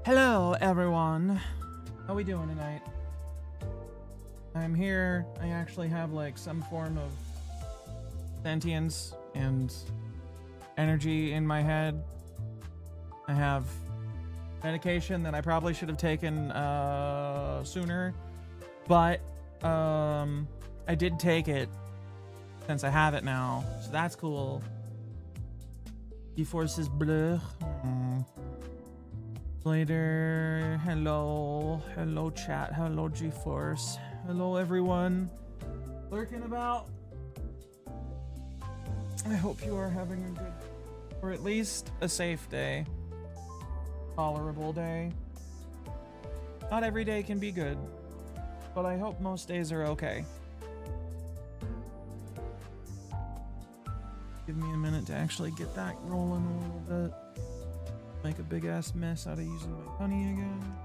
Hello, everyone. How we doing tonight? I'm here. I actually have like some form of sentience and energy in my head. I have medication that I probably should have taken sooner, but I did take it since I have it now, so that's cool. G-Force is bleu. Later. Hello chat, hello G-Force, hello everyone lurking about. I hope you are having a good, or at least a safe day, tolerable day. Not every day can be good, but I hope most days are okay. Give me a minute to actually get that rolling a little bit. Make a big ass mess out of using my honey again.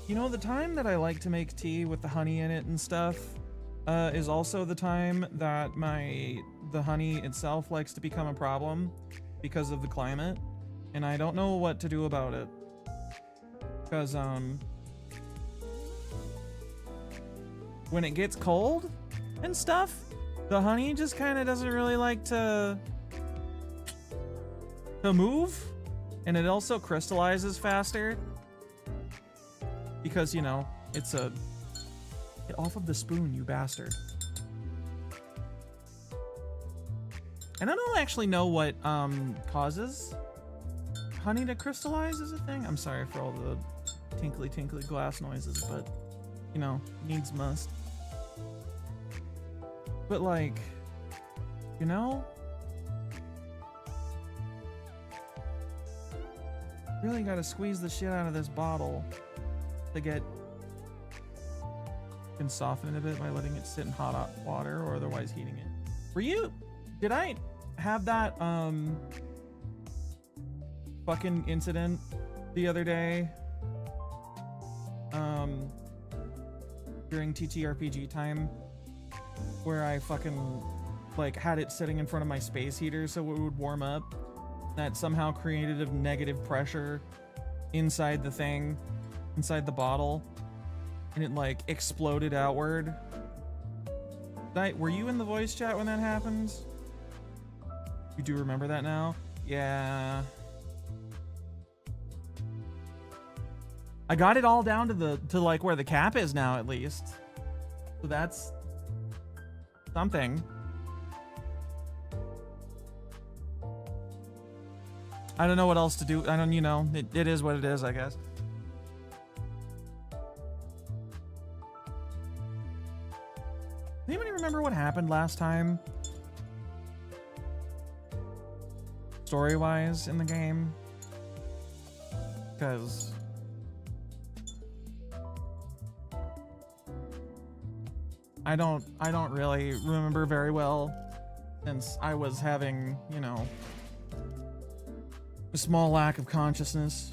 You know, the time that I like to make tea with the honey in it and stuff is also the time that the honey itself likes to become a problem because of the climate, and I don't know what to do about it. Because when it gets cold and stuff, the honey just kind of doesn't really like to move, and it also crystallizes faster because, you know, it's a get off of the spoon, you bastard. And I don't actually know what causes honey to crystallize as a thing. I'm sorry for all the tinkly glass noises, but you know, needs must. But like, you know, really gotta squeeze the shit out of this bottle to get, can soften it a bit by letting it sit in hot water or otherwise heating it. Did I have that fucking incident the other day during TTRPG time where I fucking like had it sitting in front of my space heater so it would warm up? That somehow created a negative pressure inside the thing, inside the bottle, and it like exploded outward. Were you in the voice chat when that happens? You do remember that now? Yeah. I got it all down to like where the cap is now, at least. So that's something. I don't know what else to do. I don't, you know, it is what it is, I guess. Anybody remember what happened last time? Story-wise in the game? Because I don't really remember very well, since I was having, you know, a small lack of consciousness.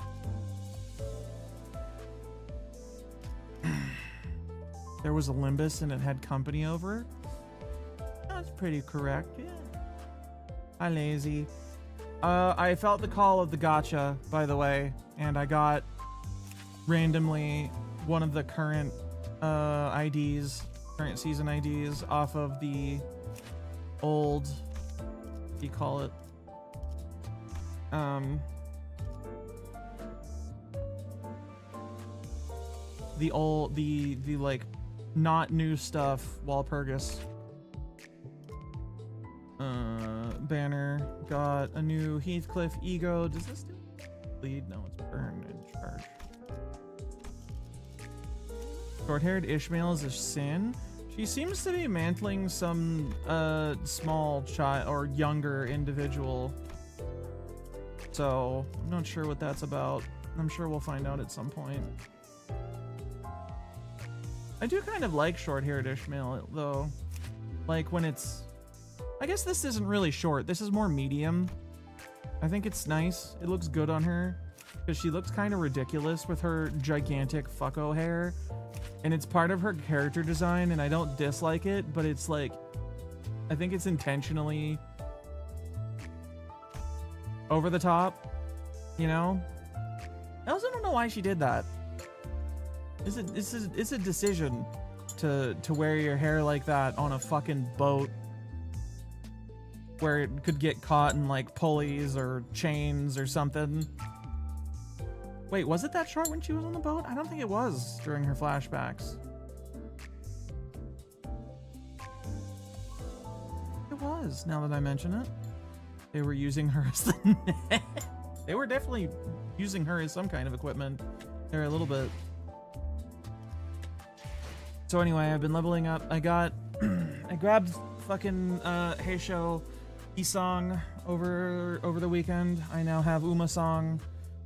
There was a Limbus and it had company over. That's pretty correct, yeah. Hi, lazy. I felt the call of the gacha, by the way, and I got randomly one of the current IDs, current season IDs off of the old, what do you call it? The like not new stuff Walpurgis banner. Got a new Heathcliff ego. Does this do bleed? No, it's burned and charged. Short-haired Ishmael is a sin. She seems to be mantling some small child or younger individual. So I'm not sure what that's about. I'm sure we'll find out at some point. I do kind of like short-haired Ishmael though. Like when it's, I guess this isn't really short. This is more medium. I think it's nice. It looks good on her because she looks kind of ridiculous with her gigantic fucko hair. And it's part of her character design, and I don't dislike it, but it's like, I think it's intentionally over the top, you know? I also don't know why she did that. It's a decision to wear your hair like that on a fucking boat where it could get caught in like pulleys or chains or something. Wait, was it that short when she was on the boat? I don't think it was during her flashbacks. It was, now that I mention it. They were using her as the They were definitely using her as some kind of equipment there a little bit. So anyway, I've been leveling up. I grabbed fucking Heisho Isong over the weekend. I now have Uma Song.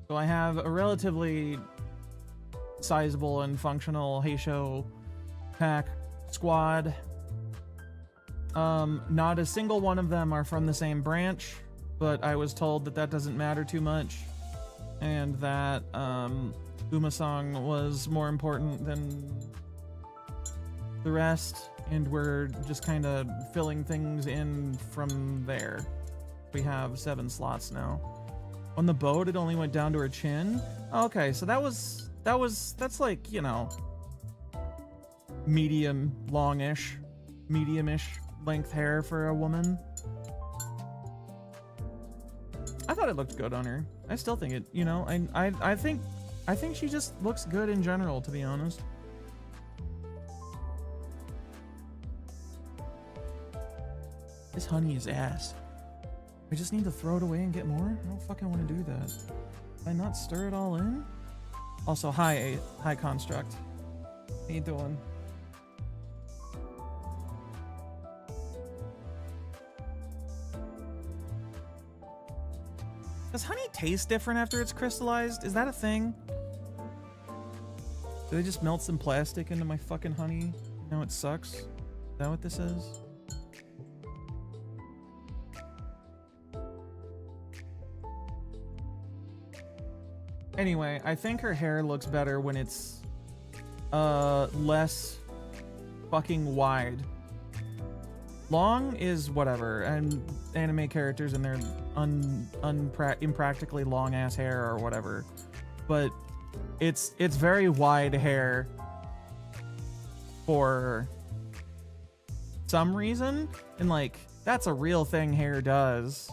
So I have a relatively sizable and functional Heisho pack squad. Not a single one of them are from the same branch, but I was told that that doesn't matter too much, and that Uma Song was more important than the rest, and we're just kind of filling things in from there. We have 7 slots now. On the boat, it only went down to her chin. Okay, so that's like, you know, medium-ish length hair for a woman. I thought it looked good on her. I still think it, you know, I think she just looks good in general, to be honest. This honey is ass. I just need to throw it away and get more? I don't fucking want to do that. Did I not stir it all in? Also, hi Construct. How you doing? Does honey taste different after it's crystallized? Is that a thing? Do they just melt some plastic into my fucking honey? Now it sucks? Is that what this is? Anyway, I think her hair looks better when it's less fucking wide. Long is whatever, and anime characters and their impractically long ass hair or whatever, but it's very wide hair for some reason, and like that's a real thing hair does.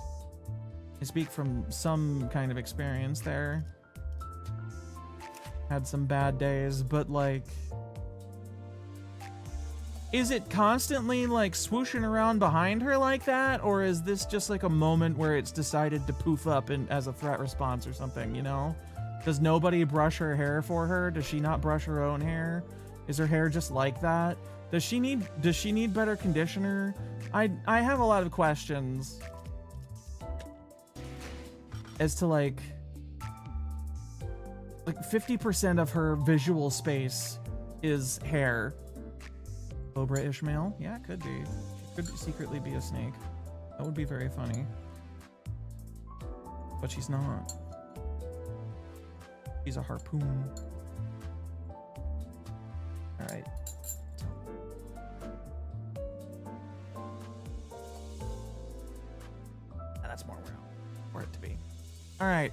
I speak from some kind of experience there. Had some bad days, but like, is it constantly like swooshing around behind her like that, or is this just like a moment where it's decided to poof up as a threat response or something, you know? Does nobody brush her hair for her? Does she not brush her own hair? Is her hair just like that? Does she need better conditioner? I have a lot of questions as to like 50% of her visual space is hair. Cobra Ishmael? Yeah, it could be. She could secretly be a snake. That would be very funny. But she's not. She's a harpoon. Alright. That's more where it to be. Alright.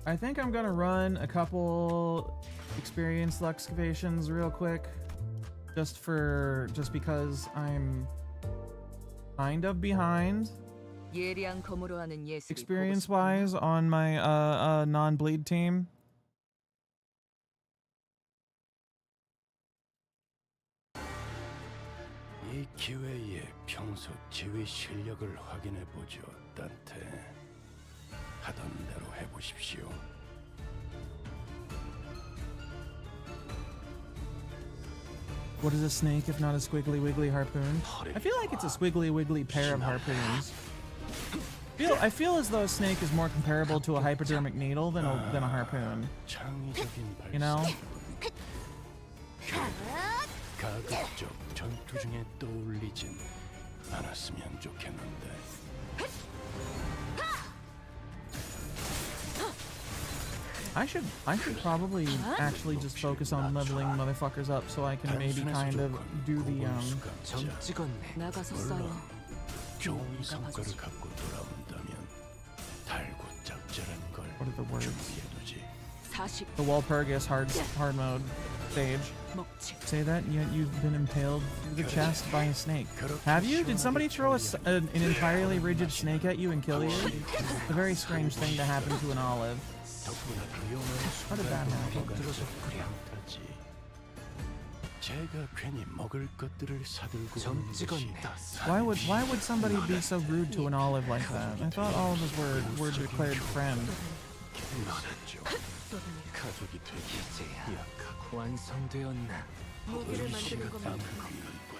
I think I'm gonna run a couple experience excavations real quick, just because I'm kind of behind experience wise on my non-bleed team. 이 기회에 평소 지휘 실력을 확인해 보죠, 단테. 하던 대로 해보십시오. What is a snake if not a squiggly wiggly harpoon? I feel like it's a squiggly wiggly pair of harpoons. I feel as though a snake is more comparable to a hypodermic needle than a harpoon. You know? 가급적 전투 중에 떠올리진 않았으면 좋겠는데. I should probably actually just focus on leveling motherfuckers up so I can maybe kind of do the 점 찍었네. 나가서 싸워. 좋은 성과를 갖고 돌아온다면 달고 짭짤한 걸 what are the words? 준비해두지. 40 The Walpurgis hard mode stage. 먹지. Say that, yet you've been impaled through the chest by a snake. Have you? Did somebody throw an entirely rigid snake at you and kill you? It's a very strange thing to happen to an olive. How did that happen? 제가 괜히 먹을 것들을 사들고 점 오는 것이 찍었네. Why would somebody be so rude to an olive like that? I thought olives were declared friend. 가족이 되기 약하고 완성되었나? 무기를 만드는 것만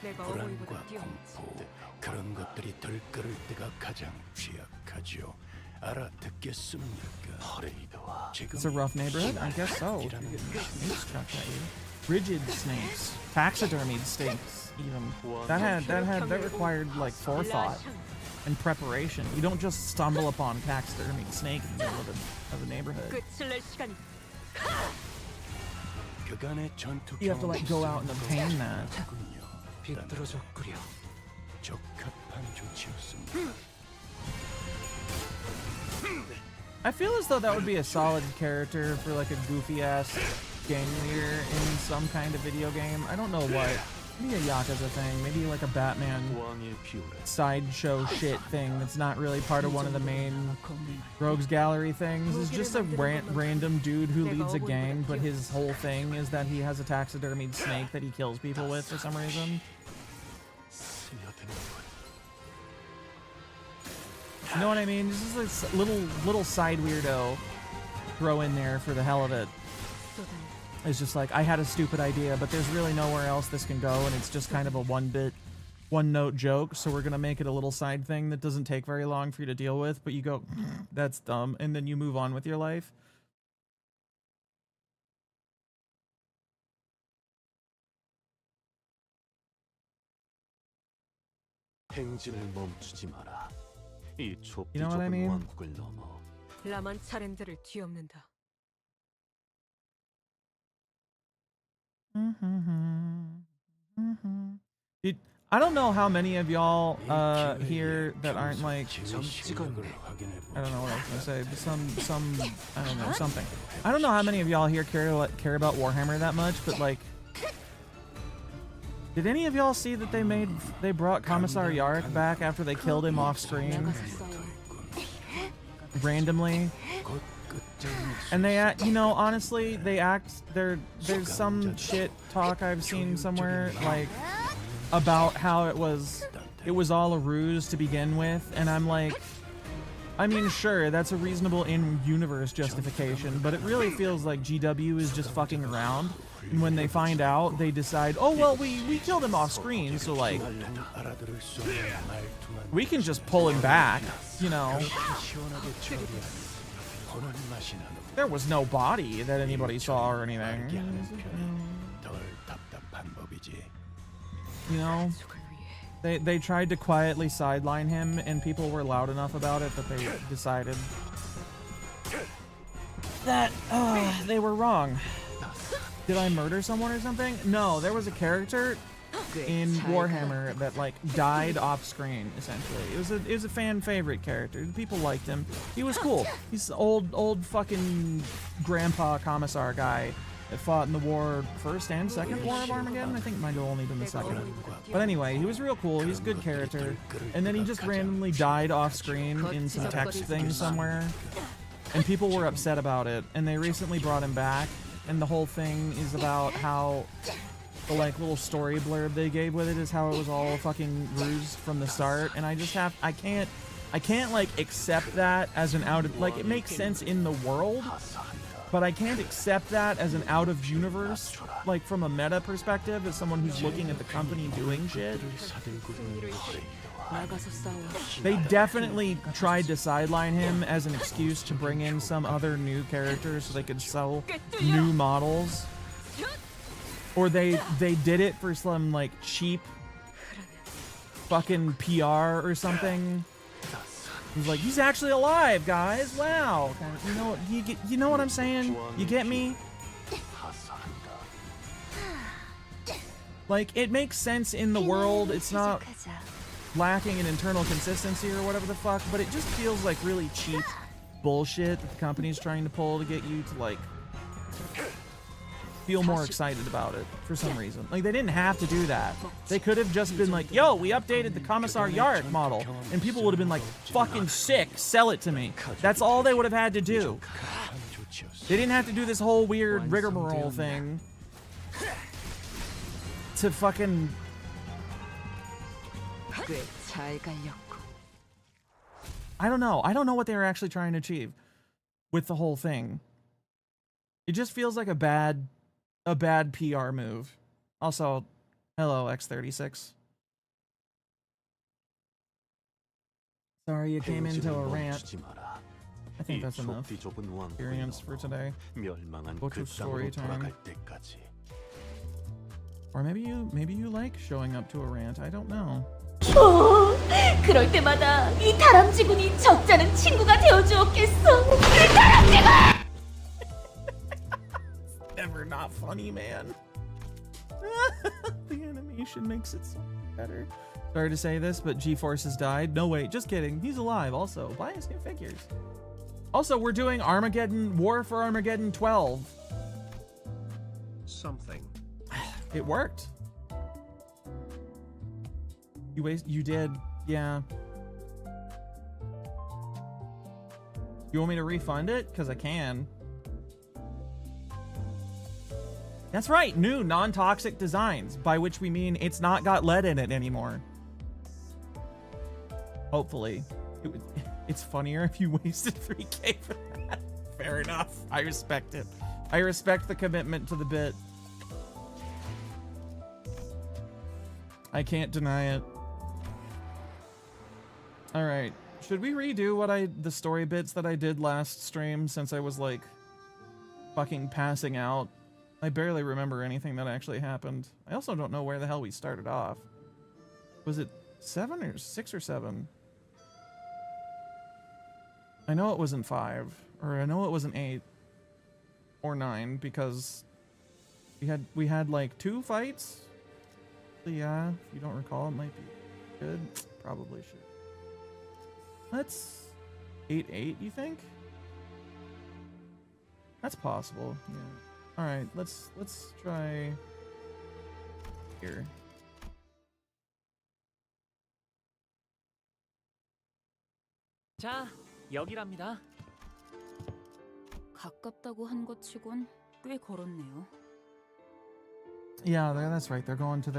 내가 불안과 어머니보다 뛰어났지. 공포 그런 것들이 들끓을 때가 가장 취약하죠. 알아듣겠습니까? 허레이드와 It's a rough neighborhood? I guess so. You get snakes chucked at you. Rigid snakes, taxidermied snakes, even that required like forethought and preparation. You don't just stumble upon taxidermied snake in the middle of a neighborhood. 끝을 낼 시간이. 그간의 전투 You have to like go out and obtain that. 비뚤어졌구려. 적합한 조치였습니다. I feel as though that would be a solid character for like a goofy ass gang leader in some kind of video game. I don't know what. Maybe a Yakuza thing. Maybe like a Batman 왕의 비율에 sideshow shit thing that's not really part of one of the main Rogues Gallery things. It's just a random dude who leads a gang, but his whole thing is that he has a taxidermied snake that he kills people with for some reason. You know what I mean? Just this little side weirdo throw in there for the hell of it. It's just like, I had a stupid idea, but there's really nowhere else this can go, and it's just kind of a one-note joke, so we're gonna make it a little side thing that doesn't take very long for you to deal with, but you go, that's dumb, and then you move on with your life. 행진을 멈추지 마라. 이 좁디 You know what I 좁은 mean? 왕국을 넘어 라만 차렌들을 뒤엎는다. I don't know how many of y'all here that aren't like, 점 찍었네. I don't know what I was gonna say, but some I don't know, something. I don't know how many of y'all here care about Warhammer that much, but like, did any of y'all see that they brought Commissar Yarrick back after they killed him off screen 나가서 싸워. randomly? And they act, you know, honestly, there's some shit talk I've seen somewhere like about how it was all a ruse to begin with, and I'm like, I mean, sure, that's a reasonable in-universe justification, but it really feels like GW is just fucking around, and when they find out, they decide, oh well, we killed him off screen, so like, we can just pull him back, you know. There was no body that anybody saw or anything. You know, they tried to quietly sideline him, and people were loud enough about it that they decided that they were wrong. Did I murder someone or something? No, there was a character in Warhammer that like died off screen. Essentially, it was a fan favorite character. People liked him. He was cool. He's the old fucking grandpa commissar guy that fought in the first and second War of Armageddon. I think it might have only been the second. But anyway, he was real cool. He's a good character. And then he just randomly died off screen in some text thing somewhere, and people were upset about it. And they recently brought him back, and the whole thing is about how the like little story blurb they gave with it is how it was all a fucking ruse from the start, and I can't like accept that as an out of, like, it makes sense in the world, but I can't accept that as an out of universe, like from a meta perspective, as someone who's looking at the company doing shit. 나가서 싸워. They definitely tried to sideline him as an excuse to bring in some other new characters so they could sell new models. Or they did it for some like cheap fucking PR or something. He's like, he's actually alive, guys. Wow. You know what I'm saying? You get me? Like, it makes sense in the world. It's not lacking in internal consistency or whatever the fuck, but it just feels like really cheap bullshit that the company's trying to pull to get you to, like, feel more excited about it for some reason. Like, they didn't have to do that. They could have just been like, yo, we updated the Commissar Yarrick model, and people would have been like, fucking sick, sell it to me. That's all they would have had to do. They didn't have to do this whole weird rigmarole thing to fucking... I don't know. I don't know what they were actually trying to achieve with the whole thing. It just feels like a bad PR move. Also, hello, X36. Sorry you came into a rant. I think that's enough experience for today. Go to story time. Or maybe you like showing up to a rant. I don't know. 그럴 때마다 이 다람쥐군이 적잖은 친구가 되어주었겠어. 다람쥐군! Never not funny, man. The animation makes it so better. Sorry to say this, but G-Force has died. No, wait, just kidding. He's alive also. Buy his new figures. Also, we're doing Armageddon, War for Armageddon 12. Something. It worked. You did, yeah. You want me to refund it? Because I can. That's right, new non-toxic designs, by which we mean it's not got lead in it anymore. Hopefully. It's funnier if you wasted 3K for that. Fair enough. I respect it. I respect the commitment to the bit. I can't deny it. All right, should we redo the story bits that I did last stream, since I was like fucking passing out? I barely remember anything that actually happened. I also don't know where the hell we started off. Was it 7 or 6 or 7? I know it wasn't 5, or I know it wasn't 8 or 9, because we had like 2 fights. Yeah, if you don't recall, it might be good. Probably should. Let's 8-8, you think? That's possible. Yeah. All right, let's try here. 자, 여기랍니다. 가깝다고 한 것 치곤 꽤 걸었네요. Yeah, that's right. They're going to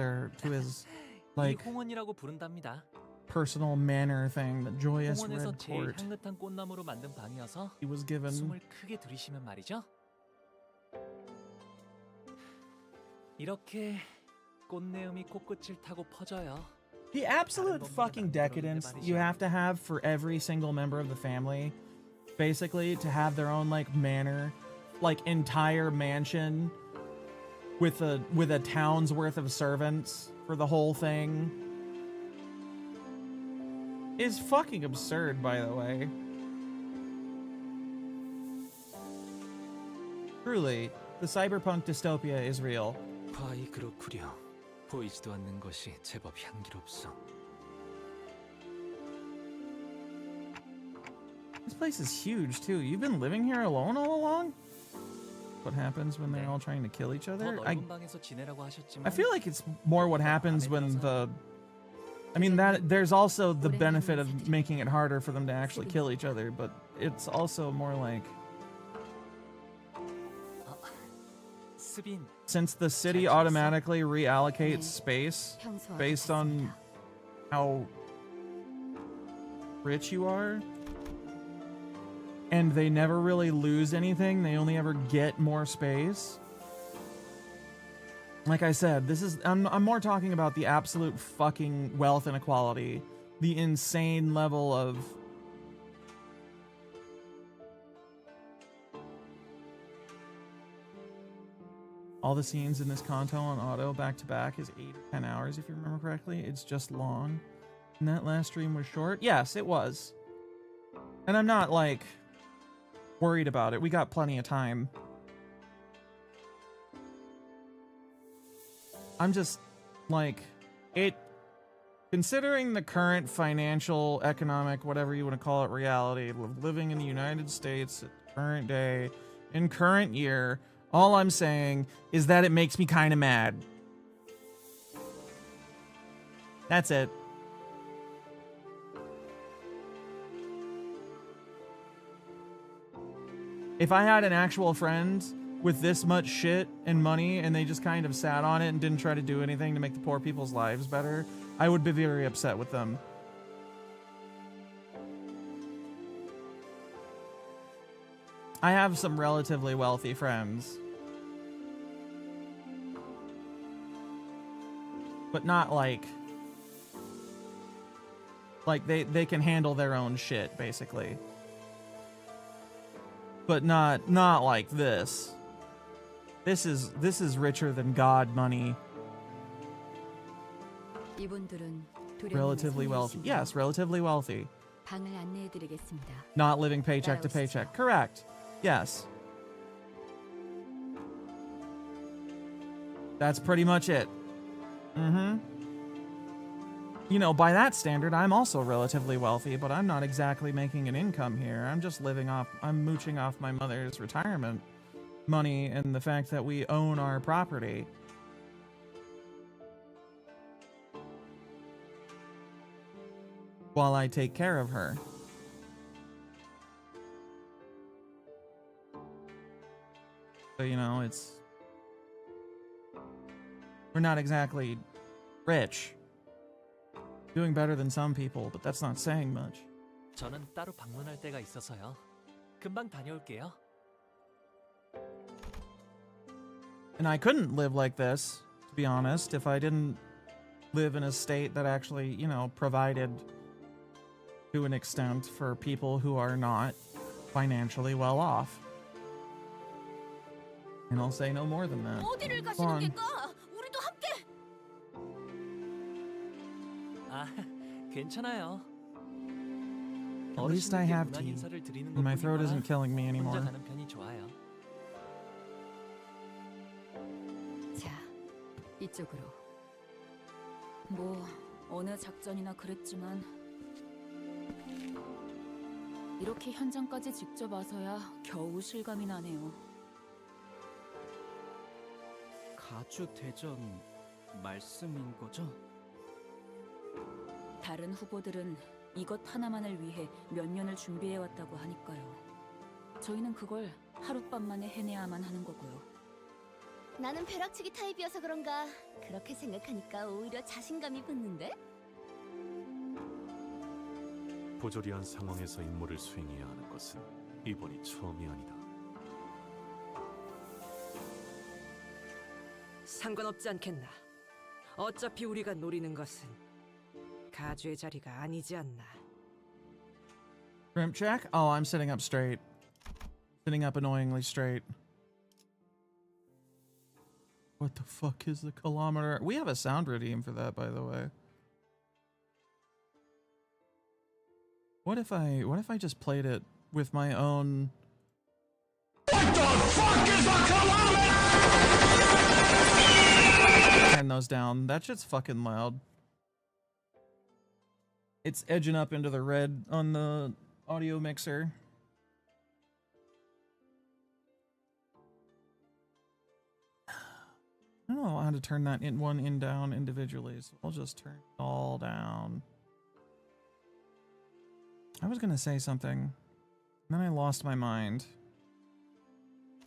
his like 홍원이라고 부른답니다. personal manor thing, the joyous 홍원에서 red 제일 court 향긋한 꽃나무로 만든 방이어서 he was given. 숨을 크게 들이쉬면 말이죠. 이렇게 꽃내음이 코끝을 타고 퍼져요. The absolute fucking decadence you have to have for every single member of the family, basically, to have their own like manor, like entire mansion with a town's worth of servants for the whole thing, is fucking absurd, by the way. Truly, the cyberpunk dystopia is real. 과히 그렇구려. 보이지도 않는 것이 제법 향기롭소. This place is huge too. You've been living here alone all along? What happens when they're all trying to kill each other? I feel like it's more what happens when I mean, that there's also the benefit of making it harder for them to actually kill each other, but it's also more like, since the city automatically reallocates space based on how rich you are, and they never really lose anything, they only ever get more space. Like I said, I'm more talking about the absolute fucking wealth inequality, the insane level of all the scenes in this Kanto on auto back to back is 8 or 10 hours, if you remember correctly. It's just long. And that last stream was short. Yes, it was. And I'm not, like, worried about it. We got plenty of time. I'm just, like, considering the current financial, economic, whatever you want to call it, reality of living in the United States at current day, in current year, all I'm saying is that it makes me kind of mad. That's it. If I had an actual friend with this much shit and money and they just kind of sat on it and didn't try to do anything to make the poor people's lives better, I would be very upset with them. I have some relatively wealthy friends. But not like they can handle their own shit, basically. But not like this. This is richer than God money. Relatively wealthy. Yes, relatively wealthy. Not living paycheck to paycheck. Correct. Yes. That's pretty much it. Mm-hmm. You know, by that standard, I'm also relatively wealthy, but I'm not exactly making an income here. I'm just I'm mooching off my mother's retirement money and the fact that we own our property. While I take care of her. So, you know, we're not exactly rich. Doing better than some people, but that's not saying much. 저는 따로 방문할 때가 있어서요. 금방 다녀올게요. And I couldn't live like this, to be honest, if I didn't live in a state that actually, you know, provided to an extent for people who are not financially well off. And I'll say no more than that. Go on. 아, 괜찮아요. At least I have tea, and my throat isn't killing me anymore. 혼자 가는 편이 좋아요. 자, 이쪽으로. 뭐 어느 작전이나 그랬지만 이렇게 현장까지 직접 와서야 겨우 실감이 나네요. 가주 대전 말씀인 거죠? 다른 후보들은 이것 하나만을 위해 몇 년을 준비해 왔다고 하니까요. 저희는 그걸 하룻밤만에 해내야만 하는 거고요. 나는 벼락치기 타입이어서 그런가 그렇게 생각하니까 오히려 자신감이 붙는데? 부조리한 상황에서 임무를 수행해야 하는 것은 이번이 처음이 아니다. 상관없지 않겠나. 어차피 우리가 노리는 것은 가주의 자리가 아니지 않나. Grimp check? Oh, I'm sitting up straight. Sitting up annoyingly straight. What the fuck is the kilometer? We have a sound redeem for that, by the way. What if I just played it with my own? What the fuck is a kilometer? Turn those down. That shit's fucking loud. It's edging up into the red on the audio mixer. I don't know how to turn that in down individually, so I'll just turn it all down. I was gonna say something, then I lost my mind.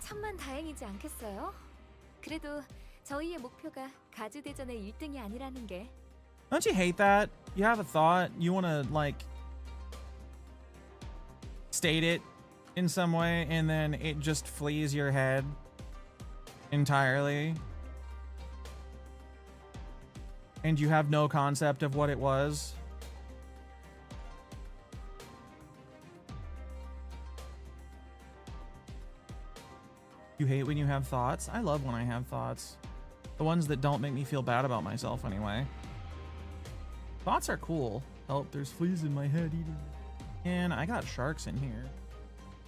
천만 다행이지 않겠어요? 그래도 저희의 목표가 가주 대전의 1등이 아니라는 게. Don't you hate that? You have a thought, you wanna like state it in some way, and then it just flees your head entirely. And you have no concept of what it was. You hate when you have thoughts? I love when I have thoughts. The ones that don't make me feel bad about myself anyway. Thoughts are cool. Oh, there's fleas in my head eating. And I got sharks in here.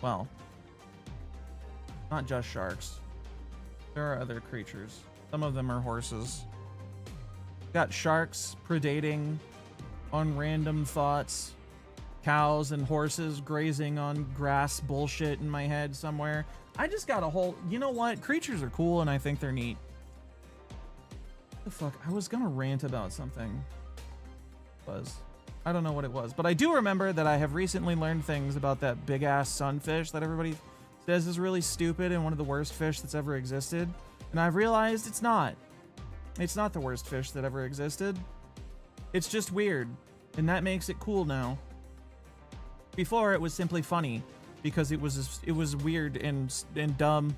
Well, not just sharks. There are other creatures. Some of them are horses. Got sharks predating on random thoughts. Cows and horses grazing on grass bullshit in my head somewhere. I just got a whole... You know what? Creatures are cool and I think they're neat. What the fuck? I was gonna rant about something. I don't know what it was, but I do remember that I have recently learned things about that big ass sunfish that everybody says is really stupid and one of the worst fish that's ever existed. And I've realized it's not. It's not the worst fish that ever existed. It's just weird, and that makes it cool now. Before it was simply funny because it was weird and dumb.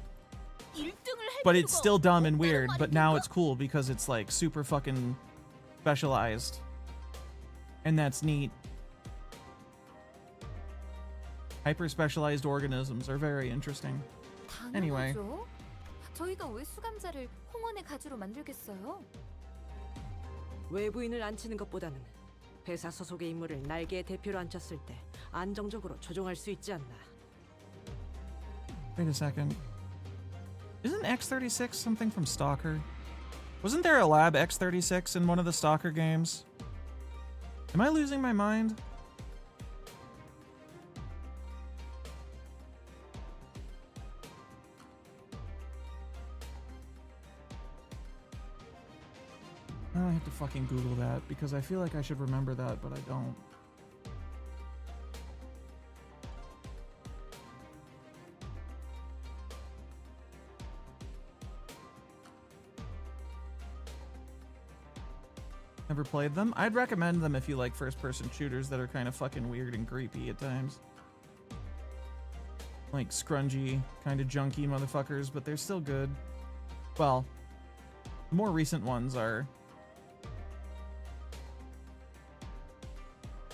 But it's still dumb and weird, but now it's cool because it's like super fucking specialized. And that's neat. Hyper specialized organisms are very interesting. Anyway. 당연하죠. 저희가 왜 수감자를 홍원의 가주로 만들겠어요? 외부인을 앉히는 것보다는 회사 소속의 인물을 날개의 대표로 앉혔을 때 안정적으로 조종할 수 있지 않나. Wait a second. Isn't X36 something from Stalker? Wasn't there a lab X36 in one of the Stalker games? Am I losing my mind? Now I have to fucking Google that because I feel like I should remember that, but I don't. Never played them. I'd recommend them if you like first-person shooters that are kind of fucking weird and creepy at times. Like scrungy, kind of junky motherfuckers, but they're still good. Well, the more recent ones are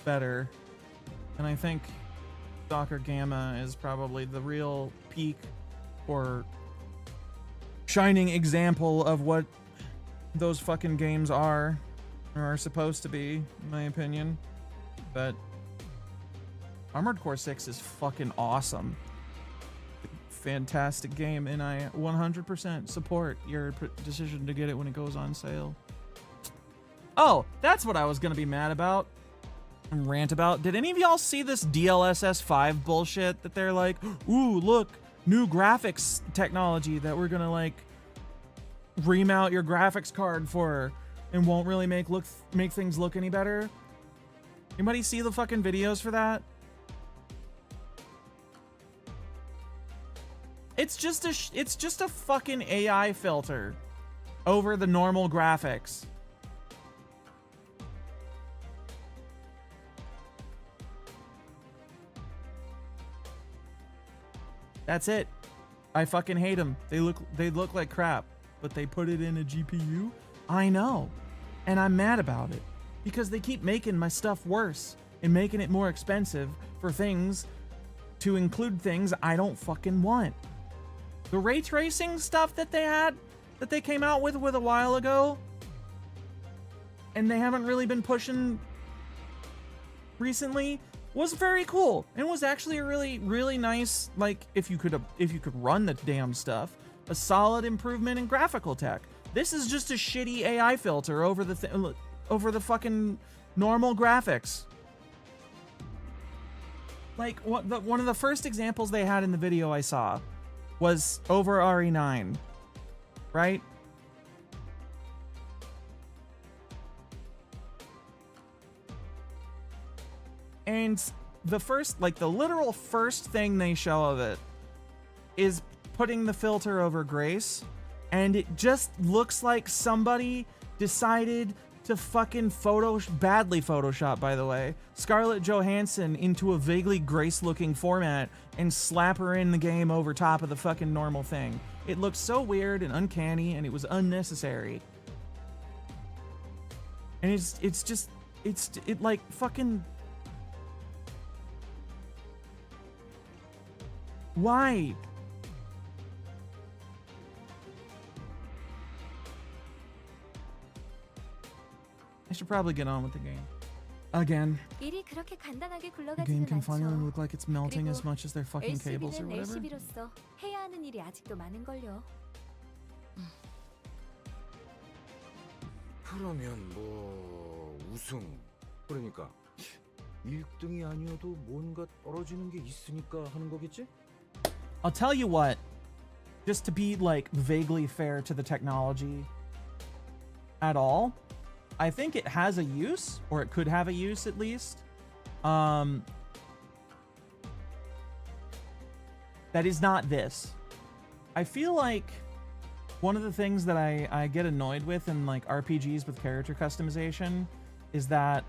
better. And I think Stalker Gamma is probably the real peak or shining example of what those fucking games are supposed to be, in my opinion. But Armored Core 6 is fucking awesome. Fantastic game, and I 100% support your decision to get it when it goes on sale. Oh, that's what I was gonna be mad about and rant about. Did any of y'all see this DLSS 5 bullshit that they're like, ooh, look, new graphics technology that we're gonna like remount your graphics card for and won't really make things look any better? Anybody see the fucking videos for that? It's just a fucking AI filter over the normal graphics. That's it. I fucking hate them. They look like crap, but they put it in a GPU. I know, and I'm mad about it because they keep making my stuff worse and making it more expensive for things to include things I don't fucking want. The ray tracing stuff that they came out with a while ago, and they haven't really been pushing recently, was very cool and was actually a really nice, like, if you could run the damn stuff, a solid improvement in graphical tech. This is just a shitty AI filter over the fucking normal graphics. Like one of the first examples they had in the video I saw was over RE9, right? And the literal first thing they show of it is putting the filter over Grace, and it just looks like somebody decided to fucking badly Photoshop, by the way, Scarlett Johansson into a vaguely Grace-looking format and slap her in the game over top of the fucking normal thing. It looked so weird and uncanny, and it was unnecessary. And it like fucking... Why? I should probably get on with the game. Again, 일이 그렇게 간단하게 the game 굴러가지는 can finally 않죠. look like it's melting as 그리고 much as their fucking cables or LCB는 whatever. LCB로서 해야 하는 일이 아직도 많은걸요. 그러면 뭐 우승 그러니까 1등이 아니어도 뭔가 떨어지는 게 있으니까 하는 거겠지? I'll tell you what, just to be like vaguely fair to the technology at all, I think it has a use, or it could have a use at least. That is not this. I feel like one of the things that I get annoyed with in like RPGs with character customization is that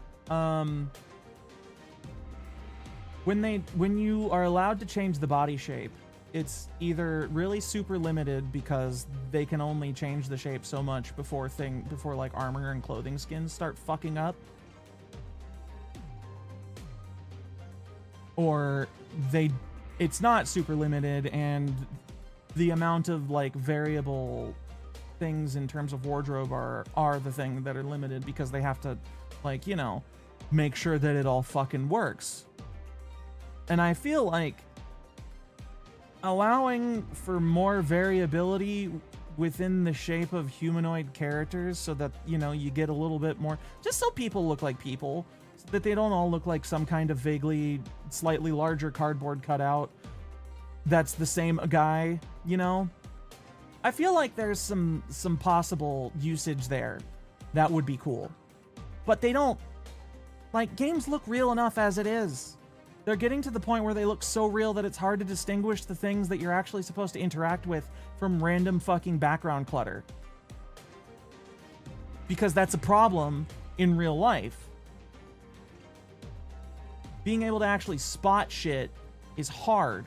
when you are allowed to change the body shape, it's either really super limited because they can only change the shape so much before like armor and clothing skins start fucking up, or it's not super limited and the amount of like variable things in terms of wardrobe are the thing that are limited because they have to, like, you know, make sure that it all fucking works. And I feel like allowing for more variability within the shape of humanoid characters so that, you know, you get a little bit more, just so people look like people, so that they don't all look like some kind of vaguely slightly larger cardboard cutout that's the same guy, you know? I feel like there's some possible usage there that would be cool. But they don't, like, games look real enough as it is. They're getting to the point where they look so real that it's hard to distinguish the things that you're actually supposed to interact with from random fucking background clutter. Because that's a problem in real life. Being able to actually spot shit is hard.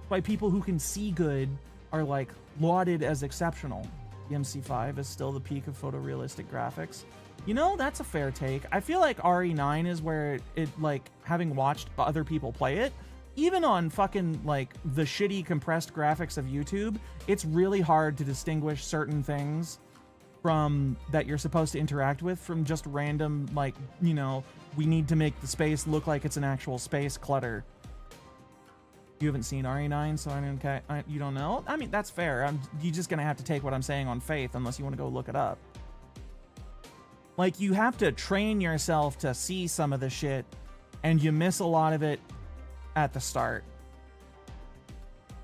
By people who can see good are like lauded as exceptional. The MC5 is still the peak of photorealistic graphics. You know, that's a fair take. I feel like RE9 is where it like, having watched other people play it, even on fucking like the shitty compressed graphics of YouTube, it's really hard to distinguish certain things from that you're supposed to interact with from just random, like, you know, we need to make the space look like it's an actual space clutter. You haven't seen RE9, so you don't know? I mean, that's fair. You're just gonna have to take what I'm saying on faith unless you want to go look it up. Like, you have to train yourself to see some of the shit, and you miss a lot of it at the start.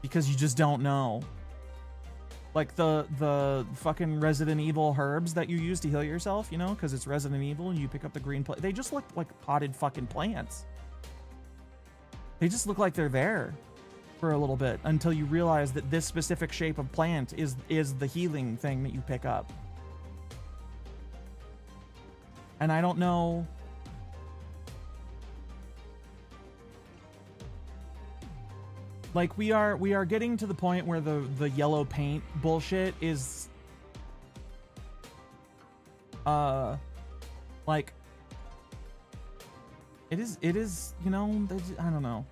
Because you just don't know. Like the fucking Resident Evil herbs that you use to heal yourself, you know, because it's Resident Evil and you pick up the green plant. They just look like potted fucking plants. They just look like they're there for a little bit until you realize that this specific shape of plant is the healing thing that you pick up. And I don't know. Like, we are getting to the point where the yellow paint bullshit is like it is, you know, I don't know.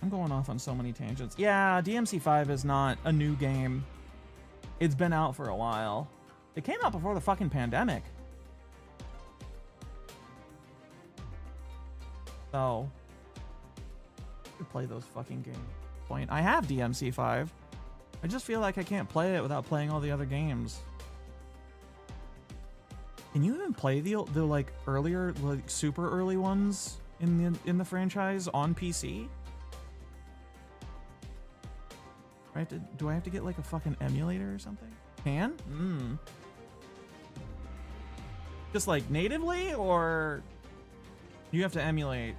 I'm going off on so many tangents. Yeah, DMC5 is not a new game. It's been out for a while. It came out before the fucking pandemic. So, I could play those fucking games. Point. I have DMC5. I just feel like I can't play it without playing all the other games. Can you even play the like earlier, like super early ones in the franchise on PC? Right? Do I have to get like a fucking emulator or something? Can? Just like natively, or you have to emulate?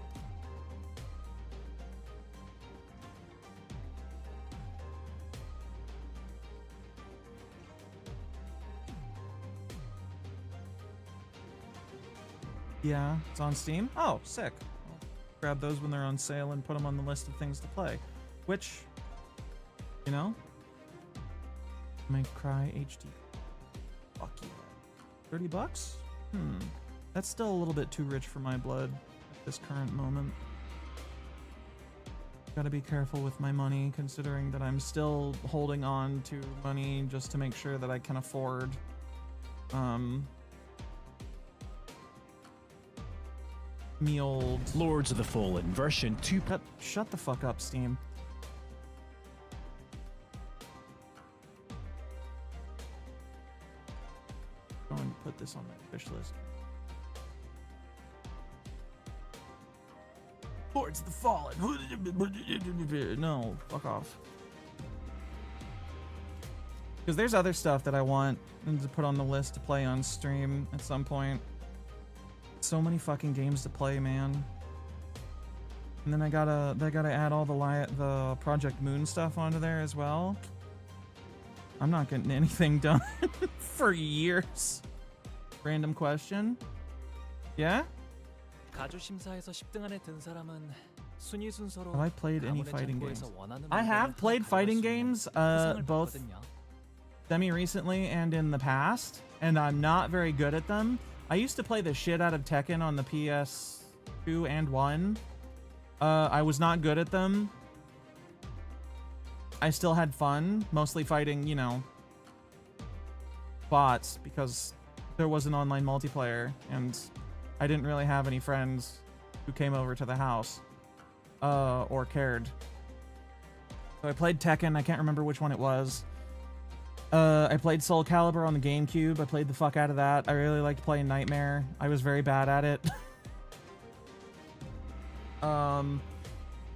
Yeah, it's on Steam. Oh, sick. I'll grab those when they're on sale and put them on the list of things to play. Which, you know, May Cry HD. Fuck yeah. 30 bucks? That's still a little bit too rich for my blood at this current moment. Gotta be careful with my money, considering that I'm still holding on to money just to make sure that I can afford me old Lords of the Fallen version 2. Shut the fuck up, Steam. Go and put this on my wish list. Lords of the Fallen. No, fuck off. Because there's other stuff that I want to put on the list to play on stream at some point. So many fucking games to play, man. And then I gotta add all the Project Moon stuff onto there as well. I'm not getting anything done for years. Random question. Yeah? 가주 심사에서 10등 안에 든 사람은 순위 순서로 Have I played any fighting games? 원하는 I have 물건을 played 다 fighting 가져갈 수 있는 games, 보상을 both 받거든요. semi-recently and in the past, and I'm not very good at them. I used to play the shit out of Tekken on the PS2 and 1. I was not good at them. I still had fun, mostly fighting, you know, bots, because there was an online multiplayer, and I didn't really have any friends who came over to the house, or cared. So I played Tekken, I can't remember which one it was. I played Soul Calibur on the GameCube. I played the fuck out of that. I really liked playing Nightmare. I was very bad at it.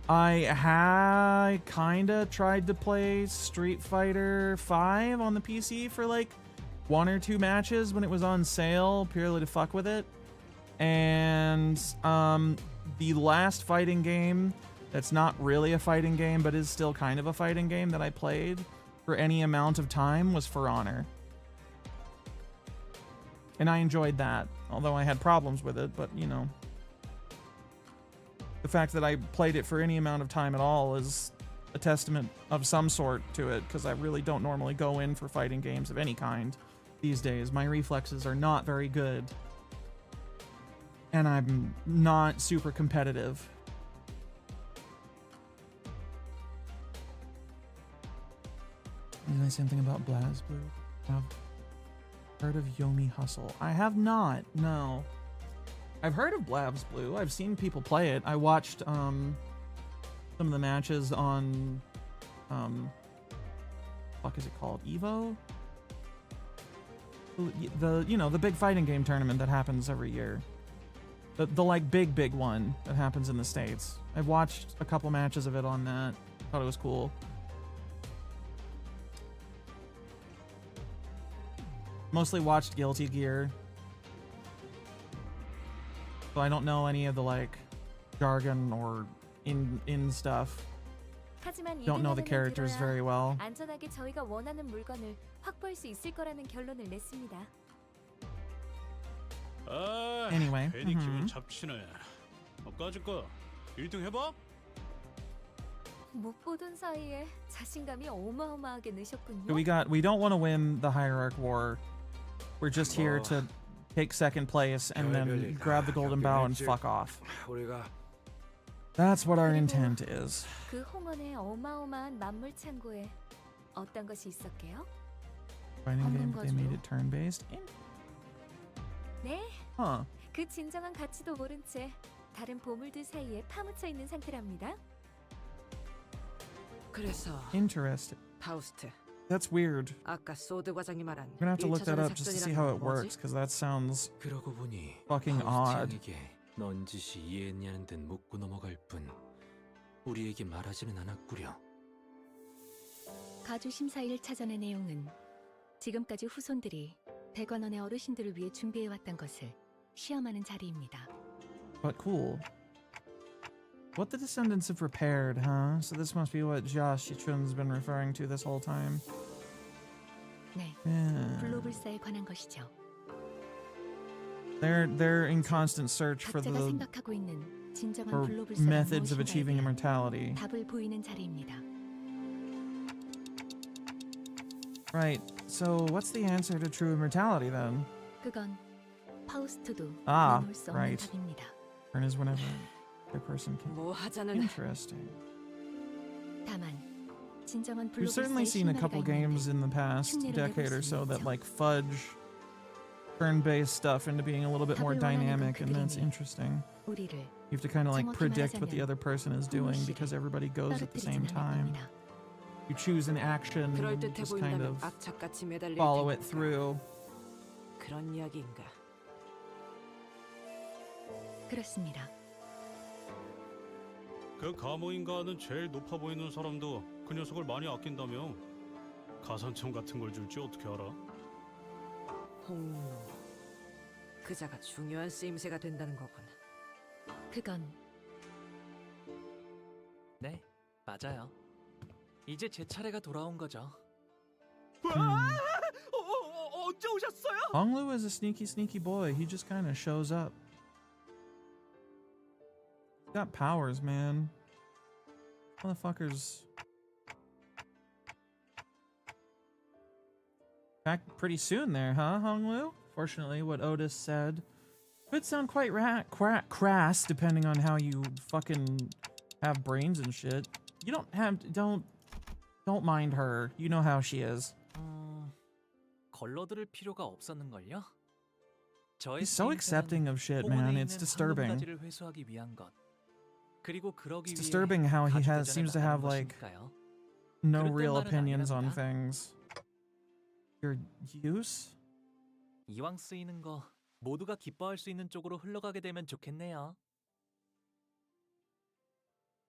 I kinda tried to play Street Fighter 5 on the PC for like 1 or 2 matches when it was on sale, purely to fuck with it. And the last fighting game that's not really a fighting game but is still kind of a fighting game that I played for any amount of time was For Honor. And I enjoyed that, although I had problems with it, but you know. The fact that I played it for any amount of time at all is a testament of some sort to it, because I really don't normally go in for fighting games of any kind these days. My reflexes are not very good. And I'm not super competitive. Did I say something about BlazBlue? I've heard of Yomi Hustle. I have not, no. I've heard of BlazBlue. I've seen people play it. I watched some of the matches on fuck is it called? Evo? The you know, the big fighting game tournament that happens every year. The like big one that happens in the States. I've watched a couple matches of it on that. Thought it was cool. Mostly watched Guilty Gear. So I don't know any of the like jargon or in stuff. Don't know the characters very well. 안전하게 저희가 원하는 물건을 확보할 수 있을 거라는 결론을 냈습니다. Anyway. 괜히 기분 잡치네. 까짓거 1등 해봐? 못 보던 사이에 자신감이 어마어마하게 느셨군요. We don't want to win the hierarch war. We're just here to take second place and then grab the golden bow and fuck off. That's what our intent is. 그 홍원의 어마어마한 만물 창고에 어떤 것이 있었게요? Fighting game, they made it turn-based. 네. Huh. 그 진정한 가치도 모른 채 다른 보물들 사이에 파묻혀 있는 상태랍니다. 그래서 Interesting. 파우스트. That's weird. 아까 소드 과장이 말한 I'm gonna have to look that up just to see how it works, because that sounds 그러고 보니 fucking odd. 파우스트에게 넌 짓이 이해했냐는 듯 묻고 넘어갈 뿐 우리에게 말하지는 않았구려. 가주 심사 1차전의 내용은 지금까지 후손들이 100원의 어르신들을 위해 준비해왔던 것을 시험하는 자리입니다. But cool. What the descendants have repaired, huh? So this must be what Josh Yichun's been referring to this whole time. 네, Yeah. 블로불사에 관한 것이죠. They're in constant search for 각자가 the 생각하고 있는 진정한 for 블로불사가 methods of achieving 무엇인가에 immortality. 대한 답을 보이는 자리입니다. Right. So what's the answer to true immortality then? 그건 파우스트도 Ah, 내놓을 수 없는 right. 답입니다. Turn is whenever the person can. 뭐 하자는 Interesting. 다만 진정한 We've certainly 블로불사의 seen a 신뢰가 couple 있는데 games in the past 흉내를 내볼 decade or 수는 so that 있죠. like fudge turn-based stuff into being a little bit more dynamic, and that's interesting. 우리를 You have to kind of like predict what the other person is doing because everybody goes at the same time. You choose an action, and you 그럴듯해 just kind 보인다면 of 악착같이 매달릴 follow it 테니까. through. 그런 이야기인가? 그렇습니다. 그 감호인가는 제일 높아 보이는 사람도 그 녀석을 많이 아낀다며. 가산점 같은 걸 줄지 어떻게 알아? 홍로. 그자가 중요한 쓰임새가 된다는 거군. 그건 네, 맞아요. 이제 제 차례가 돌아온 거죠. 언제 오셨어요? Honglu is a sneaky boy. He just kind of shows up. He's got powers, man. Motherfuckers. Back pretty soon there, huh, Honglu? Fortunately, what Otis said could sound quite crass, depending on how you fucking have brains and shit. You don't mind her. You know how she is. 걸러들을 필요가 없었는걸요? He's so accepting of shit, man. It's disturbing. It's disturbing how he seems to have like no real opinions on things. Your use? 이왕 쓰이는 거 모두가 기뻐할 수 있는 쪽으로 흘러가게 되면 좋겠네요.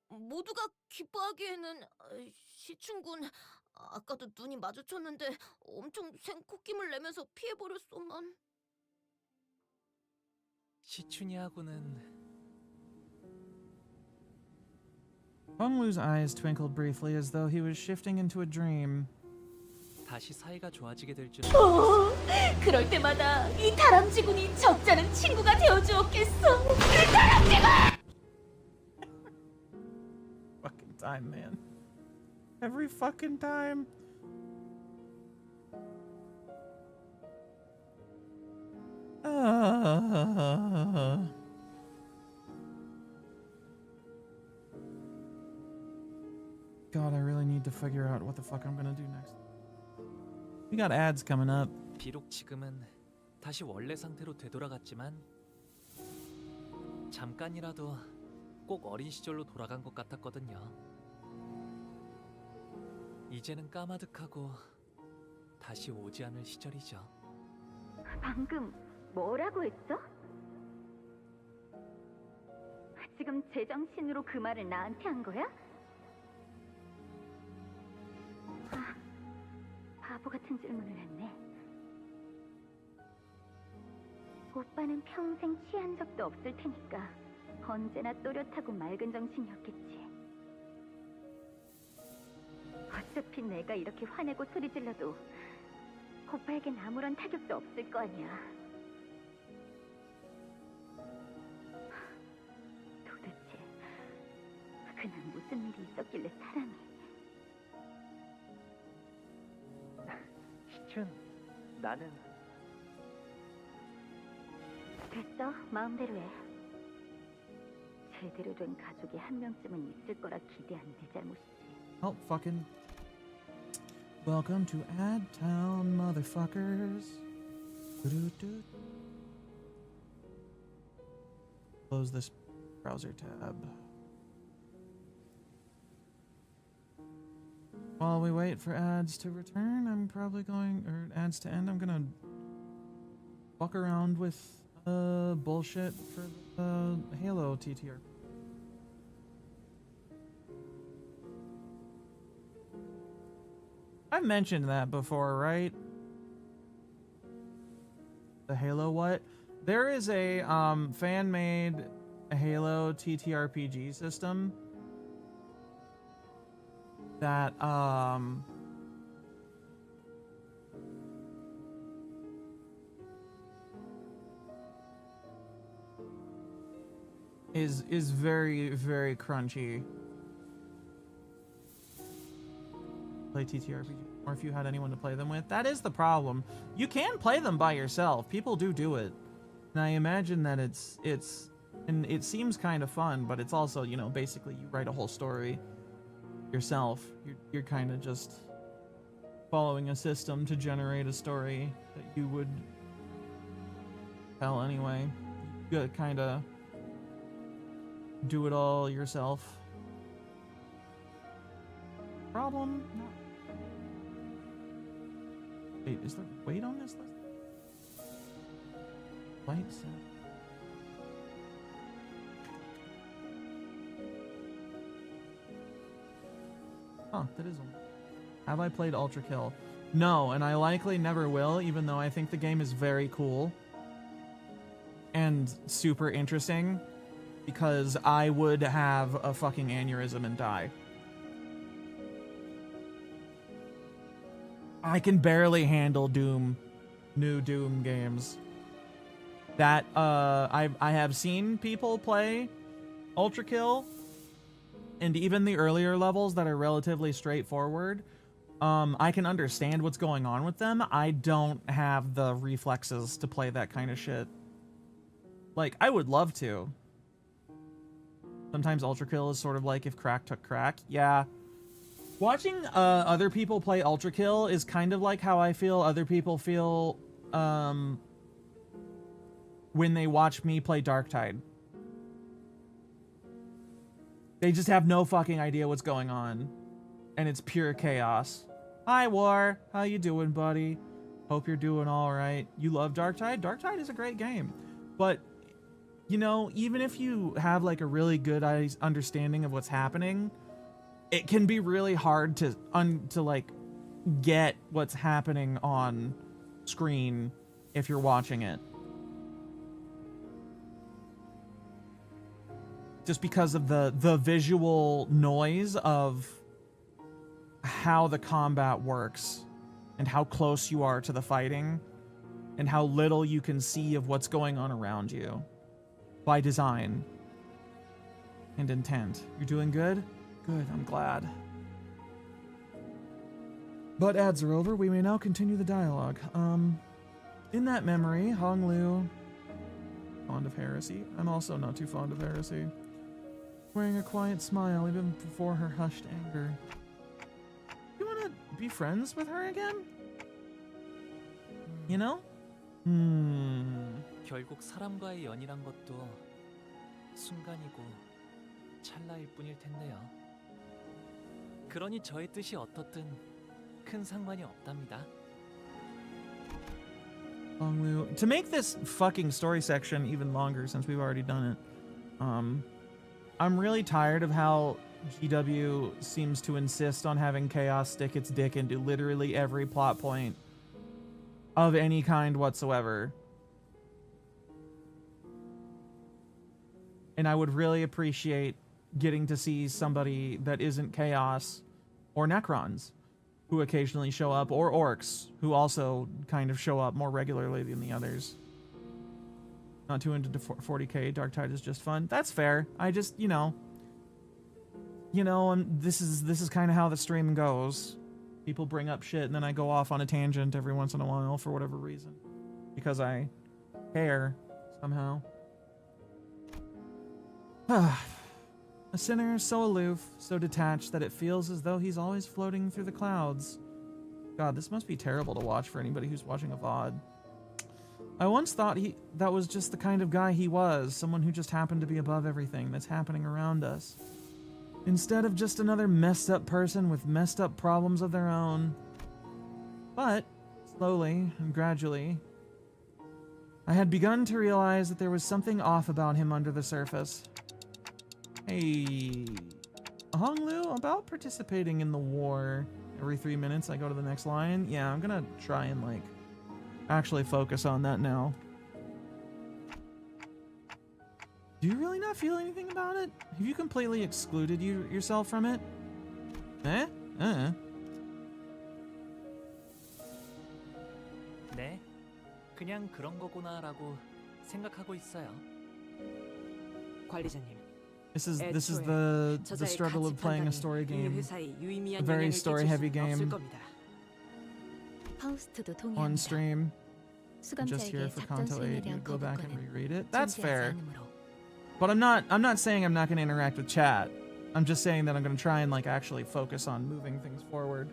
모두가 기뻐하기에는 시춘군 아까도 눈이 마주쳤는데 엄청 생코낌을 내면서 피해버렸소만. 시춘이하고는 Honglu's eyes twinkled briefly as though he was shifting into a dream. 다시 사이가 좋아지게 될 줄. 그럴 때마다 이 다람쥐군이 적잖은 친구가 되어주었겠어. Fucking time, man. Every fucking time. God, I really need to figure out what the fuck I'm gonna do next. We got ads coming up. 비록 지금은 다시 원래 상태로 되돌아갔지만 잠깐이라도 꼭 어린 시절로 돌아간 것 같았거든요. 이제는 까마득하고 다시 오지 않을 시절이죠. 방금 뭐라고 했어? 지금 제정신으로 그 말을 나한테 한 거야? 아, 바보 같은 질문을 했네. 오빠는 평생 취한 적도 없을 테니까 언제나 또렷하고 맑은 정신이었겠지. 어차피 내가 이렇게 화내고 소리 질러도 오빠에겐 아무런 타격도 없을 거 아니야. 도대체 그날 무슨 일이 있었길래 사람이... 시춘, 나는... 됐어, 마음대로 해. 제대로 된 가족이 한 명쯤은 있을 거라 기대한 내 잘못이지. Oh, fucking... Welcome to Ad Town, motherfuckers. Doo-doo-doo. Close this browser tab. While we wait for ads to return, I'm probably going... or ads to end, I'm gonna... fuck around with bullshit for the Halo TTR. I've mentioned that before, right? The Halo what? There is a fan-made Halo TTRPG system that is very, very crunchy. Play TTRPG, or if you had anyone to play them with. That is the problem. You can play them by yourself. People do it. And I imagine that it's and it seems kind of fun, but it's also, you know, basically you write a whole story yourself. You're kind of just following a system to generate a story that you would hell anyway. You gotta kinda do it all yourself. Problem? No. Wait, is there weight on this list? Light set. Huh, that is one. Have I played Ultra Kill? No, and I likely never will, even though I think the game is very cool and super interesting, because I would have a fucking aneurysm and die. I can barely handle new Doom games. That, I have seen people play Ultra Kill, and even the earlier levels that are relatively straightforward. I can understand what's going on with them. I don't have the reflexes to play that kind of shit. Like, I would love to. Sometimes Ultra Kill is sort of like if crack took crack. Yeah. Watching other people play Ultra Kill is kind of like how I feel other people feel when they watch me play Darktide. They just have no fucking idea what's going on. And it's pure chaos. Hi, War. How you doing, buddy? Hope you're doing all right. You love Darktide? Darktide is a great game. But, you know, even if you have, like, a really good understanding of what's happening, it can be really hard to like, get what's happening on screen if you're watching it. Just because of the visual noise of how the combat works and how close you are to the fighting and how little you can see of what's going on around you by design and intent. You're doing good? Good, I'm glad. But ads are over. We may now continue the dialogue. In that memory, Hong Lu, fond of heresy. I'm also not too fond of heresy. Wearing a quiet smile even before her hushed anger. You want to be friends with her again? You know? 결국 사람과의 연이란 것도 순간이고 찰나일 뿐일 텐데요. 그러니 저의 뜻이 어떻든 큰 상관이 없답니다. To make this fucking story section even longer, since we've already done it, I'm really tired of how GW seems to insist on having Chaos stick its dick into literally every plot point of any kind whatsoever. And I would really appreciate getting to see somebody that isn't Chaos or Necrons who occasionally show up, or Orcs who also kind of show up more regularly than the others. Not too into 40k, Darktide is just fun. That's fair. I just, you know, and this is kind of how the stream goes. People bring up shit and then I go off on a tangent every once in a while for whatever reason. Because I care somehow. A sinner so aloof, so detached that it feels as though he's always floating through the clouds. God, this must be terrible to watch for anybody who's watching a VOD. I once thought that was just the kind of guy he was, someone who just happened to be above everything that's happening around us. Instead of just another messed up person with messed up problems of their own. But, slowly and gradually, I had begun to realize that there was something off about him under the surface. Hey, Hong Lu, about participating in the war. Every 3 minutes I go to the next line. Yeah, I'm gonna try and, like, actually focus on that now. Do you really not feel anything about it? Have you completely excluded yourself from it? Eh? 네, 그냥 그런 거구나라고 생각하고 있어요. 관리자님. This is the struggle of playing a story game. A very story-heavy game. On stream. Just here for Kanto 8, you go back and reread it. That's fair. But I'm not saying I'm not going to interact with chat. I'm just saying that I'm going to try and, like, actually focus on moving things forward.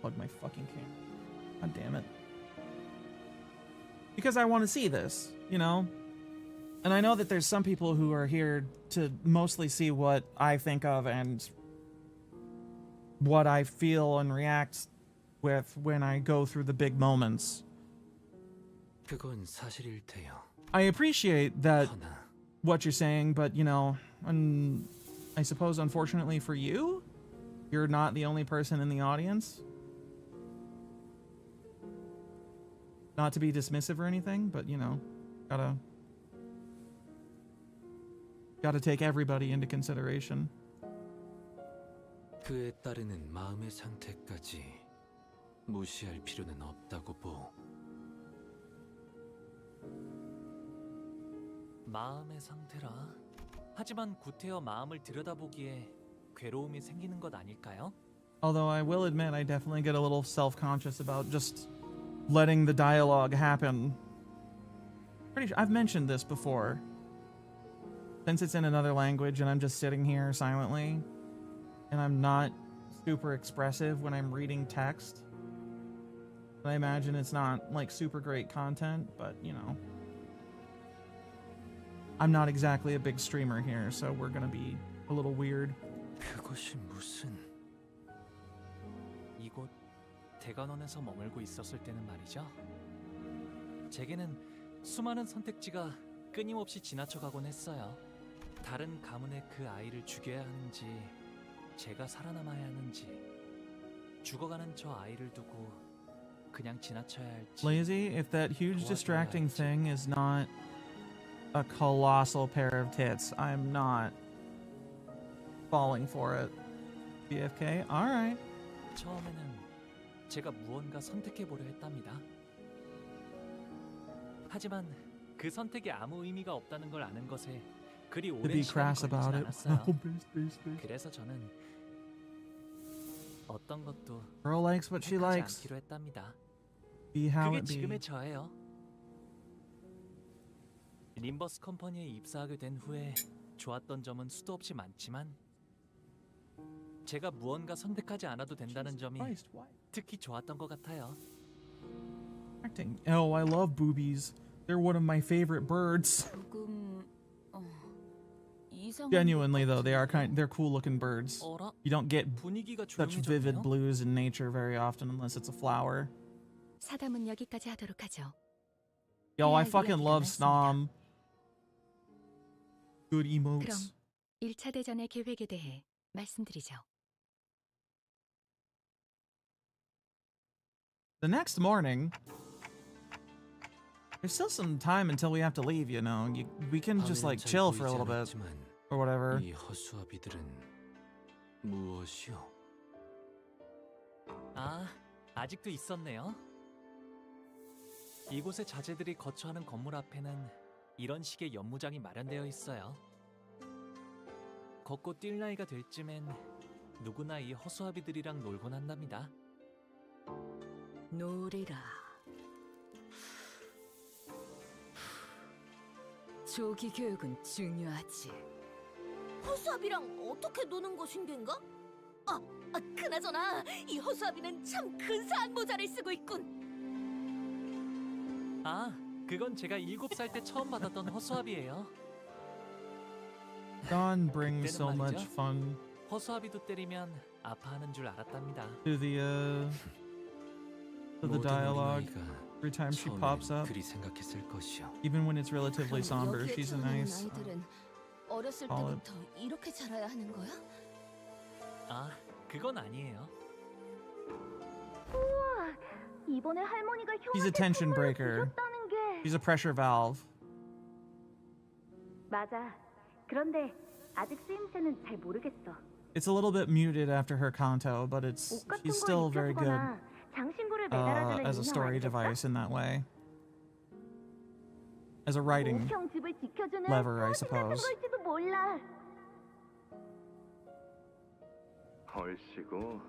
Plug my fucking camera. God damn it. Because I want to see this. you know? And I know that there's some people who are here to mostly see what I think of and what I feel and react with when I go through the big moments. 그건 사실일 테요. I appreciate that 허나 what you're saying, but you know, I suppose unfortunately for you, you're not the only person in the audience. Not to be dismissive or anything, but you know, gotta take everybody into consideration. 그에 따르는 마음의 상태까지 무시할 필요는 없다고 보. 마음의 상태라. 하지만 구태여 마음을 들여다보기에 괴로움이 생기는 것 아닐까요? Although I will admit, I definitely get a little self-conscious about just letting the dialogue happen. Pretty sure I've mentioned this before. Since it's in another language and I'm just sitting here silently, and I'm not super expressive when I'm reading text, I imagine it's not like super great content, but you know, I'm not exactly a big streamer here, so we're gonna be a little weird. 그것이 무슨... 이곳 대관원에서 머물고 있었을 때는 말이죠. 제게는 수많은 선택지가 끊임없이 지나쳐가곤 했어요. 다른 가문의 그 아이를 죽여야 하는지, 제가 살아남아야 하는지, 죽어가는 저 아이를 두고 그냥 지나쳐야 할지. Lazy, if that huge distracting thing is not a colossal pair of tits, I'm not falling for it. BFK? Alright. 처음에는 제가 무언가 선택해보려 했답니다. 하지만 그 선택이 아무 의미가 없다는 걸 아는 것에 그리 To 오랜 be 시간이 crass 걸리진 about it. 않았어요. 그래서 저는 어떤 것도 Girl likes what she 택하지 likes. 않기로 했답니다. Be how 그게 it be. 지금의 저예요. 림버스 컴퍼니에 입사하게 된 후에 좋았던 점은 수도 없이 많지만 제가 무언가 선택하지 않아도 된다는 점이 Christ, why? 특히 좋았던 것 같아요. Acting. Oh, I love boobies. They're one of my favorite birds. 조금 이상한 Genuinely though, they're cool looking birds. 어라? You don't get 분위기가 such vivid 조용해졌네요. blues in nature very often unless it's a flower. 사담은 여기까지 하도록 하죠. Yo, I 해야 할 fucking 이야기가 love 많습니다. Snom. Good 그럼 emotes. 1차 대전의 계획에 대해 말씀드리죠. The next morning, there's still some time until we have to leave, you know. We can just like 밤에는 잘 chill for a 보이지 little bit 않았지만 or whatever. 이 허수아비들은 무엇이오? 아, 아직도 있었네요. 이곳의 자재들이 거처하는 건물 앞에는 이런 식의 연무장이 마련되어 있어요. 걷고 뛸 나이가 될 쯤엔 누구나 이 허수아비들이랑 놀곤 한답니다. 놀이라. 조기 교육은 중요하지. 허수아비랑 어떻게 노는 것인겐가? 그나저나 이 허수아비는 참 근사한 모자를 쓰고 있군. 아, 그건 제가 7살 때 처음 받았던 허수아비예요. Dawn brings so 그때는 much 말이죠. fun 허수아비도 때리면 아파하는 줄 알았답니다. to the 모든 dialogue 어린아이가 every time she 처음엔 pops up. 그리 생각했을 것이오. Even when it's relatively somber, 여기에 she's a 태어나는 nice. 아이들은 어렸을 solid. 때부터 이렇게 자라야 하는 거야? 아, 그건 아니에요. 이번에 할머니가 He's a tension breaker. 주셨다는 게 He's a pressure valve. 맞아. 그런데 아직 쓰임새는 잘 모르겠어. It's a little bit muted after her canto, but 옷 it's 같은 she's 걸 still very good 입혀주거나 장신구를 매달아주는 as a 인형 story 아니겠어? device in that way. As a writing 우평 집을 지켜주는 lever, I 사신 같은 suppose. 걸지도 몰라. 얼씨구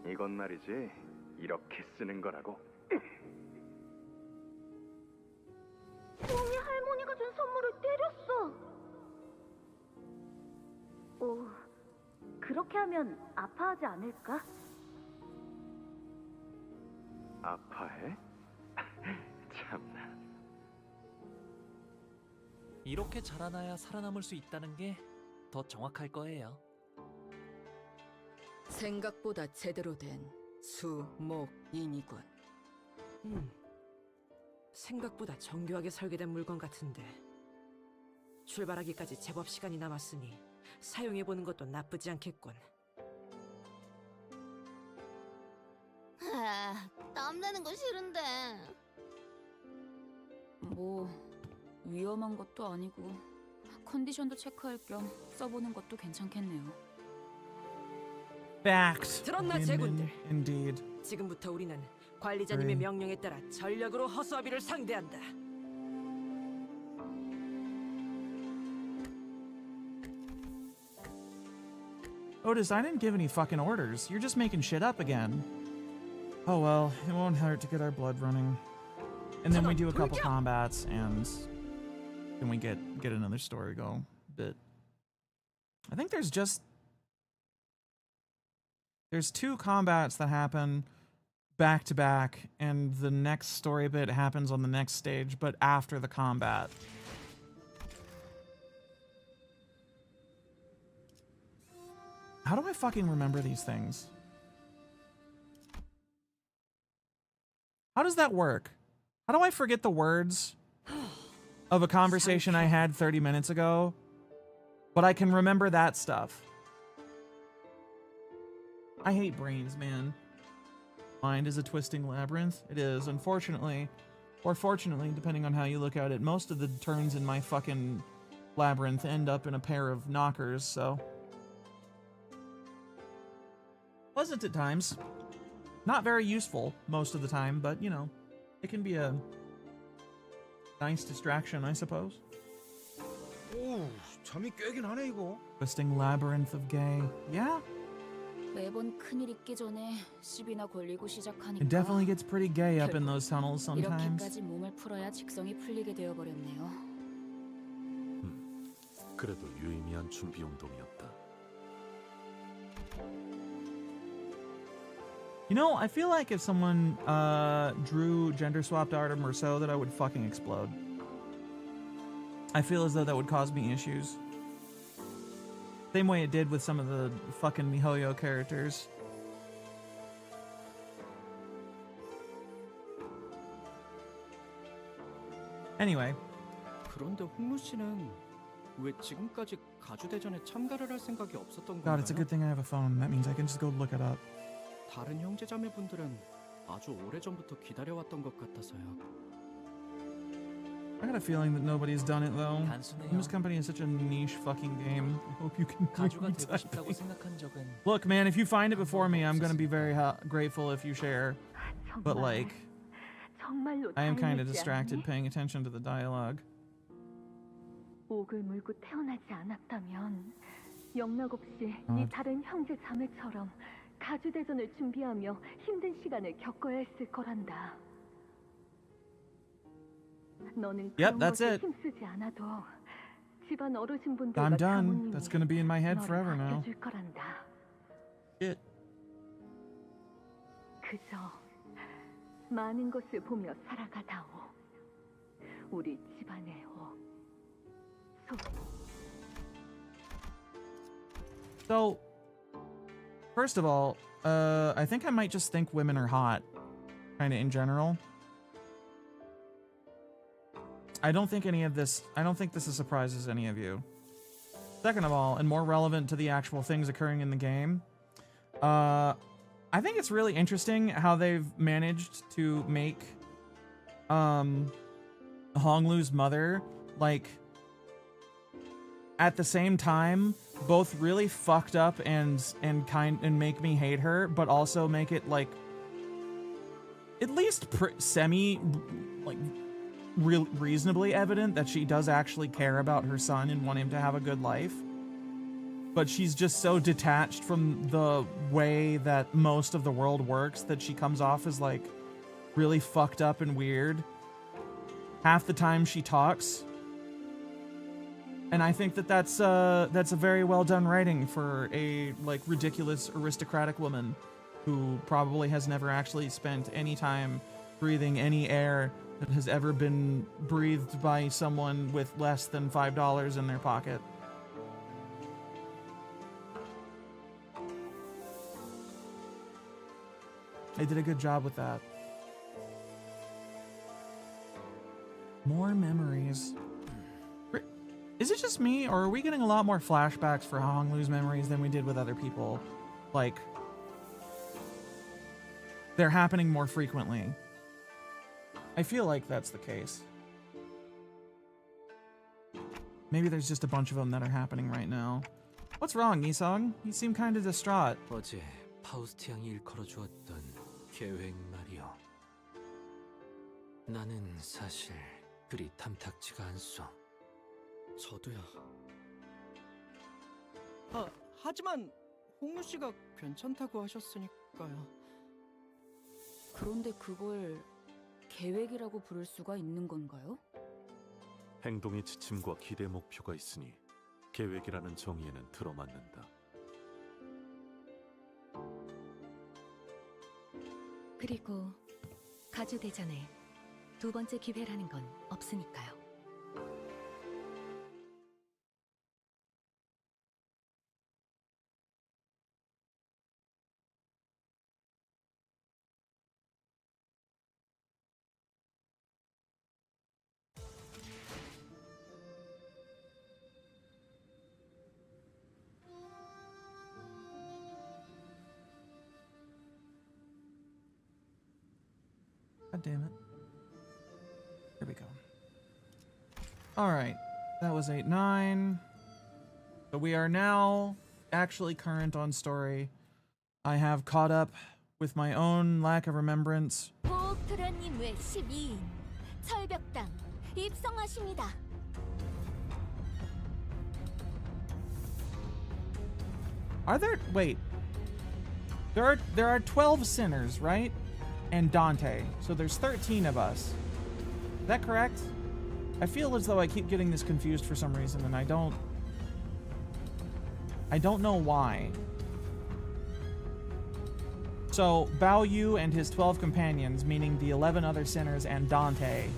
이건 말이지 이렇게 쓰는 거라고. 뽕이 할머니가 준 선물을 때렸어. 그렇게 하면 아파하지 않을까? 아파해? 참 이렇게 자라나야 살아남을 수 있다는 게 더 정확할 거예요. 생각보다 제대로 된 수, 목, 인이군. 생각보다 정교하게 설계된 물건 같은데. 출발하기까지 제법 시간이 남았으니 사용해보는 것도 나쁘지 않겠군. 아, 땀내는 거 싫은데. 뭐 위험한 것도 아니고 컨디션도 체크할 겸 써보는 것도 괜찮겠네요. Fact. 들었나 제군들? Indeed. 지금부터 우리는 관리자님의 명령에 따라 전력으로 허수아비를 상대한다. Otis, I didn't give any fucking orders. You're just making shit up again. Oh well, it won't hurt to get our blood running. And then we do a couple combats and then we get another story go bit. I think there's 2 combats that happen back to back, and the next story bit happens on the next stage, but after the combat. How do I fucking remember these things? How does that work? How do I forget the words of a conversation I had 30 minutes ago, but I can remember that stuff? I hate brains, man. Mind is a twisting labyrinth. It is, unfortunately. Or fortunately, depending on how you look at it. Most of the turns in my fucking labyrinth end up in a pair of knockers, so... Pleasant at times. Not very useful most of the time, but, you know, it can be a nice distraction, I suppose. 오, 잠이 깨긴 하네 이거. Twisting labyrinth of gay. Yeah? 매번 큰일 있기 전에 시비나 걸리고 시작하니까 It definitely gets pretty gay up in those tunnels sometimes. 이렇게까지 몸을 풀어야 직성이 풀리게 되어 버렸네요. 그래도 유의미한 준비 운동이었다. You know, I feel like if someone drew gender swapped art of Merceau that I would fucking explode. I feel as though that would cause me issues. Same way it did with some of the fucking MiHoYo characters. Anyway. 그런데 홍루 씨는 왜 지금까지 가주대전에 참가를 할 생각이 없었던 God, it's a 건가요? good thing I have a phone. That means I can just go look it up. 다른 형제자매분들은 아주 오래전부터 기다려왔던 것 같아서요. I got a feeling that nobody's done it though. 단순해요. This company is such a niche fucking game. I hope you can 가주가 read 되고 that. 싶다고 생각한 적은 Look, man, if you find it before me, I'm gonna be very grateful if you share. But like, I am kind of distracted paying attention to the dialogue. 옥을 물고 태어나지 않았다면 영락 없이 네 다른 형제 자매처럼 가주대전을 준비하며 힘든 시간을 겪어야 했을 거란다. 너는 Yep, 그런 that's 것에 it. 힘쓰지 않아도 집안 어르신분들과 I'm done. 장모님이 That's gonna be in my head 너를 forever now. 아껴줄 거란다. Shit. 그저 많은 것을 보며 살아가다오. 우리 집안의 So, first of all, I think I might just think women are hot, kind of in general. I don't think this surprises any of you. Second of all, and more relevant to the actual things occurring in the game, I think it's really interesting how they've managed to make Honglu's mother, like, at the same time, both really fucked up and make me hate her, but also make it like at least reasonably evident that she does actually care about her son and want him to have a good life. But she's just so detached from the way that most of the world works that she comes off as like really fucked up and weird. Half the time she talks. And I think that that's a very well done writing for a like ridiculous aristocratic woman who probably has never actually spent any time breathing any air that has ever been breathed by someone with less than $5 in their pocket. They did a good job with that. More memories. Is it just me, or are we getting a lot more flashbacks for Honglu's memories than we did with other people? Like, they're happening more frequently. I feel like that's the case. Maybe there's just a bunch of them that are happening right now. What's wrong, Isong? You seem kind of distraught. 어제 파우스트 양이 일컬어주었던 계획 말이요. 나는 사실 그리 탐탁지가 않소. 저도요. 하지만 홍루 씨가 괜찮다고 하셨으니까요. 그런데 그걸 계획이라고 부를 수가 있는 건가요? 행동의 지침과 기대 목표가 있으니 계획이라는 정의에는 들어맞는다. 그리고 가주대전에 두 번째 기회라는 건 없으니까요. God damn it. Here we go. Alright. That was 8-9. So we are now actually current on story. I have caught up with my own lack of remembrance. 보호크라님 외 12인 철벽당 입성하십니다. Are there... Wait. There are 12 sinners, right? And Dante. So there's 13 of us. Is that correct? I feel as though I keep getting this confused for some reason, and I don't know why. So Bao Yu and his 12 companions, meaning the 11 other sinners and Dante,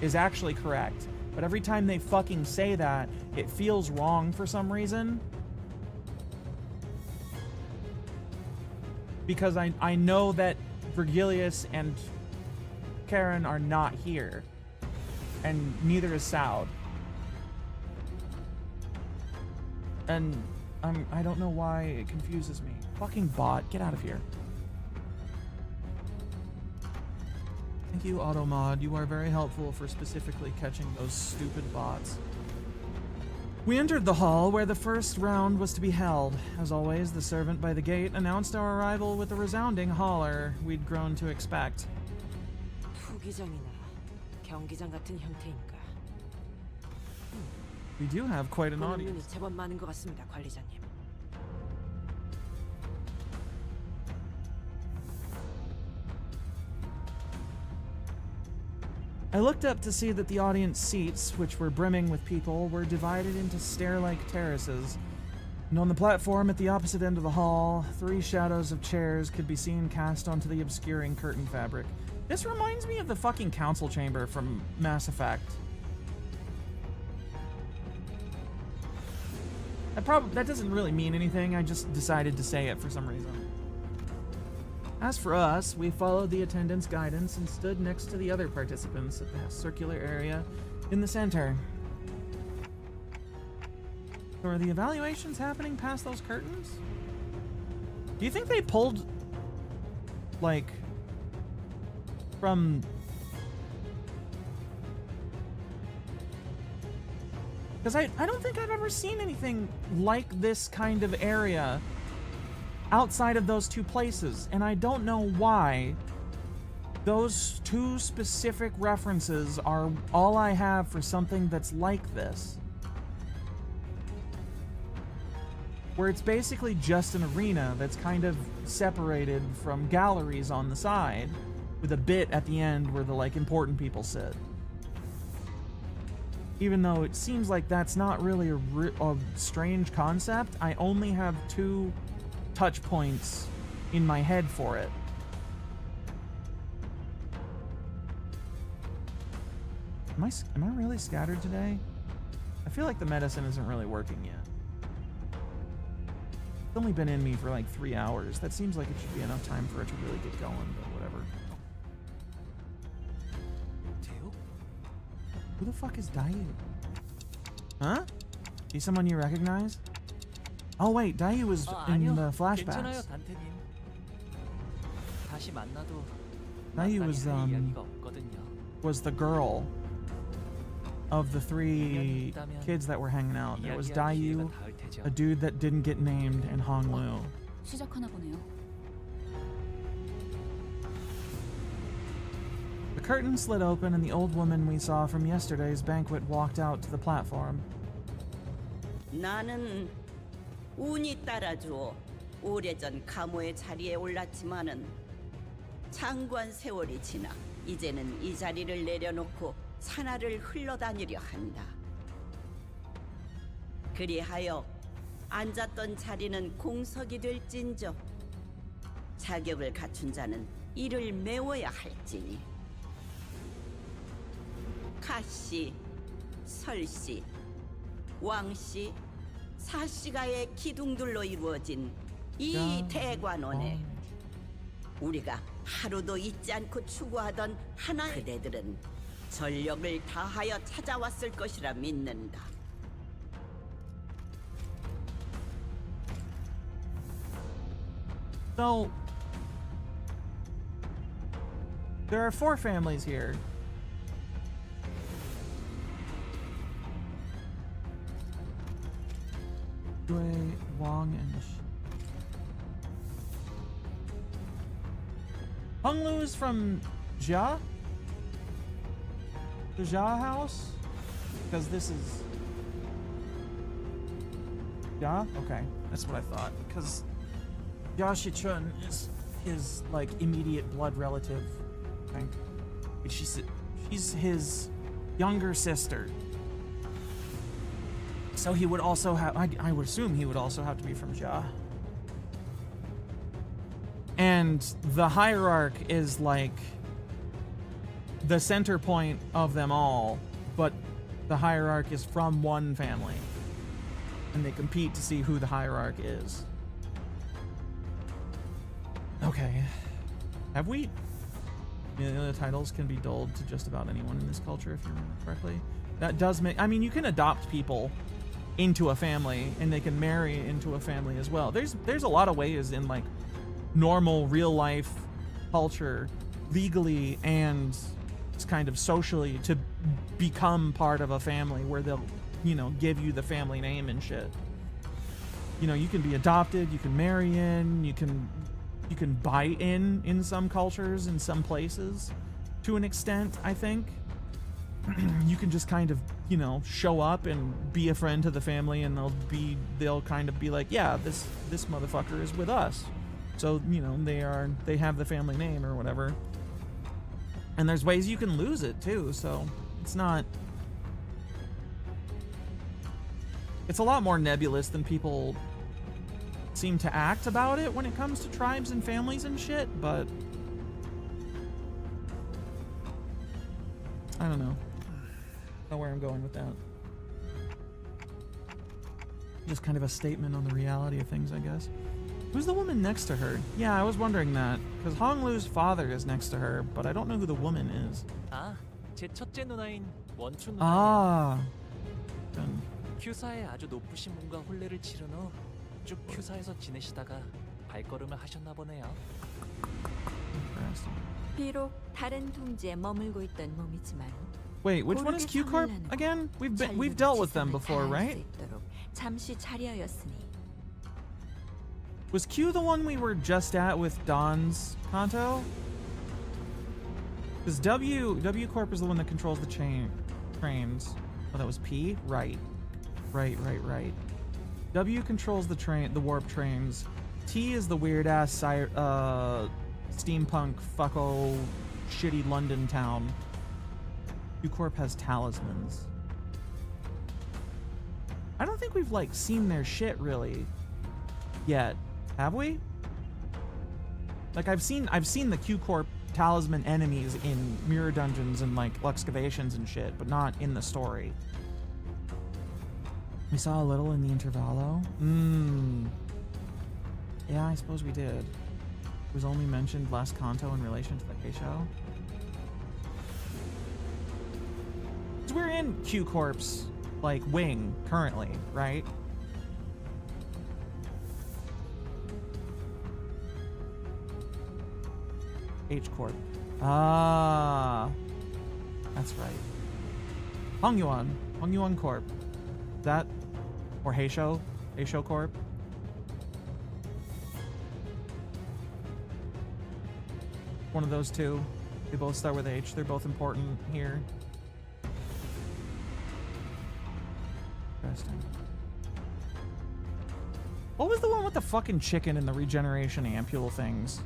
is actually correct. But every time they fucking say that, it feels wrong for some reason. Because I know that Virgilius and Karen are not here. And neither is Saud. And I don't know why it confuses me. Fucking bot, get out of here. Thank you, Automod. You are very helpful for specifically catching those stupid bots. We entered the hall where the first round was to be held. As always, the servant by the gate announced our arrival with a resounding holler we'd grown to expect. 투기장이나 경기장 같은 형태인가. We do have quite an 보는 audience. 눈이 제법 많은 것 같습니다, 관리자님. I looked up to see that the audience seats, which were brimming with people, were divided into stair-like terraces. And on the platform at the opposite end of the hall, 3 shadows of chairs could be seen cast onto the obscuring curtain fabric. This reminds me of the fucking council chamber from Mass Effect. That doesn't really mean anything, I just decided to say it for some reason. As for us, we followed the attendant's guidance and stood next to the other participants at the circular area in the center. So are the evaluations happening past those curtains? Do you think they pulled, like, from... Because I don't think I've ever seen anything like this kind of area outside of those 2 places, and I don't know why those 2 specific references are all I have for something that's like this. Where it's basically just an arena that's kind of separated from galleries on the side, with a bit at the end where the, like, important people sit. Even though it seems like that's not really a strange concept, I only have 2 touch points in my head for it. Am I really scattered today? I feel like the medicine isn't really working yet. It's only been in me for like 3 hours. That seems like it should be enough time for it to really get going, but whatever. Who the fuck is Dayu? Huh? He's someone you recognize? Oh wait, Dayu was in the flashbacks. Dayu was the girl of the 3 kids that were hanging out. There was Dayu, a dude that didn't get named, and Honglu. 시작하나 보네요. The curtain slid open and the old woman we saw from yesterday's banquet walked out to the platform. 나는 운이 따라주어 오래전 가모의 자리에 올랐지만은 장관 세월이 지나 이제는 이 자리를 내려놓고 산하를 흘러다니려 한다. 그리하여 앉았던 자리는 공석이 될진저 자격을 갖춘 자는 이를 메워야 할지니 가씨, 설씨, 왕씨, 사씨가의 기둥들로 이루어진 이 대관원에 우리가 하루도 잊지 않고 추구하던 하나 그대들은 전력을 다하여 찾아왔을 것이라 믿는다. So, there are 4 families here. Dui, Wang, and Honglu is from Jia? The Jia house? Because this is Jia? Okay, that's what I thought. Because Jia Shichun is like immediate blood relative, I think. She's his younger sister. So he would also have, I would assume he would also have to be from Jia. And the hierarch is like the center point of them all, but the hierarch is from one family. And they compete to see who the hierarch is. Okay. Have we? Yeah, the titles can be dulled to just about anyone in this culture, if you remember correctly. That does make, I mean, you can adopt people into a family, and they can marry into a family as well. There's a lot of ways in like normal real life culture, legally and kind of socially, to become part of a family where they'll, you know, give you the family name and shit. You know, you can be adopted, you can marry in, you can buy in some cultures, in some places, to an extent, I think. You can just kind of, you know, show up and be a friend to the family, and they'll kind of be like, yeah, this motherfucker is with us. So, you know, they have the family name or whatever. And there's ways you can lose it too, so it's a lot more nebulous than people seem to act about it when it comes to tribes and families and shit, but I don't know. I don't know where I'm going with that. Just kind of a statement on the reality of things, I guess. Who's the woman next to her? Yeah, I was wondering that, because Honglu's father is next to her, but I don't know who the woman is. 제 첫째 누나인 원추 누나. Ah. 큐사에 아주 높으신 분과 혼례를 치른 후 쭉 큐사에서 지내시다가 발걸음을 하셨나 보네요. 비록 다른 둥지에 머물고 있던 몸이지만 Wait, which one is Q Corp again? We've dealt with them before, right? 잠시 자리하였으니. Was Q the one we were just at with Don's Kanto? Because W Corp is the one that controls the trains. Oh, that was P? Right. W controls the warp trains. T is the weird ass steampunk fucko shitty London town. Q Corp has talismans. I don't think we've like seen their shit really yet, have we? Like I've seen the Q Corp talisman enemies in mirror dungeons and like excavations and shit, but not in the story. We saw a little in the Intervallo. Yeah, I suppose we did. It was only mentioned last Kanto in relation to the K-Show. We're in Q Corp's like wing currently, right? H Corp. Ah, that's right. Hongyuan Corp. That or Heisho Corp. One of those two. They both start with H. They're both important here. Interesting. What was the one with the fucking chicken and the regeneration ampule things?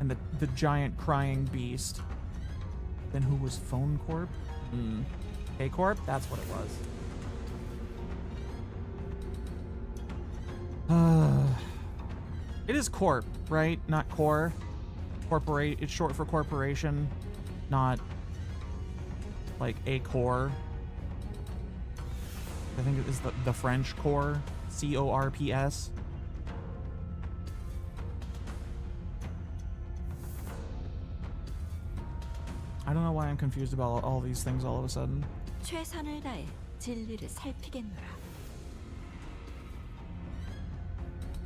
And the giant crying beast? Then who was Phone Corp? K Corp? That's what it was. It is Corp, right? Not Core. Corporate. It's short for corporation, not like a core. I think it is the French Corps, C-O-R-P-S. I don't know why I'm confused about all these things all of a sudden. 최선을 다해 진리를 살피겠노라.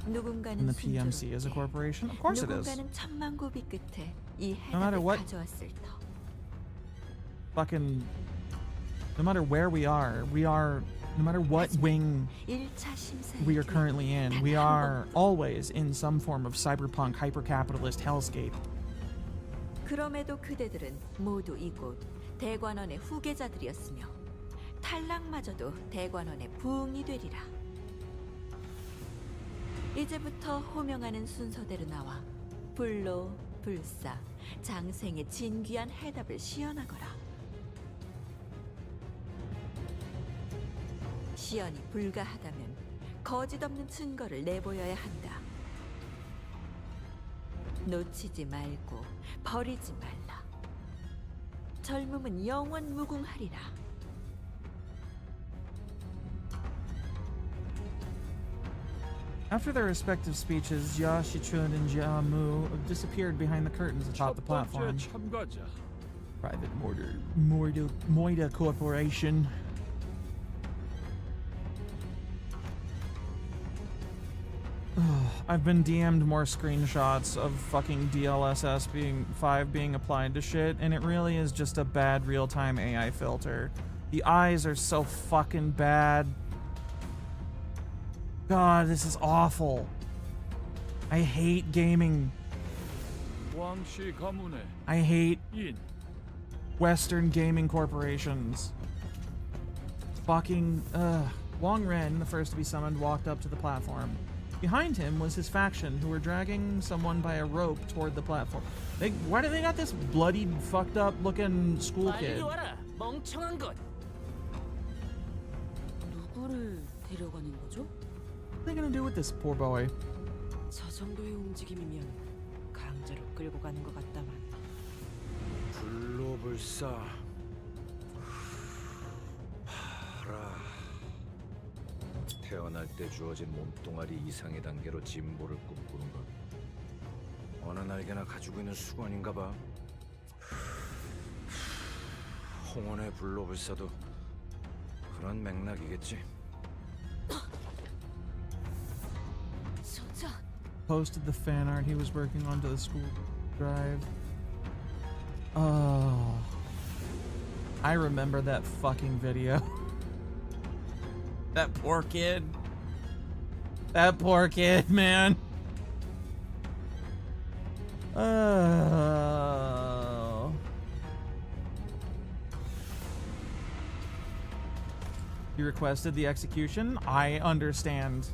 And 누군가는 the PMC is a corporation? Of course it is. 누군가는 천만 고비 끝에 이 No matter 해답을 what, 가져왔을 터. fucking, no matter where we are, no matter what wing we are currently in, we are always in some form of cyberpunk hyper-capitalist hellscape. 그럼에도 그대들은 모두 이곳 대관원의 후계자들이었으며 탈락마저도 대관원의 부흥이 되리라. 이제부터 호명하는 순서대로 나와 불로, 불사, 장생의 진귀한 해답을 시연하거라. 시연이 불가하다면 거짓 없는 증거를 내보여야 한다. 놓치지 말고 버리지 말라. 젊음은 영원 무궁하리라. After their respective speeches, Jia Shichun and Jia Mu disappeared behind the curtains atop the platform. Private Moida Corporation. I've been DM'd more screenshots of fucking DLSS 5 being applied to shit, and it really is just a bad real-time AI filter. The eyes are so fucking bad. God, this is awful. I hate gaming. I hate Western gaming corporations. Fucking, Wang Ren, the first to be summoned, walked up to the platform. Behind him was his faction, who were dragging someone by a rope toward the platform. Why do they got this bloodied, fucked up looking school kid? 누구를 데려가는 거죠? What are they gonna do with this poor boy? 저 정도의 움직임이면 강제로 끌고 가는 것 같다만. 불로불사 파라. 태어날 때 주어진 몸뚱아리 이상의 단계로 진보를 꿈꾸는 것. 어느 날개나 가지고 있는 수건인가 봐. 홍원의 불로불사도 그런 맥락이겠지. Posted the fan art he was working on to the school drive. Oh, I remember that fucking video. That poor kid. That poor kid, man. Oh. You requested the execution? I understand.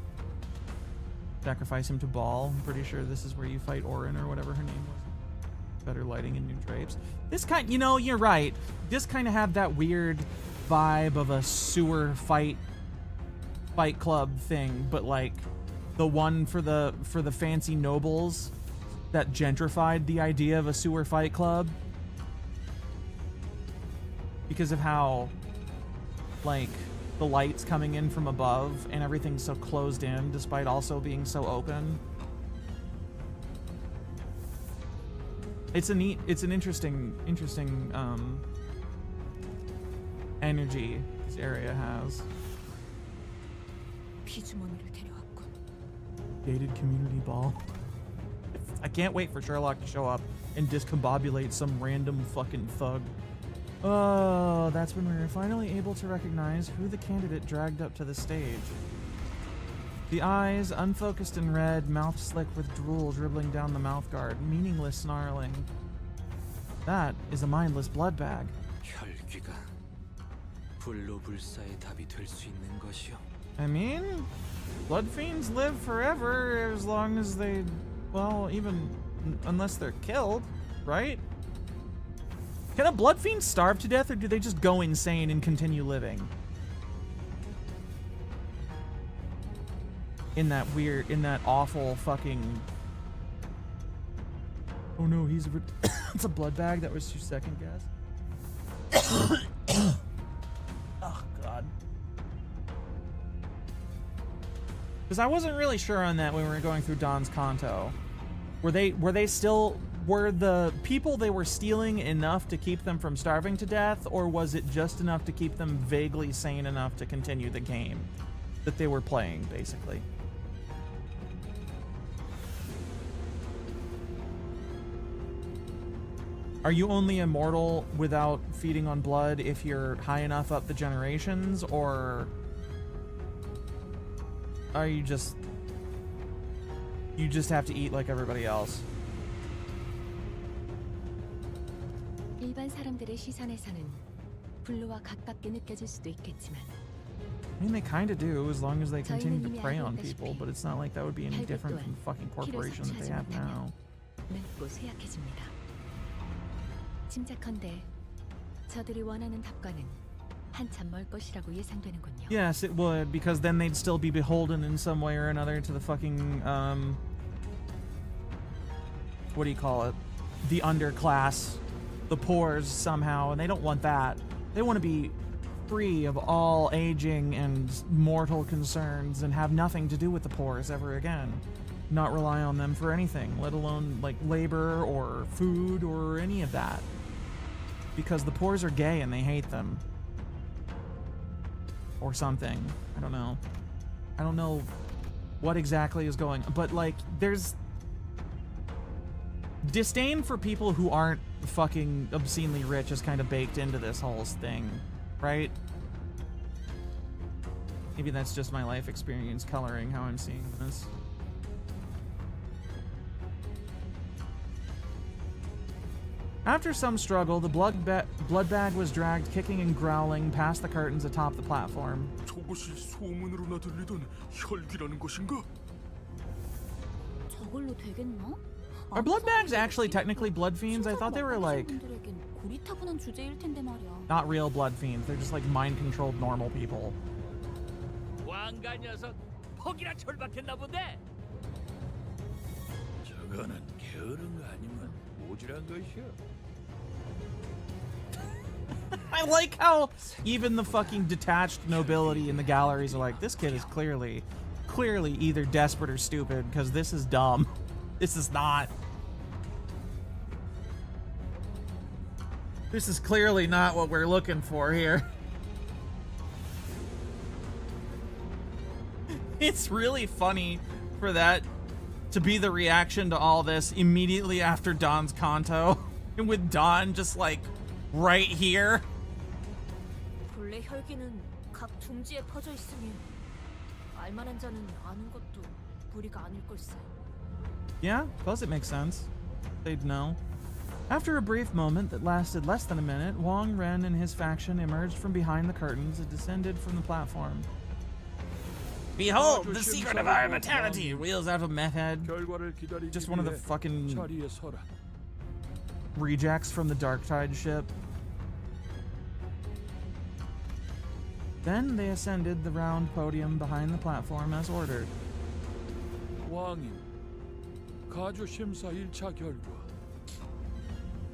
Sacrifice him to Baal. I'm pretty sure this is where you fight Orin or whatever her name was. Better lighting and new drapes. This kind, you know, you're right. This kind of have that weird vibe of a sewer fight club thing, but like the one for the fancy nobles that gentrified the idea of a sewer fight club because of how, like, the light's coming in from above and everything's so closed in despite also being so open. It's an interesting energy this area has. 피주머니를 데려왔군. Gated community ball. I can't wait for Sherlock to show up and discombobulate some random fucking thug. Oh, that's when we were finally able to recognize who the candidate dragged up to the stage. The eyes, unfocused and red, mouth slick with drool dribbling down the mouthguard, meaningless snarling. That is a mindless blood bag. 혈귀가 불로불사의 답이 될 수 있는 것이요. I mean, blood fiends live forever as long as they, well, even unless they're killed, right? Can a blood fiend starve to death, or do they just go insane and continue living? In that weird, in that awful fucking... Oh no, he's a... It's a blood bag. That was your second guess. Oh god. Because I wasn't really sure on that when we were going through Don's Kanto. Were the people they were stealing enough to keep them from starving to death, or was it just enough to keep them vaguely sane enough to continue the game that they were playing, basically? Are you only immortal without feeding on blood if you're high enough up the generations, or are you just have to eat like everybody else? 일반 사람들의 시선에서는 블루와 가깝게 느껴질 수도 있겠지만 I mean, they kind of do, as long as they continue to prey on people, but it's not like that would be any different from the fucking corporation that they have now. 맵고 쇠약해집니다. 짐작컨대 저들이 원하는 답과는 한참 멀 것이라고 예상되는군요. Yes, it would, because then they'd still be beholden in some way or another to the fucking, what do you call it? The underclass, the poors somehow, and they don't want that. They want to be free of all aging and mortal concerns and have nothing to do with the poors ever again. Not rely on them for anything, let alone like labor or food or any of that. Because the poors are gay and they hate them. Or something. I don't know. I don't know what exactly is going on, but like there's disdain for people who aren't fucking obscenely rich is kind of baked into this whole thing, right? Maybe that's just my life experience coloring how I'm seeing this. After some struggle, the blood bag was dragged kicking and growling past the curtains atop the platform. 저것이 소문으로나 들리던 혈기라는 것인가? 저걸로 되겠나? Are blood bags actually technically blood fiends? I thought they were like 고리타분한 주제일 텐데 말이야. not real blood fiends. They're just like mind-controlled normal people. 왕가 녀석 퍽이나 철박했나 본데. 저거는 게으른 거 아니면 모질한 것이야. I like how even the fucking detached nobility in the galleries are like, this kid is clearly either desperate or stupid, because this is dumb. This is not. This is clearly not what we're looking for here. It's really funny for that to be the reaction to all this immediately after Don's Kanto. And with Don just like right here. 본래 혈기는 각 둥지에 퍼져 있으니 알만한 자는 아는 것도 무리가 아닐 걸세. Yeah, plus it makes sense. They'd know. After a brief moment that lasted less than a minute, Wong Ren and his faction emerged from behind the curtains and descended from the platform. Behold, the secret of our immortality! Wheels out of meth head. Just one of the fucking rejects from the Darktide ship. Then they ascended the round podium behind the platform as ordered. 왕님, 가주 심사 1차 결과.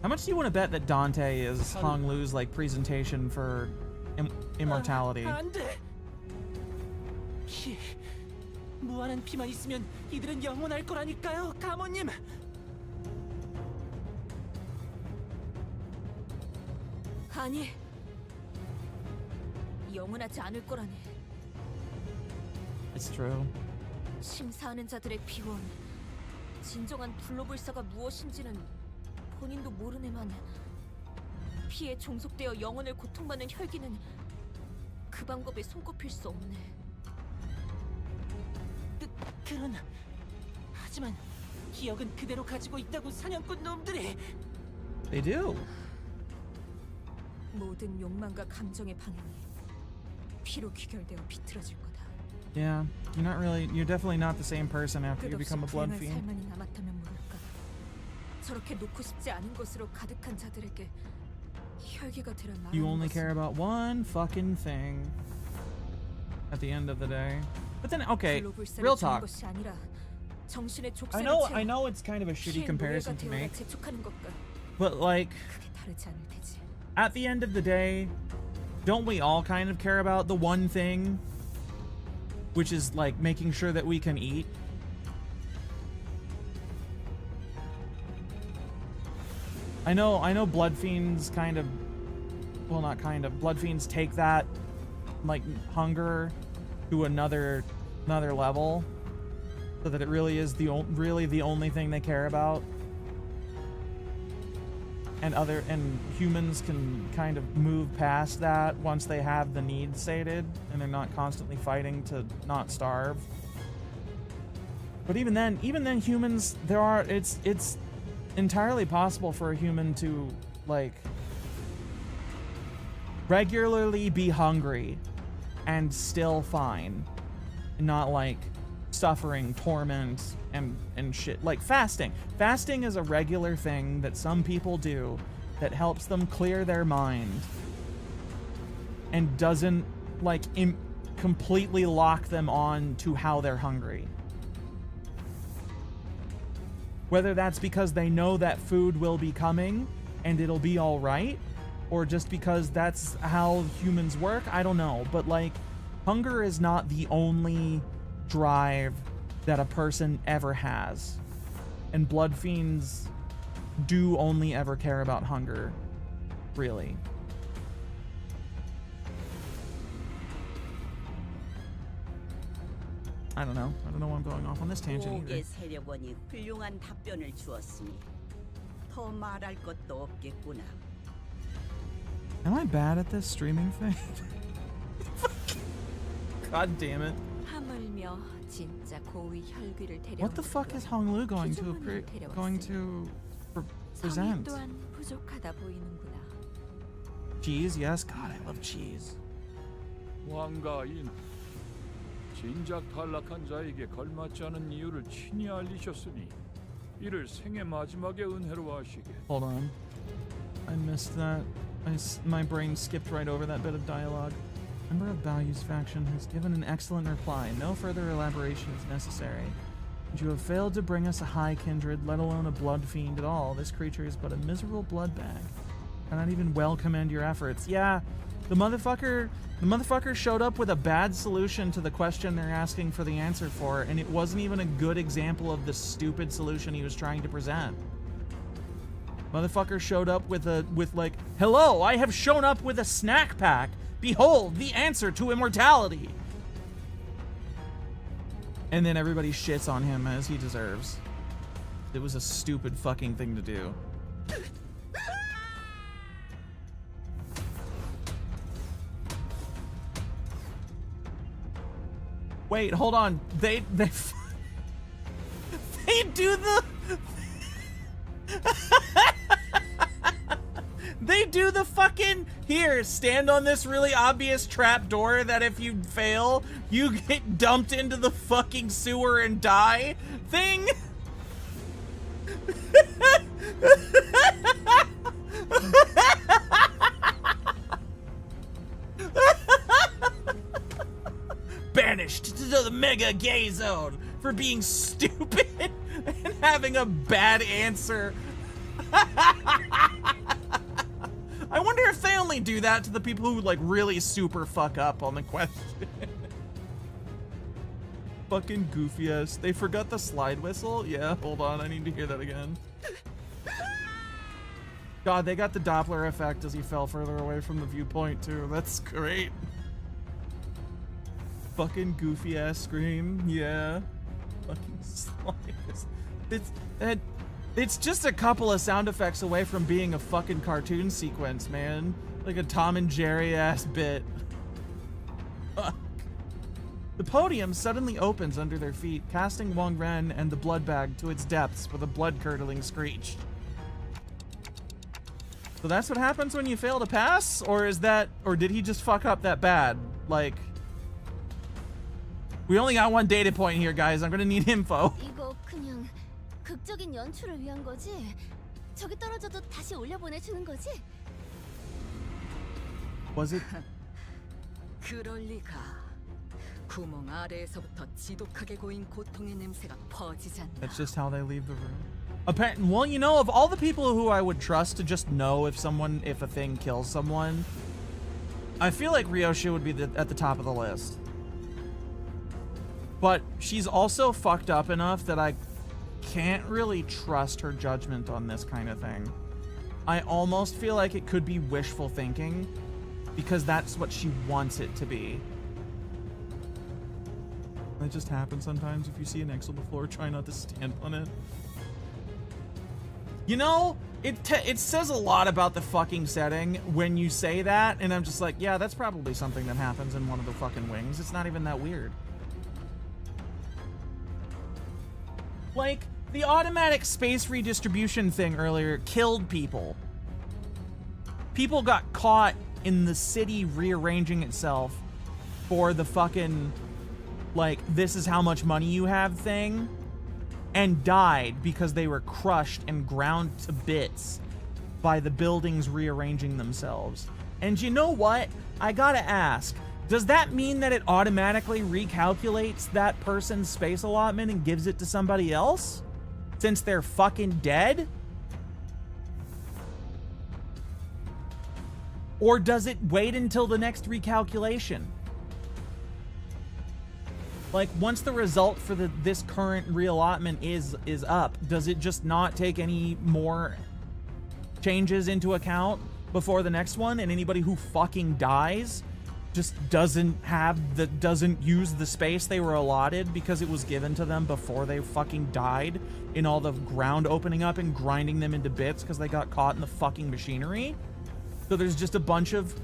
How much do you want to bet that Dante is Hong Lu's like presentation for immortality? 안 돼. 피, 무한한 피만 있으면 이들은 영원할 거라니까요, 가모님. 아니, 영원하지 않을 거라네. It's true. 심사하는 자들의 비원, 진정한 불로불사가 무엇인지는 본인도 모르네만 피에 종속되어 영혼을 고통받는 혈기는 그 방법에 손꼽힐 수 없네. 그러나 하지만 기억은 그대로 가지고 있다고 사냥꾼 놈들이. They do. 모든 욕망과 감정의 방향이 피로 귀결되어 비틀어질 거다. Yeah, you're definitely not the same person after you become a blood 불행한 fiend. 살만이 남았다면 모를까. 저렇게 놓고 싶지 않은 것으로 가득한 자들에게 혈기가 되란 말하는 You only 것은 care about one fucking thing at the end of the day. But then, okay, 불로불사를 real 주는 talk. 것이 아니라 정신의 I 족쇄를 know it's kind of a shitty 피의 comparison to 노예가 되어야 make, 재촉하는 것과 but like, 크게 다르지 않을 테지. at the end of the day, don't we all kind of care about the one thing, which is like making sure that we can eat? I know blood fiends kind of, well, not kind of, blood fiends take that like hunger to another level, so that it really is really the only thing they care about. And humans can kind of move past that once they have the needs sated and they're not constantly fighting to not starve. But even then humans, it's entirely possible for a human to like regularly be hungry and still fine, and not like suffering torment and shit. Like fasting is a regular thing that some people do that helps them clear their mind and doesn't like completely lock them on to how they're hungry. Whether that's because they know that food will be coming and it'll be all right, or just because that's how humans work, I don't know. But like, hunger is not the only drive that a person ever has. And blood fiends do only ever care about hunger, really. I don't know why I'm going off on this tangent either. 옥의 세력원이 훌륭한 답변을 주었으니 더 말할 것도 없겠구나. Am I bad at this streaming thing? God damn it. 하물며 진짜 고위 혈귀를 데려온 What the fuck is Hong Lu going to present? 또한 부족하다 보이는구나. Cheese, yes. God, I love cheese. 왕가인 진작 탈락한 자에게 걸맞지 않은 이유를 친히 알리셨으니 이를 생애 마지막의 은혜로 하시게. Hold on. I missed that. My brain skipped right over that bit of dialogue. Member of Values faction has given an excellent reply. No further elaboration is necessary. And you have failed to bring us a high kindred, let alone a blood fiend at all. This creature is but a miserable blood bag. Cannot even well commend your efforts. Yeah, the motherfucker showed up with a bad solution to the question they're asking for the answer for, and it wasn't even a good example of the stupid solution he was trying to present. Motherfucker showed up with like, hello, I have shown up with a snack pack. Behold, the answer to immortality. And then everybody shits on him as he deserves. It was a stupid fucking thing to do. Wait, hold on. They do the They do the fucking, here, stand on this really obvious trap door that if you fail, you get dumped into the fucking sewer and die thing? Banished to the mega gay zone for being stupid and having a bad answer. I wonder if they only do that to the people who like really super fuck up on the question. Fucking goofy ass. They forgot the slide whistle? Yeah, hold on, I need to hear that again. God, they got the Doppler effect as he fell further away from the viewpoint too. That's great. Fucking goofy ass scream. Yeah. Fucking slide whistle. It's just a couple of sound effects away from being a fucking cartoon sequence, man. Like a Tom and Jerry ass bit. The podium suddenly opens under their feet, casting Wang Ren and the blood bag to its depths with a blood-curdling screech. So that's what happens when you fail to pass? Or did he just fuck up that bad? Like, we only got one data point here, guys. I'm gonna need info. 이거 그냥 극적인 연출을 위한 거지? 저기 떨어져도 다시 올려보내주는 거지? Was it? 그럴 리가. 구멍 아래에서부터 지독하게 고인 고통의 냄새가 퍼지잖아. That's just how they leave the room. Apparently, well, you know, of all the people who I would trust to just know if a thing kills someone, I feel like Ryosha would be at the top of the list. But she's also fucked up enough that I can't really trust her judgment on this kind of thing. I almost feel like it could be wishful thinking because that's what she wants it to be. That just happens sometimes. If you see an X on the floor, try not to stand on it. You know, it says a lot about the fucking setting when you say that, and I'm just like, yeah, that's probably something that happens in one of the fucking wings. It's not even that weird. Like, the automatic space redistribution thing earlier killed people. People got caught in the city rearranging itself for the fucking, like, this is how much money you have thing, and died because they were crushed and ground to bits by the buildings rearranging themselves. And you know what? I gotta ask, does that mean that it automatically recalculates that person's space allotment and gives it to somebody else? Since they're fucking dead? Or does it wait until the next recalculation? Like, once the result for this current reallotment is up, does it just not take any more changes into account before the next one? And anybody who fucking dies just doesn't use the space they were allotted because it was given to them before they fucking died in all the ground opening up and grinding them into bits because they got caught in the fucking machinery? So there's just a bunch of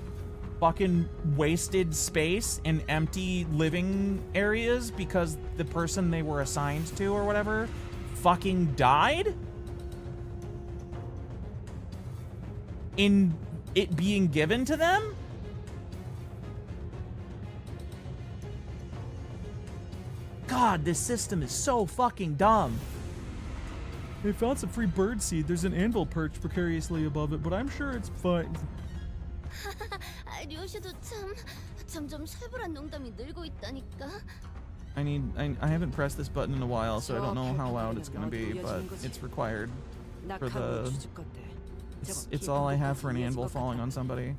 fucking wasted space and empty living areas because the person they were assigned to or whatever fucking died? In it being given to them? God, this system is so fucking dumb. They found some free bird seed. There's an anvil perched precariously above it, but I'm sure it's fine. 류시도 참 점점 살벌한 농담이 늘고 있다니까. I haven't pressed this button in a while, so I don't know how loud it's gonna be, but it's required for the. It's all I have for an anvil falling on somebody.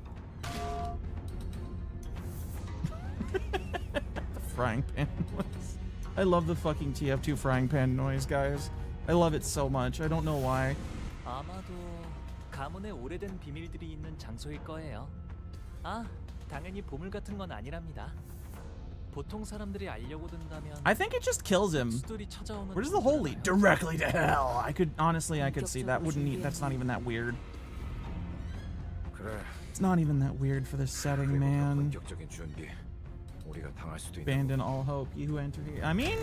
The frying pan noise. I love the fucking TF2 frying pan noise, guys. I love it so much. I don't know why. 아마도 가문의 오래된 비밀들이 있는 장소일 거예요. 아, 당연히 보물 같은 건 아니랍니다. 보통 사람들이 알려고 든다면 I think it just kills him. Where does the hole lead? Directly to hell. I could see that. That's not even that weird. It's not even that weird for this setting, man. Abandon all hope, ye who enter here. I mean,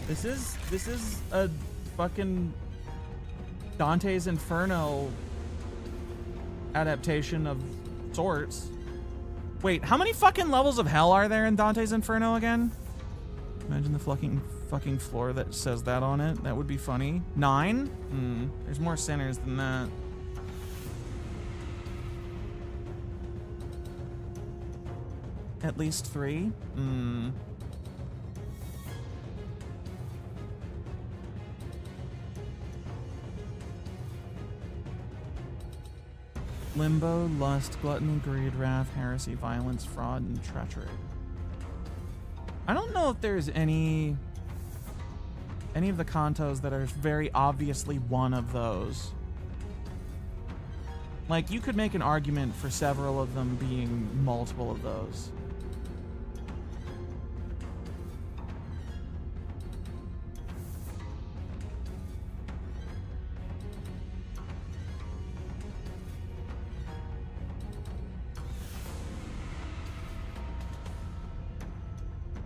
this is a fucking Dante's Inferno adaptation of sorts. Wait, how many fucking levels of hell are there in Dante's Inferno again? Imagine the fucking floor that says that on it. That would be funny. 9? There's more sinners than that. At least 3? Limbo, lust, gluttony, greed, wrath, heresy, violence, fraud, and treachery. I don't know if there's any of the cantos that are very obviously one of those. Like, you could make an argument for several of them being multiple of those.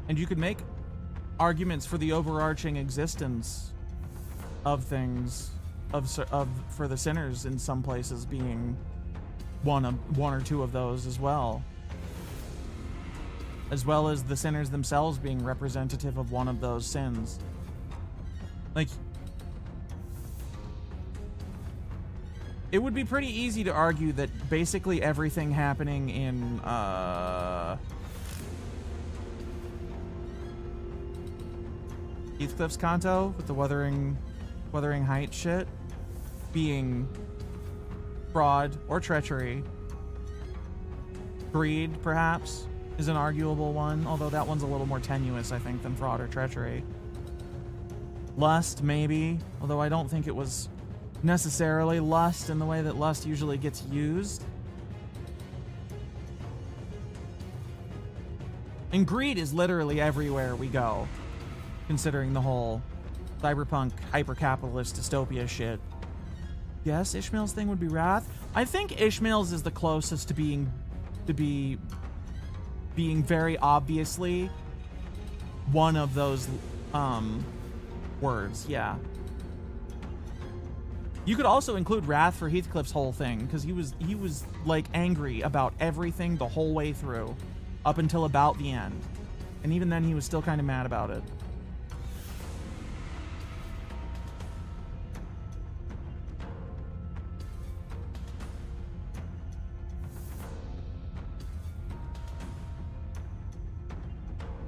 And you could make arguments for the overarching existence of things, for the sinners in some places being one or two of those as well as the sinners themselves being representative of one of those sins. Like, it would be pretty easy to argue that basically everything happening in Heathcliff's canto with the Wuthering Heights shit being fraud or treachery. Greed, perhaps, is an arguable one, although that one's a little more tenuous, I think, than fraud or treachery. Lust, maybe, although I don't think it was necessarily lust in the way that lust usually gets used. And greed is literally everywhere we go, considering the whole cyberpunk hyper-capitalist dystopia shit. Yes, Ishmael's thing would be wrath. I think Ishmael's is the closest to being very obviously one of those words, yeah. You could also include wrath for Heathcliff's whole thing, because he was like angry about everything the whole way through, up until about the end. And even then he was still kind of mad about it.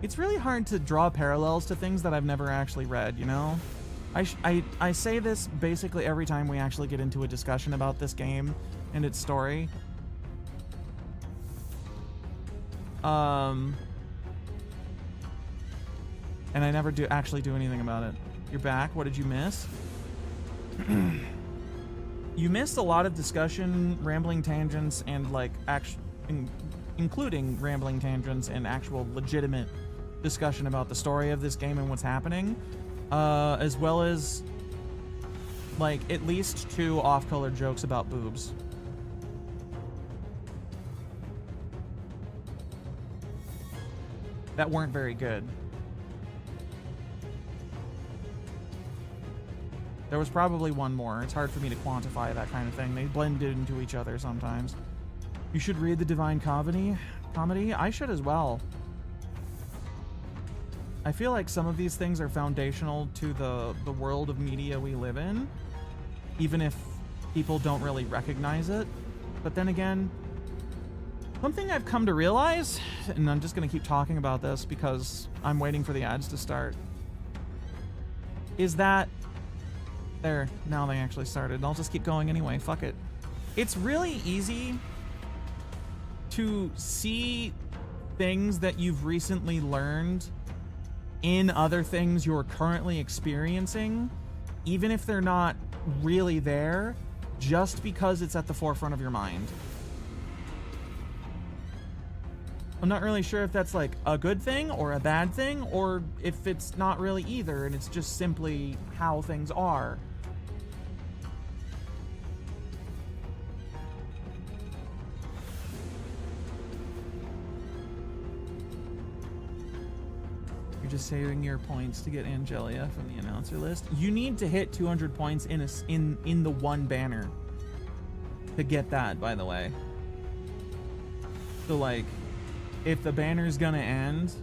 It's really hard to draw parallels to things that I've never actually read, you know? I say this basically every time we actually get into a discussion about this game and its story. And I never actually do anything about it. You're back. What did you miss? You missed a lot of discussion, rambling tangents, and like including rambling tangents and actual legitimate discussion about the story of this game and what's happening, as well as like at least 2 off-color jokes about boobs. That weren't very good. There was probably one more. It's hard for me to quantify that kind of thing. They blended into each other sometimes. You should read the Divine Comedy. I should as well. I feel like some of these things are foundational to the world of media we live in, even if people don't really recognize it. But then again, something I've come to realize, and I'm just going to keep talking about this because I'm waiting for the ads to start, is that... There, now they actually started. I'll just keep going anyway. Fuck it. It's really easy to see things that you've recently learned in other things you're currently experiencing, even if they're not really there, just because it's at the forefront of your mind. I'm not really sure if that's like a good thing or a bad thing, or if it's not really either and it's just simply how things are. You're just saving your points to get Angelia from the announcer list. You need to hit 200 points in the one banner to get that, by the way. So like, if the banner's gonna end,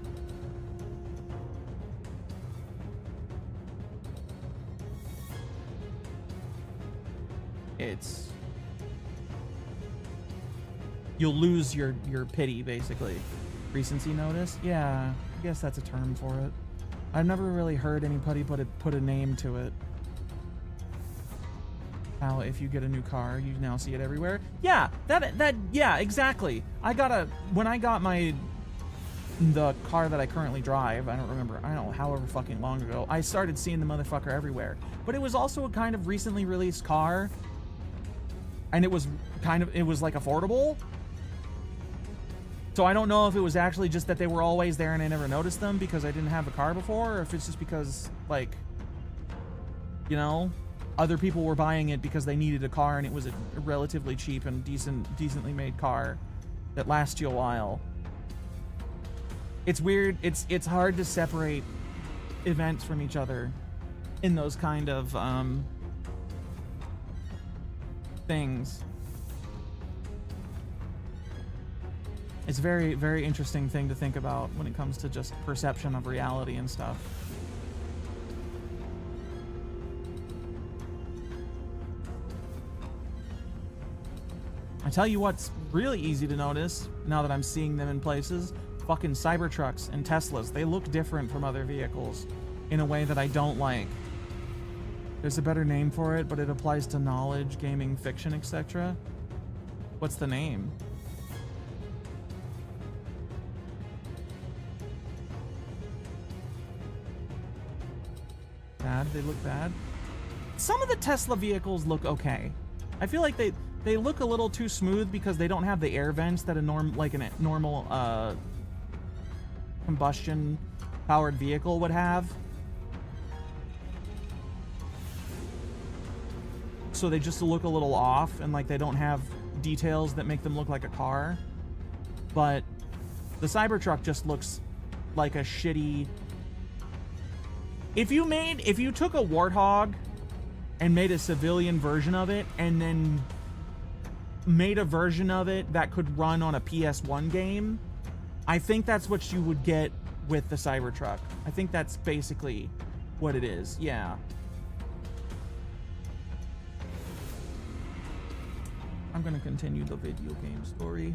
you'll lose your pity, basically. Recency notice? Yeah, I guess that's a term for it. I've never really heard anybody put a name to it. How if you get a new car, you now see it everywhere. Yeah, yeah, exactly. When I got the car that I currently drive, I don't remember, however fucking long ago, I started seeing the motherfucker everywhere. But it was also a kind of recently released car, and it was like affordable. So I don't know if it was actually just that they were always there and I never noticed them because I didn't have a car before, or if it's just because, like, you know, other people were buying it because they needed a car and it was a relatively cheap and decently made car that lasts you a while. It's weird. It's hard to separate events from each other in those kind of things. It's a very, very interesting thing to think about when it comes to just perception of reality and stuff. I tell you what's really easy to notice now that I'm seeing them in places. Fucking Cybertrucks and Teslas. They look different from other vehicles in a way that I don't like. There's a better name for it, but it applies to knowledge, gaming, fiction, etc. What's the name? Bad? They look bad? Some of the Tesla vehicles look okay. I feel like they look a little too smooth because they don't have the air vents that a normal combustion powered vehicle would have. So they just look a little off, and like they don't have details that make them look like a car. But the Cybertruck just looks like a shitty... If you took a Warthog and made a civilian version of it and then made a version of it that could run on a PS1 game, I think that's what you would get with the Cybertruck. I think that's basically what it is. Yeah. I'm going to continue the video game story.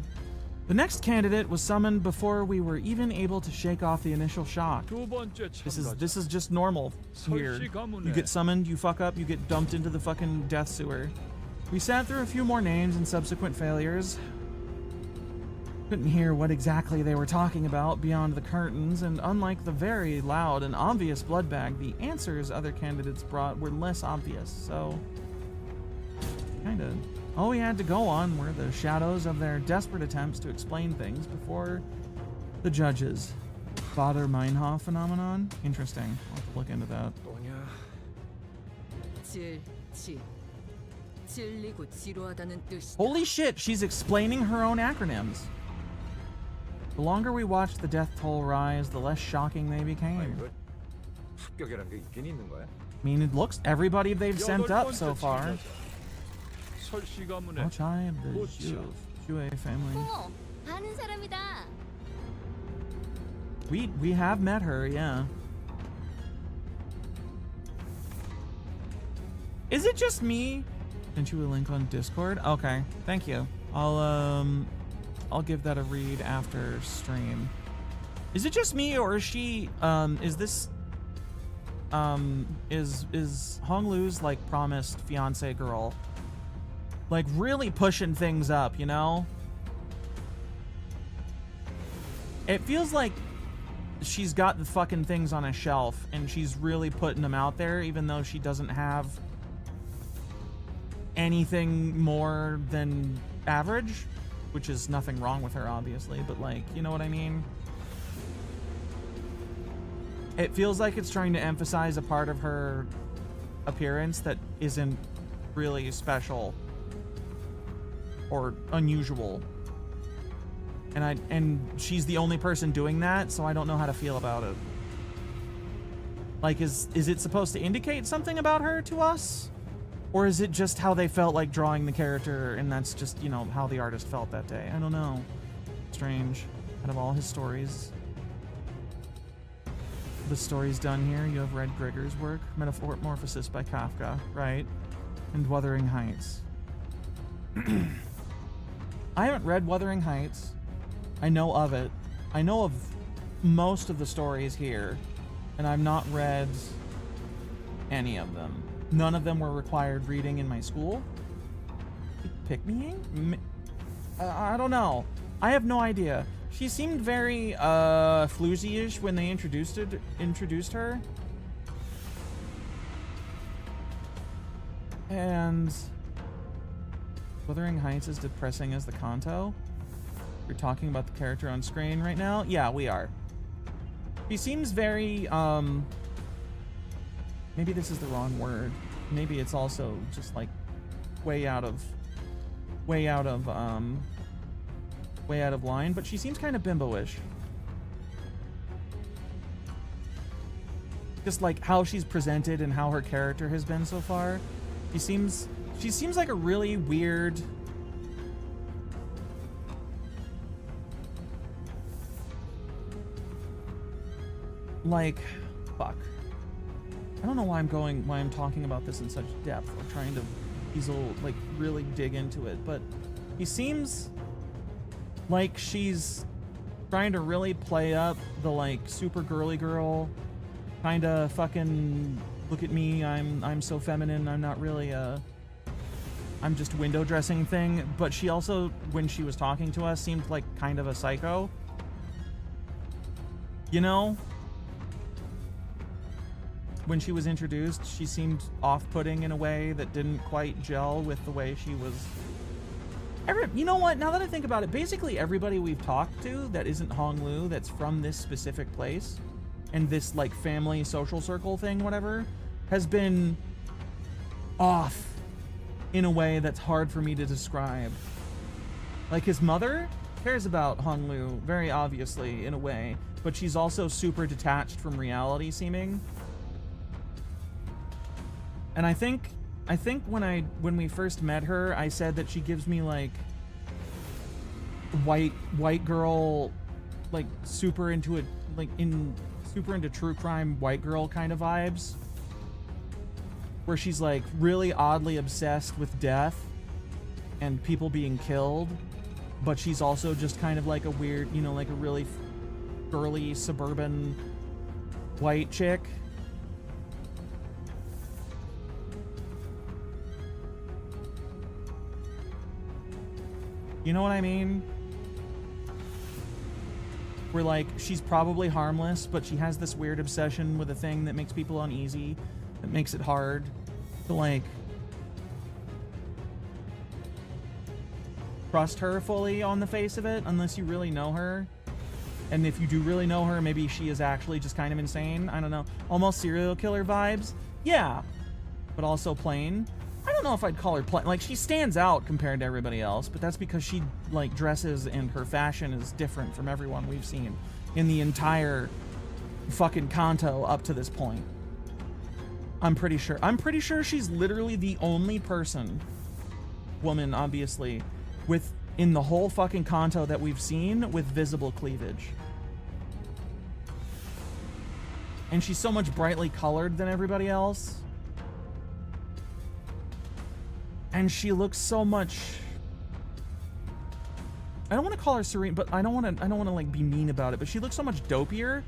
The next candidate was summoned before we were even able to shake off the initial shock. This is just normal here. You get summoned, you fuck up, you get dumped into the fucking death sewer. We sat through a few more names and subsequent failures. Couldn't hear what exactly they were talking about beyond the curtains, and unlike the very loud and obvious blood bag, the answers other candidates brought were less obvious, so... kinda... all we had to go on were the shadows of their desperate attempts to explain things before the judges. Father Meinhof phenomenon? Interesting. I'll have to look into that. Holy shit, she's explaining her own acronyms. The longer we watched the death toll rise, the less shocking they became. I mean, it looks... everybody they've sent up so far. Mochai of the Jue family. We have met her, yeah. Is it just me? Sent you a link on Discord? Okay, thank you. I'll give that a read after stream. Is it just me, or is she is Hong Lu's like promised fiance girl like really pushing things up, you know? It feels like she's got the fucking things on a shelf and she's really putting them out there, even though she doesn't have anything more than average, which is nothing wrong with her, obviously, but like, you know what I mean? It feels like it's trying to emphasize a part of her appearance that isn't really special or unusual. And she's the only person doing that, so I don't know how to feel about it. Like, is it supposed to indicate something about her to us? Or is it just how they felt like drawing the character, and that's just, you know, how the artist felt that day? I don't know. Strange. Out of all his stories, the stories done here, you have read Gregor's work, Metamorphosis by Kafka, right? And Wuthering Heights. I haven't read Wuthering Heights. I know of it. I know of most of the stories here, and I've not read any of them. None of them were required reading in my school. pick-me-ing? I don't know. I have no idea. She seemed very floozy-ish when they introduced her. And Wuthering Heights is depressing as the Kanto. You're talking about the character on screen right now? Yeah, we are. She seems very maybe this is the wrong word. Maybe it's also just like way out of line, but she seems kind of bimbo-ish. Just like how she's presented and how her character has been so far. She seems like a really weird, like, fuck. I don't know why I'm talking about this in such depth or trying to like really dig into it, but he seems like she's trying to really play up the like super girly girl kind of fucking look at me, I'm so feminine, I'm not really I'm just window dressing thing, but she also, when she was talking to us, seemed like kind of a psycho. You know? When she was introduced, she seemed off-putting in a way that didn't quite gel with the way she was. You know what? Now that I think about it, basically everybody we've talked to that isn't Honglu, that's from this specific place, and this like family social circle thing, whatever, has been off in a way that's hard for me to describe. Like his mother cares about Honglu very obviously in a way, but she's also super detached from reality seeming. And I think when we first met her, I said that she gives me like white girl, like super into true crime white girl kind of vibes, where she's like really oddly obsessed with death and people being killed, but she's also just kind of like a weird, you know, like a really girly suburban white chick. You know what I mean? Where like she's probably harmless, but she has this weird obsession with a thing that makes people uneasy, that makes it hard to like trust her fully on the face of it, unless you really know her. And if you do really know her, maybe she is actually just kind of insane. I don't know. Almost serial killer vibes. Yeah. But also plain. I don't know if I'd call her plain. Like, she stands out compared to everybody else, but that's because she, like, dresses and her fashion is different from everyone we've seen in the entire fucking Kanto up to this point. I'm pretty sure she's literally the only woman, obviously, in the whole fucking Kanto that we've seen with visible cleavage. And she's so much brightly colored than everybody else. And she looks so much, I don't want to call her serene, but I don't want to like be mean about it, but she looks so much dopier,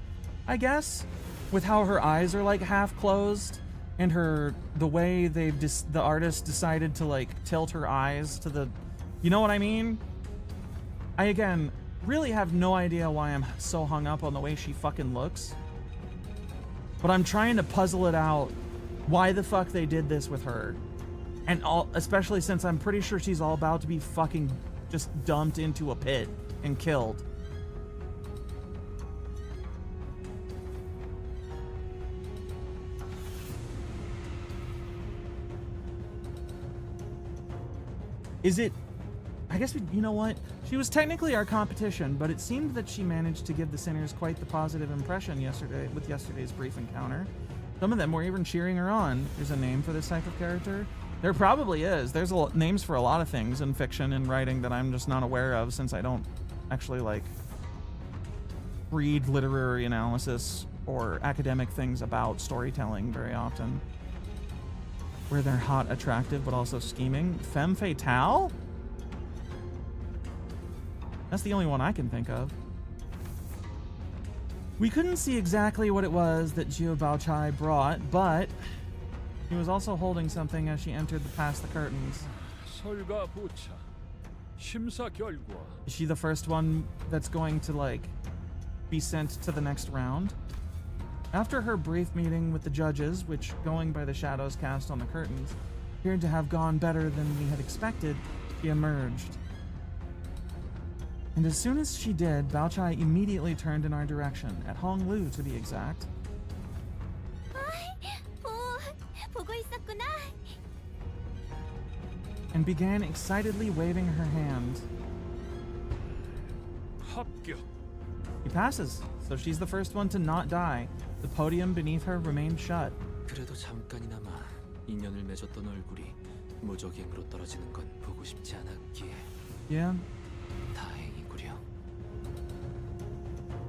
I guess, with how her eyes are like half closed and the way the artist decided to like tilt her eyes to the, you know what I mean? I again really have no idea why I'm so hung up on the way she fucking looks, but I'm trying to puzzle it out why the fuck they did this with her. And especially since I'm pretty sure she's all about to be fucking just dumped into a pit and killed. Is it? I guess you know what? She was technically our competition, but it seemed that she managed to give the sinners quite the positive impression with yesterday's brief encounter. Some of them were even cheering her on. There's a name for this type of character. There probably is. There's names for a lot of things in fiction and writing that I'm just not aware of, since I don't actually like read literary analysis or academic things about storytelling very often. Where they're hot, attractive, but also scheming. Femme fatale? That's the only one I can think of. We couldn't see exactly what it was that Jiu Baochai brought, but he was also holding something as she entered past the curtains. 설가보차. 심사 결과. Is she the first one that's going to, like, be sent to the next round? After her brief meeting with the judges, which, going by the shadows cast on the curtains, appeared to have gone better than we had expected, she emerged. And as soon as she did, Baochai immediately turned in our direction, at Honglu to be exact. 보고 있었구나. And began excitedly waving her hand. 합격. He passes, so she's the first one to not die. The podium beneath her remained shut. 그래도 잠깐이나마 인연을 맺었던 얼굴이 무적행으로 떨어지는 건 보고 싶지 않았기에. Yeah. 다행이구려.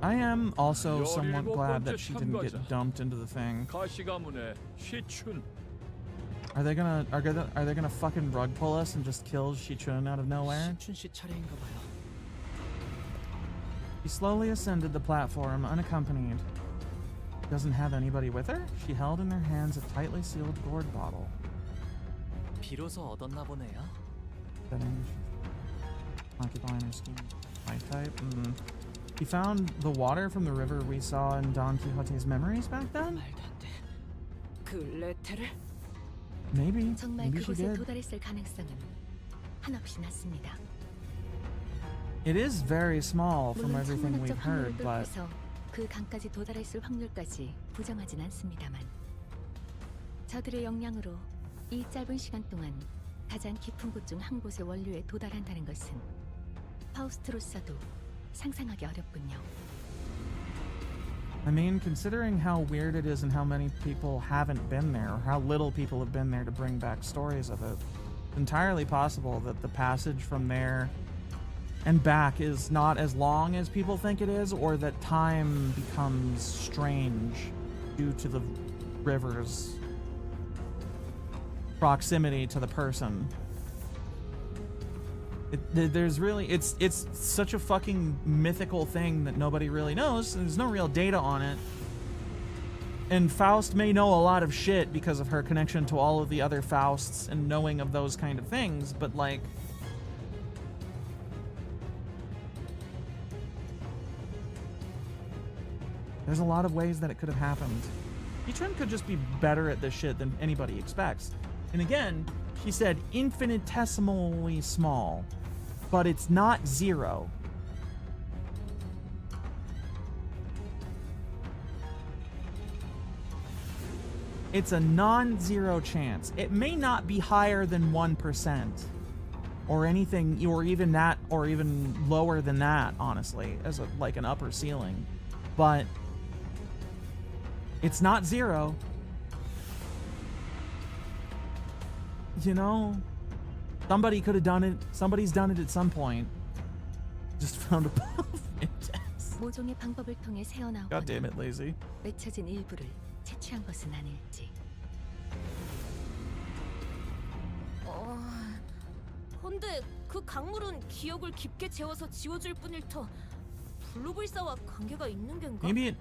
I am also somewhat glad that she didn't get dumped into the thing. 가시가문의 시춘. Are they gonna fucking rug pull us and just kill Shichun out of nowhere? 시춘 씨 차례인가 봐요. She slowly ascended the platform, unaccompanied. Doesn't have anybody with her? She held in her hands a tightly sealed gourd bottle. 비로소 얻었나 보네요. Settings. Occupying her scheme. My type. He found the water from the river we saw in Don Quixote's memories back then? 그 레테를? Maybe. 정말 Maybe she 그곳에 did. 도달했을 가능성은 한없이 낮습니다. It is very small from 물론 everything we've 천문학적 heard, 확률을 but 뚫고서 그 강까지 도달했을 확률까지 부정하진 않습니다만 저들의 역량으로 이 짧은 시간 동안 가장 깊은 곳 중 한 곳의 원료에 도달한다는 것은 파우스트로서도 상상하기 어렵군요. I mean, considering how weird it is and how many people haven't been there, or how little people have been there to bring back stories of it, it's entirely possible that the passage from there and back is not as long as people think it is, or that time becomes strange due to the river's proximity to the person. There's really, it's such a fucking mythical thing that nobody really knows, and there's no real data on it. And Faust may know a lot of shit because of her connection to all of the other Fausts and knowing of those kind of things, but like, there's a lot of ways that it could have happened. Yichun could just be better at this shit than anybody expects. And again, she said infinitesimally small, but it's not zero. It's a non-zero chance. It may not be higher than 1% or anything, or even that, or even lower than that, honestly, as a, like an upper ceiling, but it's not zero. You know, somebody could have done it. Somebody's done it at some point. Just found a 모종의 방법을 통해 새어나오거나 God damn it, lazy. 맺혀진 일부를 채취한 것은 아닐지. 근데 그 강물은 기억을 깊게 재워서 지워줄 뿐일 터 블루불사와 관계가 있는 겐가? Maybe it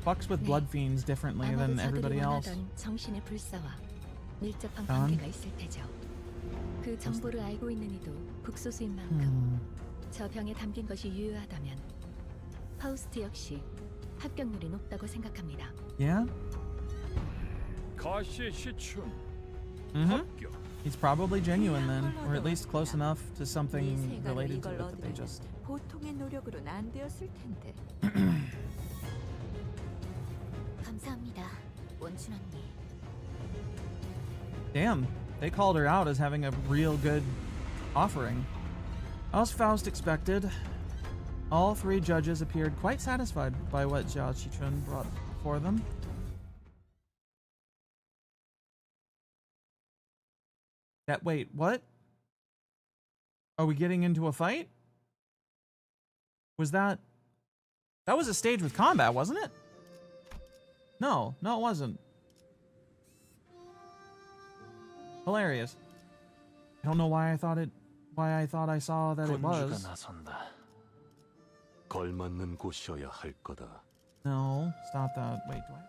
fucks with blood fiends differently than everybody else. 정신의 불사와 밀접한 관계가 있을 테죠. 그 정보를 알고 있는 이도 극소수인 만큼 저 병에 담긴 것이 유효하다면 파우스트 역시 합격률이 높다고 생각합니다. Yeah? 가시 시춘. Mm-hmm. He's probably genuine then, or at least close enough to something related to it that they just... 보통의 노력으로는 안 되었을 텐데. 감사합니다, 원춘 언니. Damn, they called her out as having a real good offering. As Faust expected, all three judges appeared quite satisfied by what Jiao Qichun brought for them. Wait, what? Are we getting into a fight? Was that was a stage with combat, wasn't it? No, it wasn't. Hilarious. I don't know why I thought I saw that it was. 나선다. 걸맞는 곳이어야 할 거다. No, stop that. Wait, do I?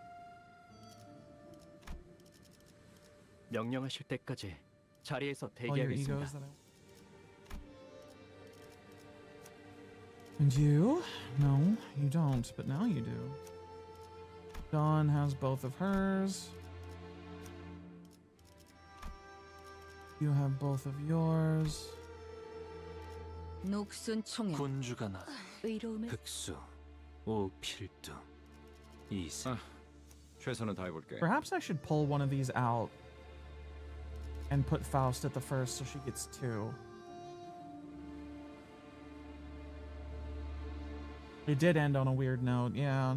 명령하실 때까지 자리에서 all your 대기하겠습니다. egos that I... And you? No, you don't, but now you do. Dawn has both of hers. You have both of yours. 녹슨 총에 군주가 나 의로움을 흑수 오필두 이세 최선을 다해볼게. Perhaps I should pull one of these out and put Faust at the first so she gets 2. It did end on a weird note, yeah.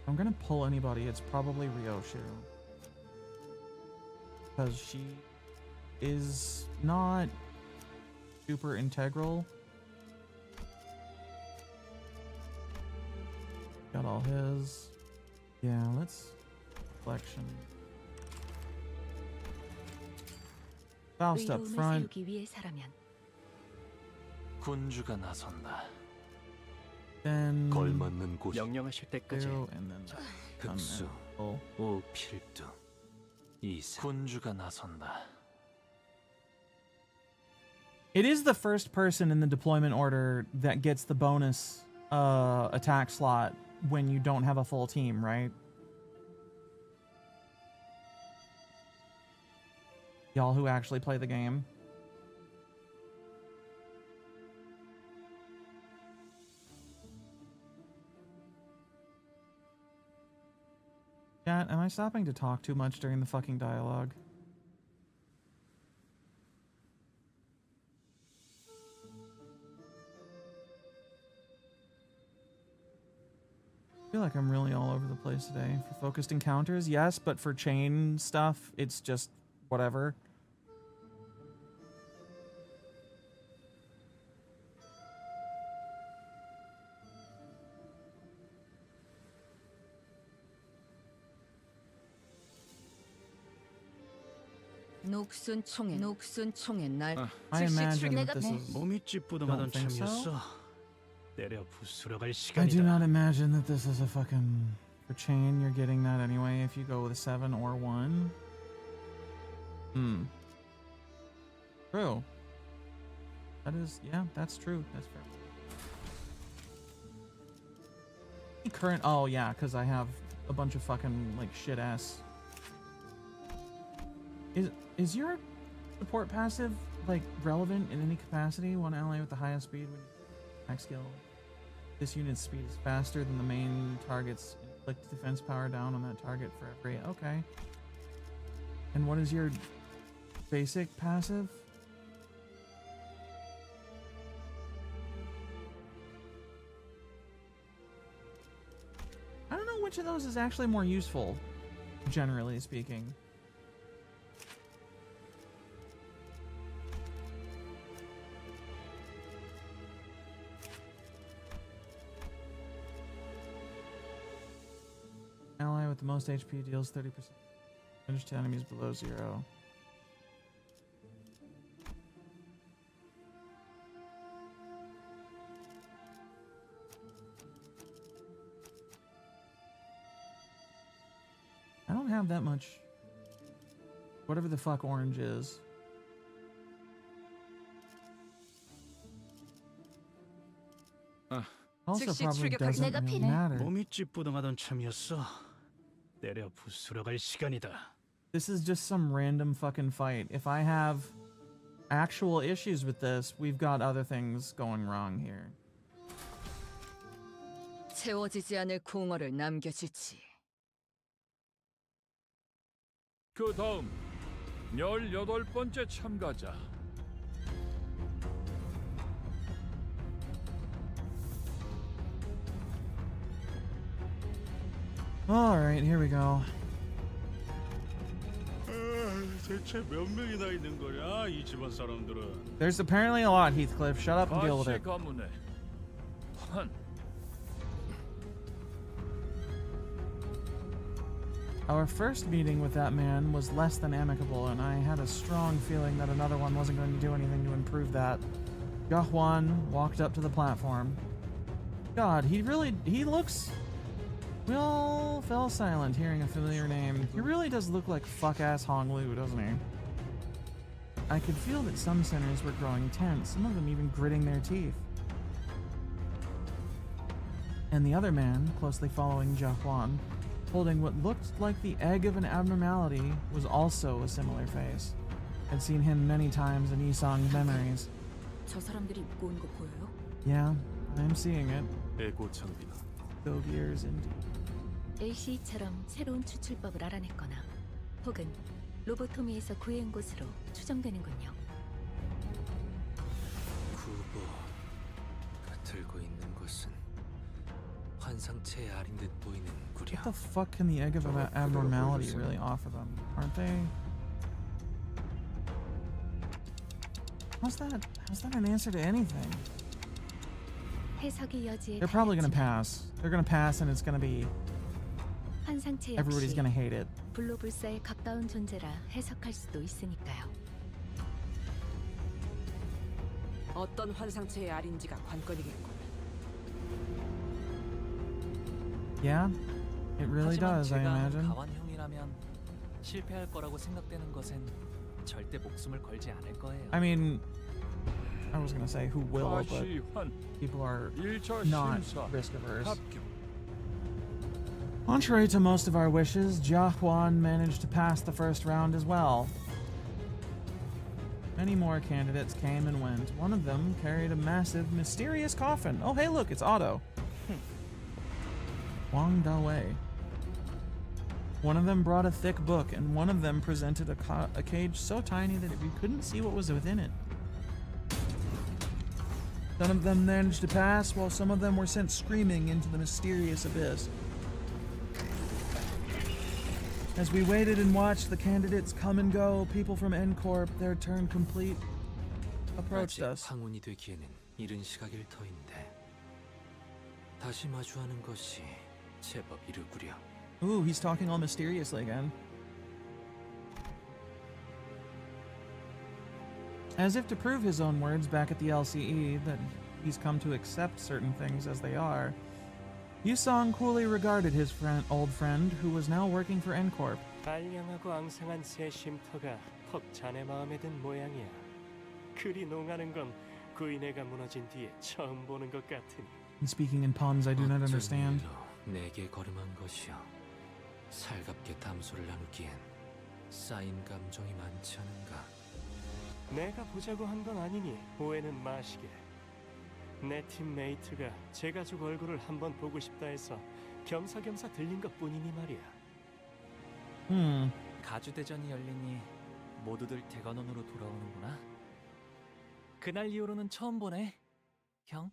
If I'm gonna pull anybody, it's probably Ryoshu. Because she is not super integral. Got all his. Yeah, let's collection. Faust up 의로움을 front. 세우기 위해서라면 군주가 나선다. Then 걸맞는 곳 명령하실 때까지 and then 흑수 오필두 이세 군주가 나선다. It is the first person in the deployment order that gets the bonus attack slot when you don't have a full team, right? Y'all who actually play the game. Chat, am I stopping to talk too much during the fucking dialogue? I feel like I'm really all over the place today. For focused encounters, yes, but for chain stuff, it's just whatever. 녹슨 총에 날 I 즉시 imagine 출격. that this is... 몸이 찌뿌둥하던 Don't think so? 참이었어. 때려 부수러 갈 I do 시간이다. not imagine that this is a fucking... For chain, you're getting that anyway if you go with a 7 or 1. True. That is... Yeah, that's true. That's fair. Current... Oh, yeah, because I have a bunch of fucking, like, shit-ass... Is your support passive, like, relevant in any capacity? One ally with the highest speed when max skill. This unit's speed is faster than the main target's inflict defense power down on that target for every... Okay. And what is your basic passive? I don't know which of those is actually more useful, generally speaking. Ally with the most HP deals 30% damage to enemies below 0. I don't have that much. Whatever the fuck orange is. Also probably doesn't really matter. 몸이 찌뿌둥하던 참이었어. 때려 부수러 갈 시간이다. This is just some random fucking fight. If I have actual issues with this, we've got other things going wrong here. 채워지지 않을 공허를 남겨주지. 그 다음 18번째 참가자. Alright, here we go. 대체 몇 명이나 있는 거냐 이 집안 사람들은. There's apparently a lot, Heathcliff. Shut up and deal with it. 가문의 환. Our first meeting with that man was less than amicable, and I had a strong feeling that another one wasn't going to do anything to improve that. Yahwan walked up to the platform. God, he looks We all fell silent hearing a familiar name. He really does look like fuck-ass Hong Lu, doesn't he? I could feel that some sinners were growing tense, some of them even gritting their teeth. And the other man, closely following Jia Huan, holding what looked like the egg of an abnormality, was also a similar face. I'd seen him many times in Yisong's memories. 저 사람들이 입고 온 거 보여요? Yeah, I'm seeing it. 에고 장비나 Dog ears indeed. AC처럼 새로운 추출법을 알아냈거나 혹은 로보토미에서 구해온 곳으로 추정되는군요. 구보가 들고 있는 것은 환상체의 알인 듯 보이는 구려. What the fuck can the egg of abnormality really offer them? Aren't they? How's that an answer to anything? 해석의 여지에 They're probably gonna pass. They're gonna pass and it's gonna be 환상체 everybody's 역시 gonna hate it. 불로불사에 가까운 존재라 해석할 수도 있으니까요. 어떤 환상체의 알인지가 관건이겠군. Yeah, it really 하지만 does, I 제가 imagine. 가완형이라면 실패할 거라고 생각되는 것엔 절대 목숨을 걸지 않을 거예요. I mean, I was gonna say who will, but people are not risk averse. Contrary to most of our wishes, Jia Huan managed to pass the first round as well. Many more candidates came and went. One of them carried a massive, mysterious coffin. Oh, hey, look, it's Otto. Wang Dawei. One of them brought a thick book, and one of them presented a cage so tiny that you couldn't see what was within it. Some of them managed to pass, while some of them were sent screaming into the mysterious abyss. As we waited and watched the candidates come and go, people from N-Corp, their turn complete, approached us. 황혼이 되기에는 이른 시각일 터인데 다시 마주하는 것이 제법 이르구려. Ooh, he's talking all mysteriously again. As if to prove his own words back at the LCE, that he's come to accept certain things as they are, Yusong coolly regarded his old friend, who was now working for N-Corp. 발량하고 앙상한 새 쉼터가 퍽 자네 마음에 든 모양이야. 그리 농하는 건 구인회가 무너진 뒤에 처음 보는 것 같으니. And speaking in puns I do not understand. 내게 걸음한 것이여. 살갑게 담소를 나누기엔 쌓인 감정이 많지 않은가. 내가 보자고 한 건 아니니 오해는 마시게. 내 팀메이트가 제 가족 얼굴을 한번 보고 싶다 해서 겸사겸사 들린 것뿐이니 말이야. 가주 대전이 열리니 모두들 대관원으로 돌아오는구나. 그날 이후로는 처음 보네, 형.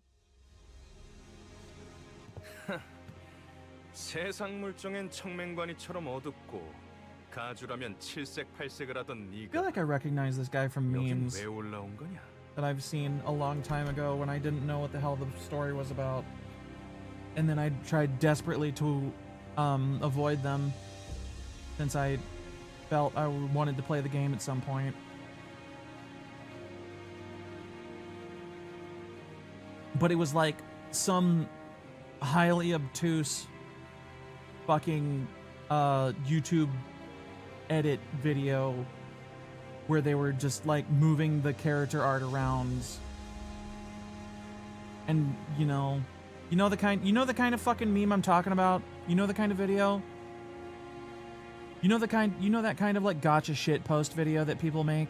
세상 물정엔 청맹관이처럼 어둡고 가주라면 칠색팔색을 하던 I feel 네가 like I recognize this guy from 여긴 memes 왜 올라온 거냐? that I've seen a long time ago when I didn't know what the hell the story was about. And then I tried desperately to avoid them since I felt I wanted to play the game at some point. But it was like some highly obtuse fucking YouTube edit video where they were just like moving the character art around, and you know the kind of fucking meme I'm talking about. You know the kind of video. You know that kind of like gotcha shit post video that people make.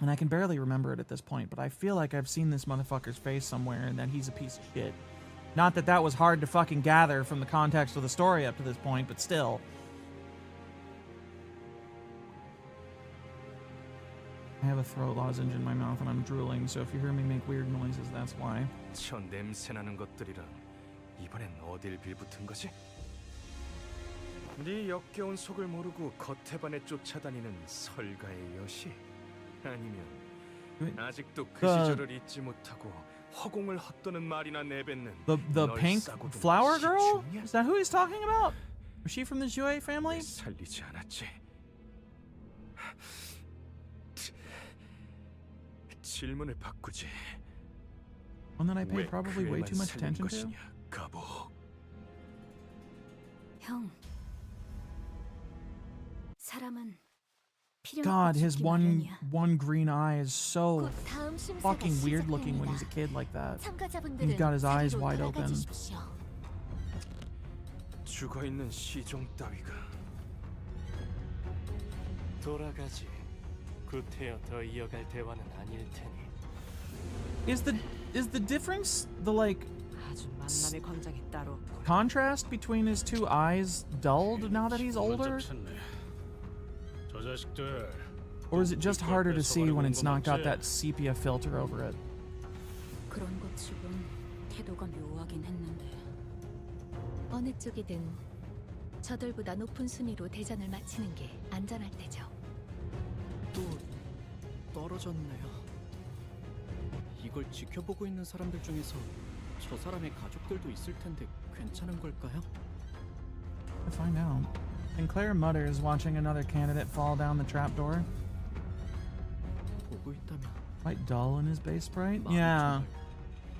And I can barely remember it at this point, but I feel like I've seen this motherfucker's face somewhere and that he's a piece of shit. Not that that was hard to fucking gather from the context of the story up to this point, but still. I have a throat lozenge in my mouth and I'm drooling, so if you hear me make weird noises, that's why. 저 냄새나는 것들이랑 이번엔 어딜 빌붙은 거지? 네 역겨운 속을 모르고 겉에반에 쫓아다니는 설가의 여시? 아니면 아직도 그 시절을 잊지 못하고 허공을 헛도는 말이나 내뱉는 The pink flower girl? Is that who he's talking about? Was she from the Jue family? 살리지 않았지. 질문을 바꾸지. One that I paid probably way too much attention to. 형, 사람은 God, his one green eye is so fucking weird looking when he's a kid like that. He's got his eyes wide open. 죽어 있는 시종 따위가 돌아가지. 구태여 더 이어갈 대화는 아닐 테니. Is the difference the like 아주 만남의 광장이 따로 없고. contrast between his two eyes dulled now that he's older? 저 자식들. Or is it just harder to see when it's not got that sepia filter over it? 그런 것 치곤 태도가 묘하긴 했는데. 어느 쪽이든 저들보다 높은 순위로 대전을 마치는 게 안전할 테죠. 또 떨어졌네요. 이걸 지켜보고 있는 사람들 중에서 저 사람의 가족들도 있을 텐데 괜찮은 걸까요? I'll find out. Sinclair mutters, watching another candidate fall down the trapdoor. 보고 있다면 Quite dull in his base sprite? Yeah.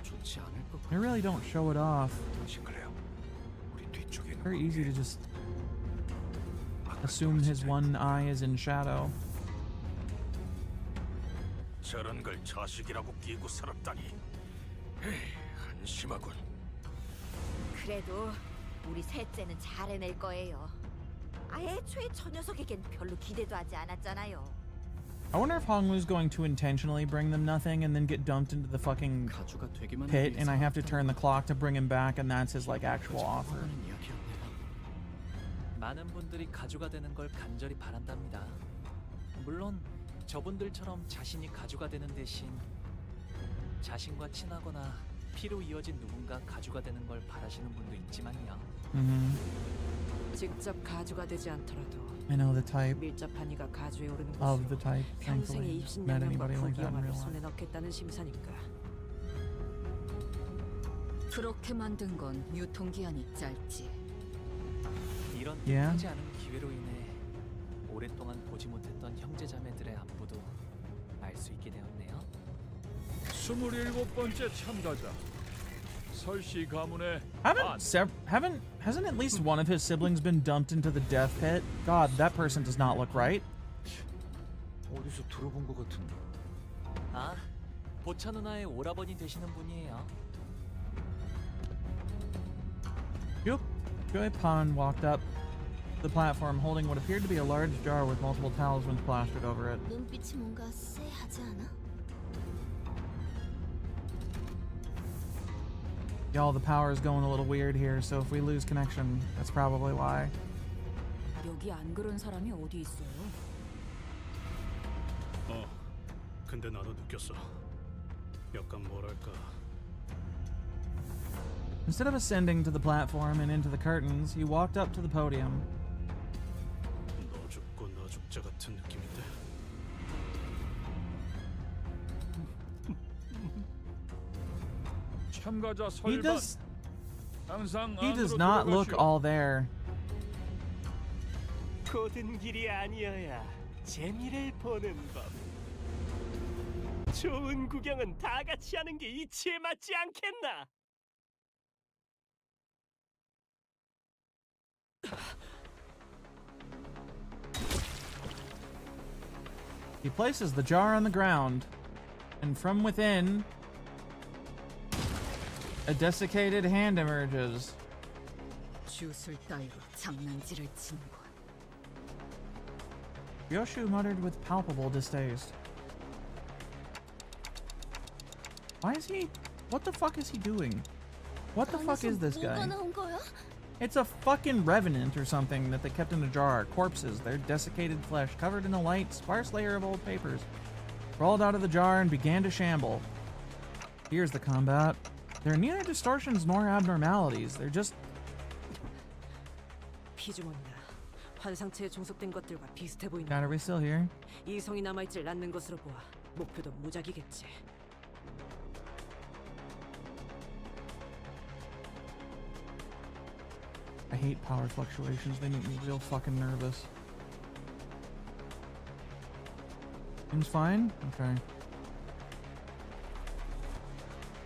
좋지 않을 것 They really don't show it off. Very easy to just assume his one eye is in shadow. 저런 걸 자식이라고 끼고 살았다니. 한심하군. 그래도 우리 셋째는 잘 해낼 거예요. 애초에 저 녀석에겐 별로 기대도 하지 않았잖아요. I wonder if Honglu's going to intentionally bring them nothing and then get dumped into the fucking pit and I have to turn the clock to bring him back and that's his like actual offer. 많은 분들이 가주가 되는 걸 간절히 바란답니다. 물론 저분들처럼 자신이 가주가 되는 대신 자신과 친하거나 피로 이어진 누군가 가주가 되는 걸 바라시는 분도 있지만요. 직접 가주가 되지 않더라도 I know the type. 밀접한 이가 가주에 오르는 Of the type. 평생의 Thankfully, met 입신양명과 anybody like that in 부귀영화를 real 손에 life. 넣겠다는 심사니까. 그렇게 만든 건 유통기한이 짧지. 이런 Yeah. 뜻하지 않은 기회로 인해 오랫동안 보지 못했던 형제자매들의 안부도 알 수 있게 되었네요. 27번째 참가자. 설씨 가문의 Hasn't at least one of his siblings been dumped into the death pit? God, that person does not look right. 어디서 들어본 것 같은데. 아, 보차 누나의 오라버니 되시는 분이에요. Yup. Joy Pan walked up the platform holding what appeared to be a large jar with multiple talismans plastered over it. 눈빛이 뭔가 쎄하지 않아? Y'all, the power is going a little weird here, so if we lose connection, that's probably why. 여기 안 그런 사람이 어디 있어요? 근데 나도 느꼈어. 약간 뭐랄까. Instead of ascending to the platform and into the curtains, he walked up to the podium. 너 죽고 나 죽자 같은 느낌인데. 참가자 He 설반. does 항상 he does 안으로 not look 들어가시오. all there. 고든 길이 아니어야 재미를 보는 법. 좋은 구경은 다 같이 하는 게 이치에 맞지 않겠나? He places the jar on the ground, and from within, a desiccated hand emerges. 주술 따위로 장난질을 치는군. Yoshu muttered with palpable distaste. Why is he? What the fuck is he doing? What the fuck is this guy? 뭐가 나온 거야? It's a fucking revenant or something that they kept in a jar. Corpses, their desiccated flesh covered in a light, sparse layer of old papers, crawled out of the jar and began to shamble. Here's the combat. There are neither distortions nor abnormalities. They're just 피주머니나 환상체에 종속된 것들과 비슷해 보인다. God, are we still here? 이성이 남아있질 않는 것으로 보아 목표도 무작이겠지. I hate power fluctuations. They make me real fucking nervous. Seems fine? Okay.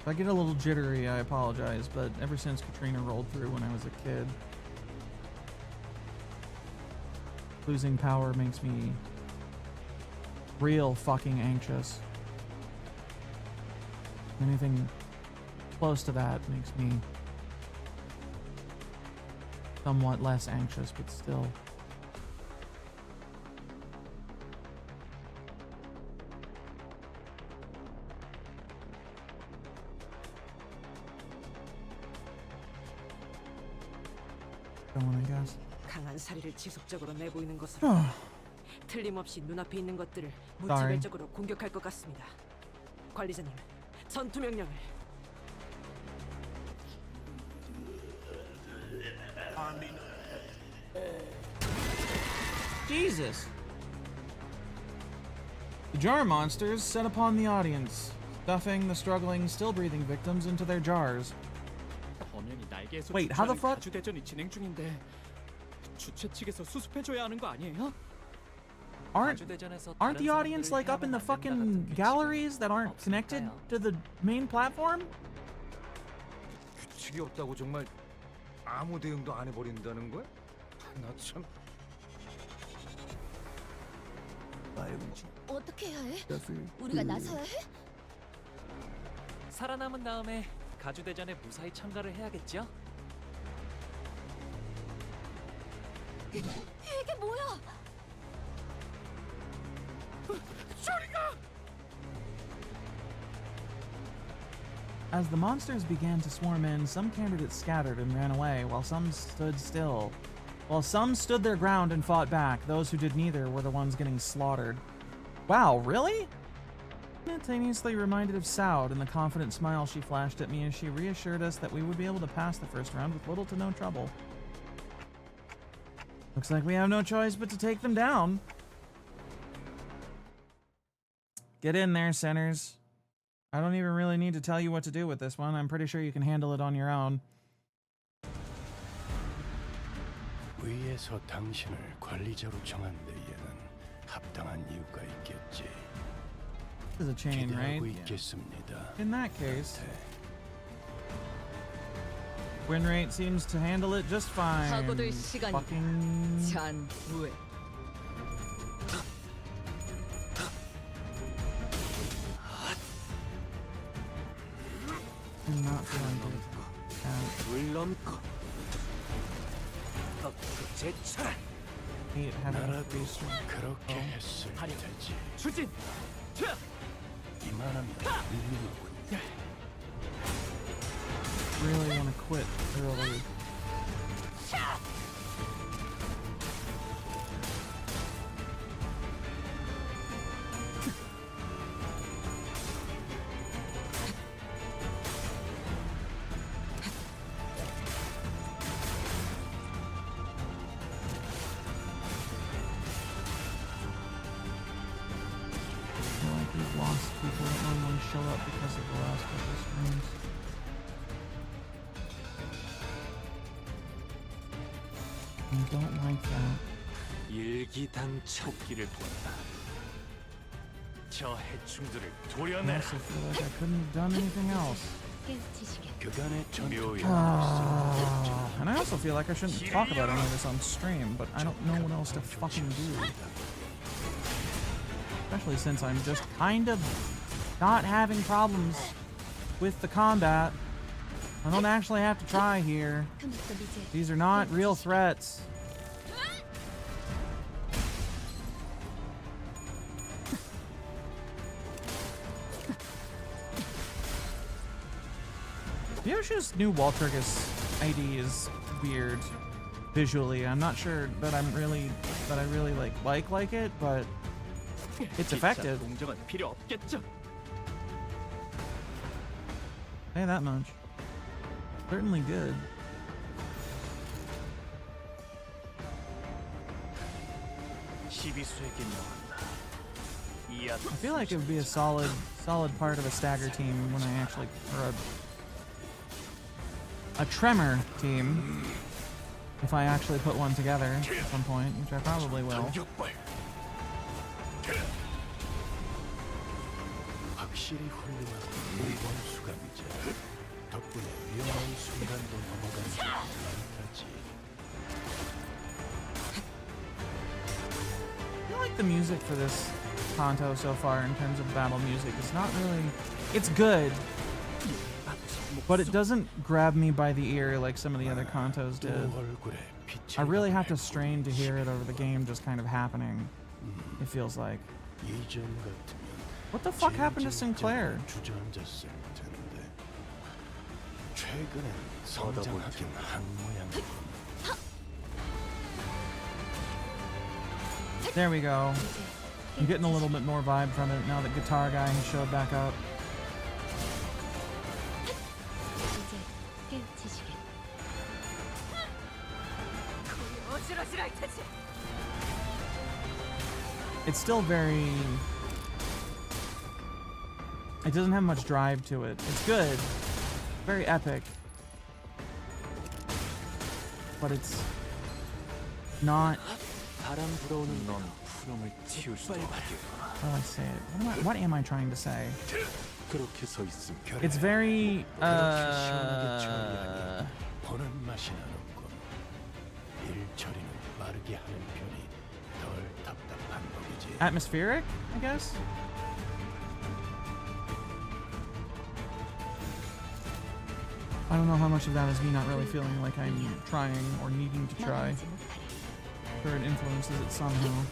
If I get a little jittery, I apologize, but ever since Katrina rolled through when I was a kid, losing power makes me real fucking anxious. Anything close to that makes me somewhat less anxious, but still. I guess. 강한 사리를 지속적으로 내보이는 것으로 틀림없이 눈앞에 있는 것들을 무차별적으로 공격할 것 같습니다. 관리자님, 전투 명령을. Jesus! The jar monsters set upon the audience, stuffing the struggling, still breathing victims into their jars. Wait, how the fuck? 가주대전이 진행 중인데 주최 측에서 수습해줘야 하는 거 아니에요? Aren't the audience like up in the fucking galleries that aren't connected to the main platform? 규칙이 없다고 정말 아무 대응도 안 해버린다는 거야? 나 참. 어떻게 해야 해? 우리가 나서야 해? 살아남은 다음에 가주대전에 무사히 참가를 해야겠죠? 이게 뭐야? As the monsters began to swarm in, some candidates scattered and ran away, while some stood still. While some stood their ground and fought back, those who did neither were the ones getting slaughtered. Wow, really? Simultaneously reminded of Saud and the confident smile she flashed at me as she reassured us that we would be able to pass the first round with little to no trouble. Looks like we have no choice but to take them down. Get in there, sinners. I don't even really need to tell you what to do with this one. I'm pretty sure you can handle it on your own. 위에서 당신을 관리자로 정한 데에는 합당한 이유가 있겠지. This is a chain, right? 있겠습니다. In that case, win rate seems to handle it just fine. Fucking 잔후에. I'm not feeling good. Hate having a face. 그렇게 했을 테지. 추진. 이만하면 밀리는군. Really want to quit early. People that normally show up because of the last couple of streams. I don't like that. 일기당초기를 본다. 저 해충들을 I 도려내라. also feel like I couldn't have done anything else. And I also feel like I shouldn't talk about any of this on stream, but I don't know what else to fucking do. Especially since I'm just kind of not having problems with the combat. I don't actually have to try here. These are not real threats. Yoshi's new Walturgis ID is weird visually. I'm not sure that I really like it, but it's effective. Hey, that much. Certainly good. I feel like it would be a solid part of a stagger team when I actually, or a tremor team, if I actually put one together at some point, which I probably will. the music for this Kanto so far in terms of battle music. It's not really... It's good, but it doesn't grab me by the ear like some of the other Kantos did. I really have to strain to hear it over the game just kind of happening, it feels like. What the fuck happened to Sinclair? There we go. I'm getting a little bit more vibe from it now that Guitar Guy has showed back up. It's still very... It doesn't have much drive to it. It's good. Very epic. But it's not... How do I say it? What am I trying to say? It's very... atmospheric, I guess? I don't know how much of that is me not really feeling like I'm trying or needing to try. Or it influences it somehow.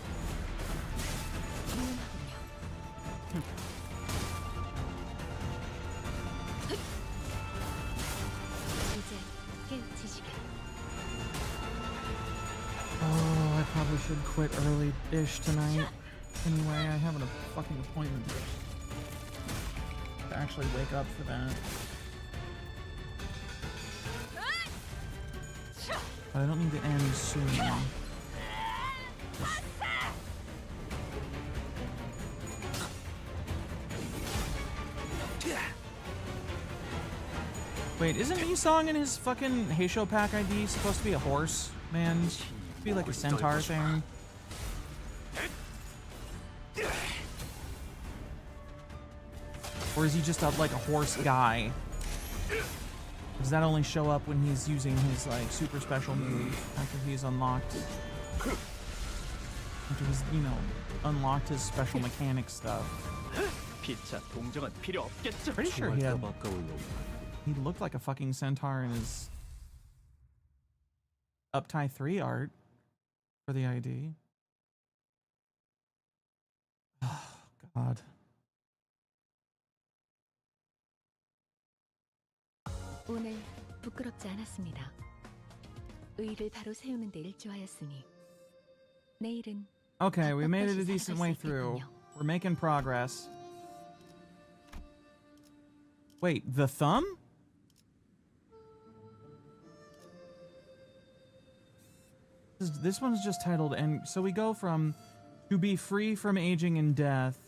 Oh, I probably should quit early-ish tonight. Anyway, I have a fucking appointment to actually wake up for that. But I don't need to end soon. Wait, isn't Yusong in his fucking Heisho Pack ID supposed to be a horse, man? It's supposed to be like a centaur thing. Or is he just like a horse guy? Does that only show up when he's using his like super special move after he's unlocked? After he's, you know, unlocked his special mechanic stuff. Pretty sure he looked like a fucking centaur in his Uptie 3 art for the ID. Oh, God. 오늘 부끄럽지 않았습니다. 의의를 바로 세우는 데 일조하였으니 내일은 Okay, we made it a decent way through. We're making progress. Wait, the thumb? This one's just titled, and so we go from to be free from aging and death.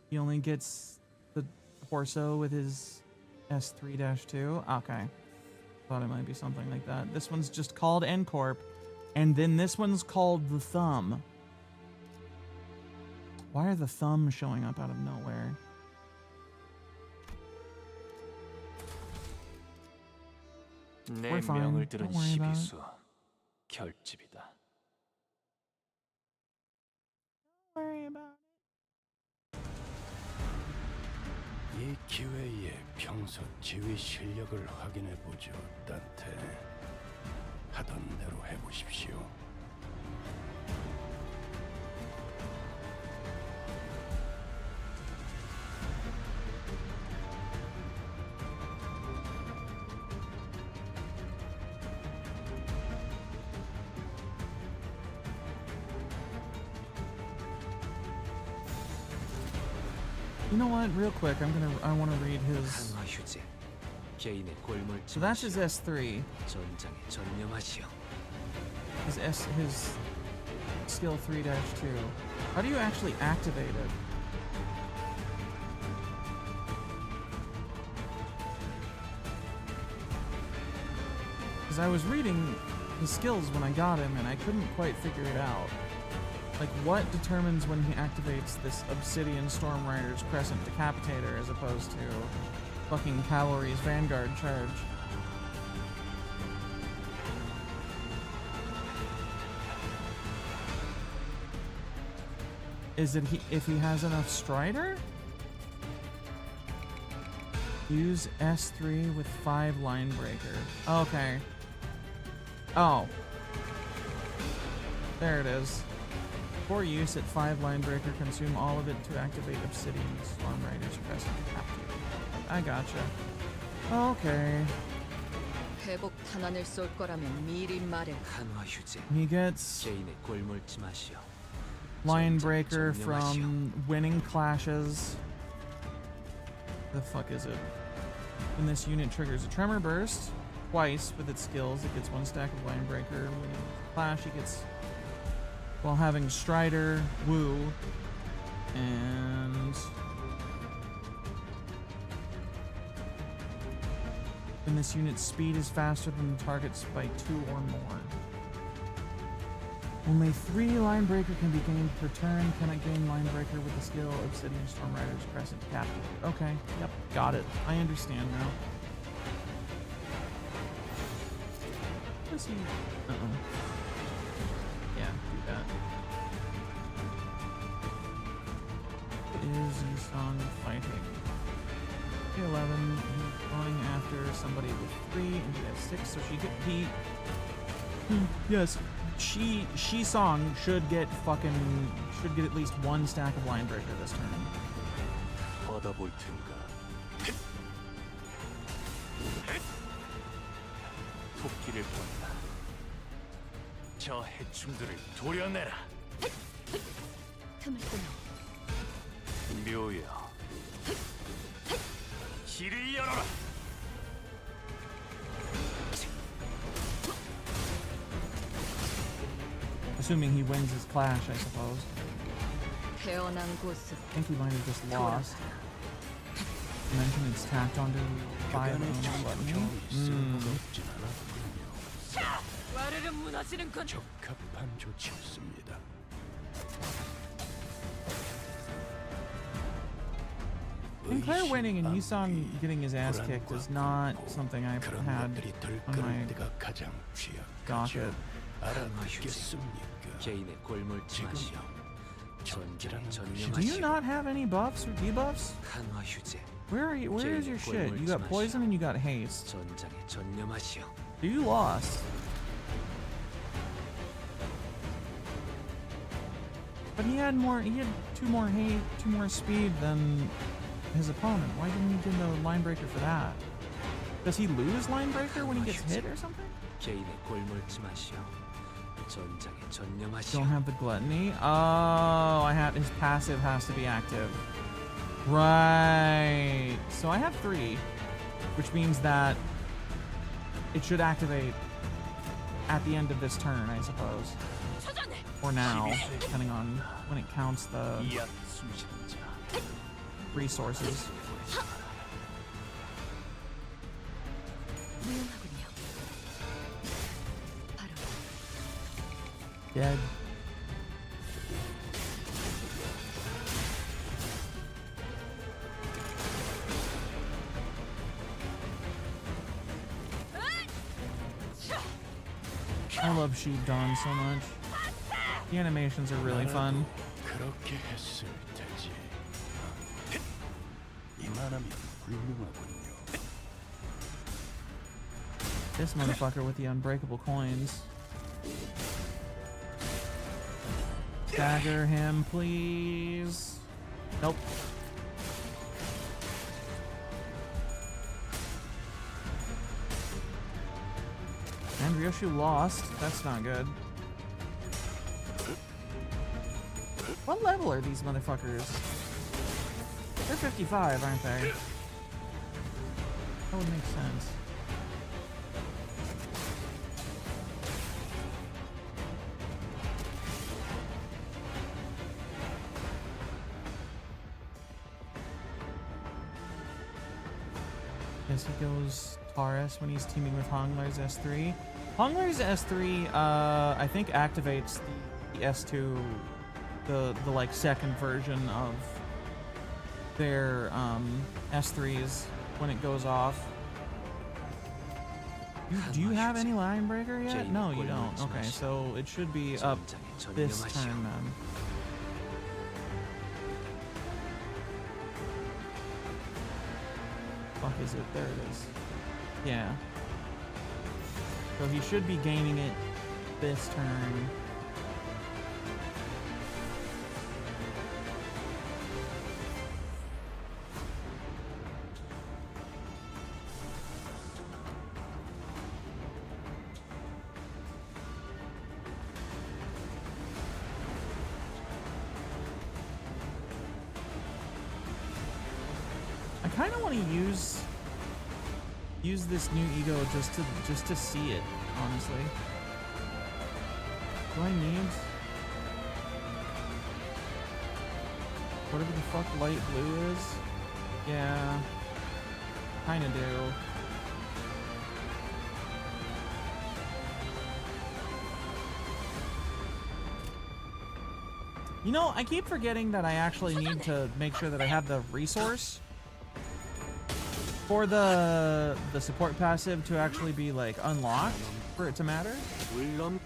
He only gets the torso with his S3-2. Okay. Thought it might be something like that. This one's just called N-Corp, and then this one's called the thumb. Why are the thumbs showing up out of nowhere? We're fine. Don't worry about it. 결집이다. Don't worry about it. 이 기회에 평소 지휘 실력을 확인해 보죠, 단테. 하던 대로 해보십시오. You know what? Real quick, I want to read his. So that's his S3. His skill 3-2. How do you actually activate it? Because I was reading his skills when I got him, and I couldn't quite figure it out. Like, what determines when he activates this Obsidian Storm Rider's Crescent Decapitator as opposed to fucking Cavalry's Vanguard Charge? Is it if he has enough Strider? Use S3 with 5 line breaker. Okay. Oh. There it is. For use at 5 line breaker, consume all of it to activate Obsidian Storm Rider's Crescent. I gotcha. Okay. 회복 탄환을 쏠 거라면 미리 말해. 한화 휴재. He gets 개인의 꼴물지 마시오. line breaker from winning clashes. The fuck is it? When this unit triggers a tremor burst twice with its skills, it gets 1 stack of line breaker. When it clash, he gets while having Strider, Woo, and when this unit's speed is faster than the target's by 2 or more. Only 3 line breaker can be gained per turn. Cannot gain line breaker with the skill Obsidian Storm Rider's Crescent Captive. Okay, yep, got it. I understand now. Let's see. Yeah, do that. Is Yusong fighting? 11. He's going after somebody with 3, and he has 6, so she could yes. She Song should get at least 1 stack of line breaker this turn. 받아볼 텐가. 토끼를 본다. 저 해충들을 도려내라. 틈을 끊어. 묘야. 길을 열어라. Assuming he wins his clash, I suppose. 태어난 곳은 I think he might have just lost. You mentioned it's tacked onto 5 button. 와르르 무너지는 건 적합한 조치였습니다. Claire winning and Yusong getting his ass kicked is not something I've had on my docket. 개인의 꼴물지 마시오. Do you not have any buffs or debuffs? 한화 휴재. Where is your shit? You got poison and you got haste. 전장에 전념하시오. You lost. But he had 2 more hate, 2 more speed than his opponent. Why didn't he get the line breaker for that? Does he lose line breaker when he gets hit or something? 개인의 꼴물지 마시오. 전장에 전념하시오. Don't have the gluttony. Oh, his passive has to be active. Right. So I have 3, which means that it should activate at the end of this turn, I suppose. Or now, depending on when it counts the resources. Dead. I love Sheep Dawn so much. The animations are really fun. 그렇게 했을 테지. 이만하면 훌륭하군요. This motherfucker with the unbreakable coins. Dagger him, please. Nope. And Ryoshu lost. That's not good. What level are these motherfuckers? They're 55, aren't they? That would make sense. Yes, he goes Taurus when he's teaming with Hongler's S3. Hongler's S3, I think activates the S2, the like second version of their S3s when it goes off. Do you have any line breaker yet? No, you don't. Okay, so it should be up this turn then. is it? There it is. Yeah. So he should be gaining it this turn. I kind of want to use this new ego just to see it, honestly. Do I need whatever the fuck light blue is? Yeah, kind of do. You know, I keep forgetting that I actually need to make sure that I have the resource for the support passive to actually be like unlocked for it to matter. I don't know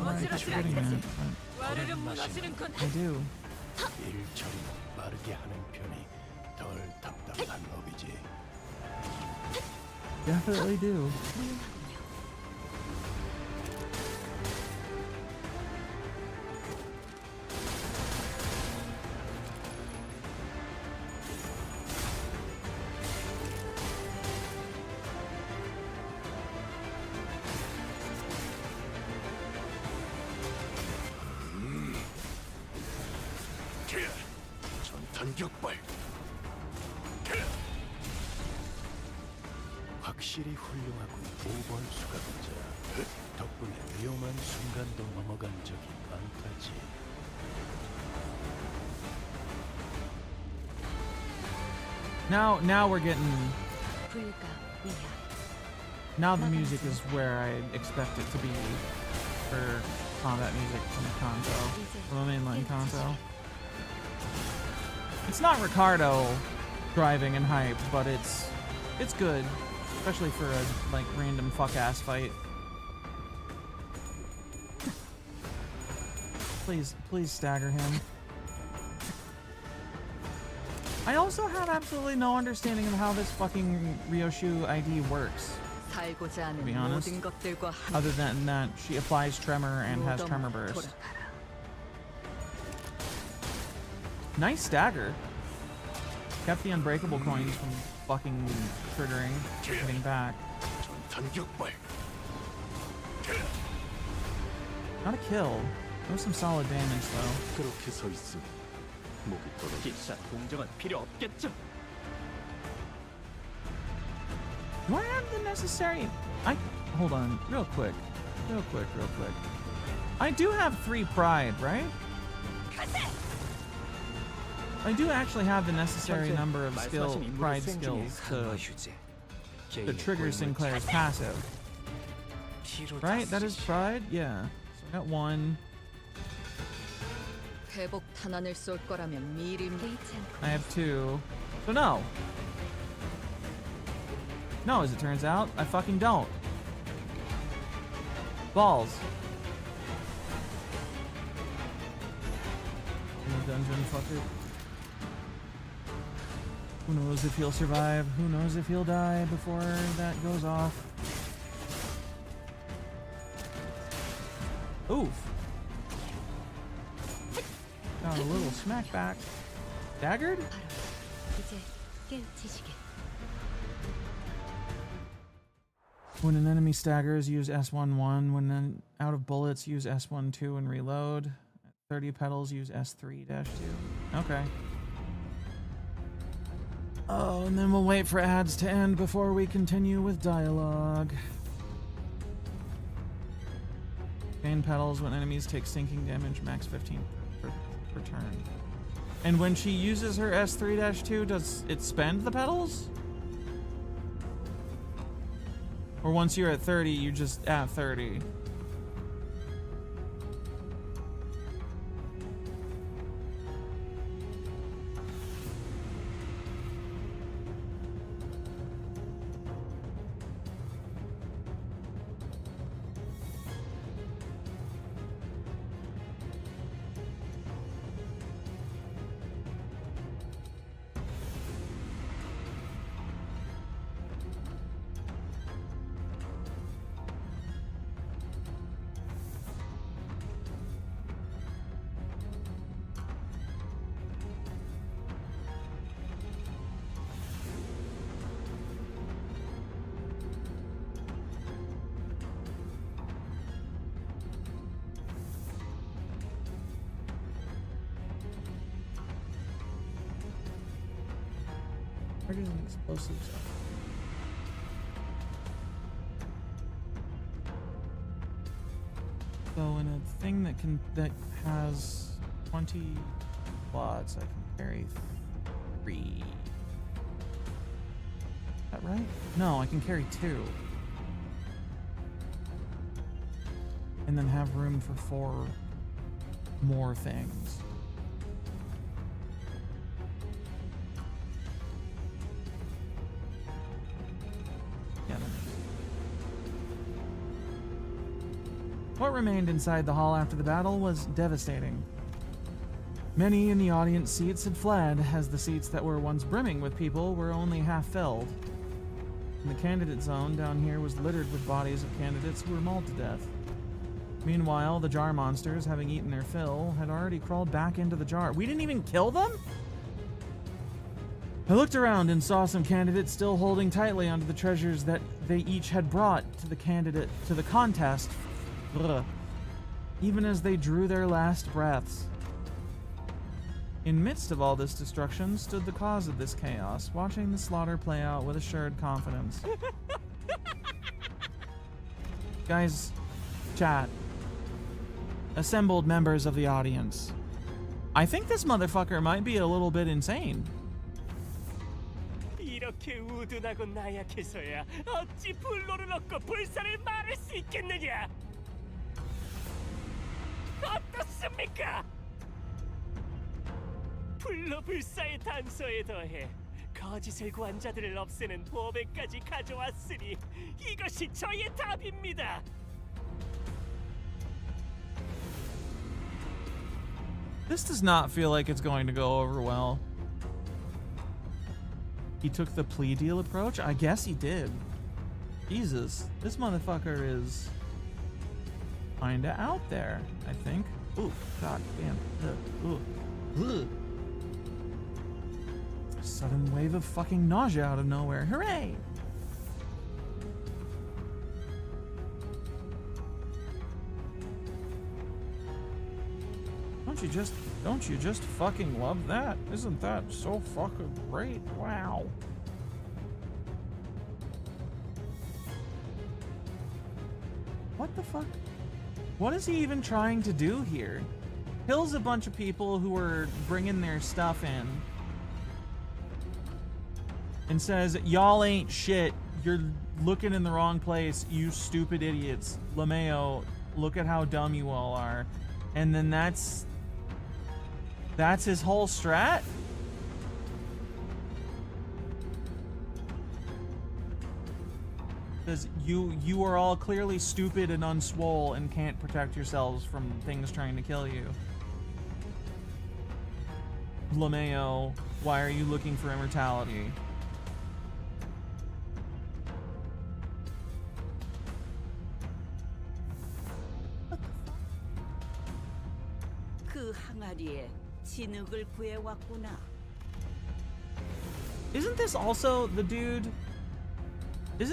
why I keep forgetting that, but I do. Definitely do. 전탄격발. 확실히 훌륭하군. 오벌수가 보자. 덕분에 위험한 순간도 넘어간 적이 많다지. Now we're getting. Now the music is where I expect it to be for combat music from the console, from the mainline console. It's not Ricardo driving and hype, but it's good, especially for a like random fuck ass fight. Please stagger him. I also have absolutely no understanding of how this fucking Ryoshu ID works, to be honest. Other than that, she applies tremor and has tremor burst. Nice stagger. Kept the unbreakable coins from fucking triggering, getting back. Not a kill. That was some solid damage though. Do I have the necessary? Hold on, real quick. I do have 3 pride, right? I do actually have the necessary number of pride skills to trigger Sinclair's passive. Right? That is pride? Yeah. So I got 1. I have 2. So no. No, as it turns out, I fucking don't. Balls. Dungeon fucker. Who knows if he'll survive? Who knows if he'll die before that goes off? Oof. Got a little smack back. Daggered? When an enemy staggers, use S11. When out of bullets, use S12 and reload. At 30 petals, use S3-2. Okay. Oh, and then we'll wait for ads to end before we continue with dialogue. Gain petals when enemies take sinking damage, max 15 per turn. And when she uses her S3-2, does it spend the petals? Or once you're at 30, you just add 30? Charges and explosives. So in a thing that has 20 slots, I can carry 3. Is that right? No, I can carry 2. And then have room for 4 more things. Yeah, what remained inside the hall after the battle was devastating. Many in the audience seats had fled, as the seats that were once brimming with people were only half filled. And the candidate zone down here was littered with bodies of candidates who were mauled to death. Meanwhile, the jar monsters, having eaten their fill, had already crawled back into the jar. We didn't even kill them? I looked around and saw some candidates still holding tightly onto the treasures that they each had brought to the contest. Ugh. Even as they drew their last breaths. In midst of all this destruction stood the cause of this chaos, watching the slaughter play out with assured confidence. Guys, chat. Assembled members of the audience. I think this motherfucker might be a little bit insane. 이렇게 우둔하고 나약해서야 어찌 불로를 얻고 불사를 말할 수 있겠느냐? 어떻습니까? 불로 불사의 단서에 더해 거짓을 구한 자들을 없애는 보배까지 가져왔으니 이것이 저의 답입니다. This does not feel like it's going to go over well. He took the plea deal approach? I guess he did. Jesus, this motherfucker is kinda out there, I think. Ooh, god damn. Ugh. Sudden wave of fucking nausea out of nowhere. Hooray! Don't you just fucking love that? Isn't that so fucking great? Wow. What the fuck? What is he even trying to do here? Kills a bunch of people who are bringing their stuff in and says, y'all ain't shit. You're looking in the wrong place, you stupid idiots. LeMayo, look at how dumb you all are. And then that's his whole strat? Because you are all clearly stupid and unswole and can't protect yourselves from things trying to kill you. LeMayo, why are you looking for immortality? 그 항아리에 진흙을 구해왔구나. Isn't this also the dude? Is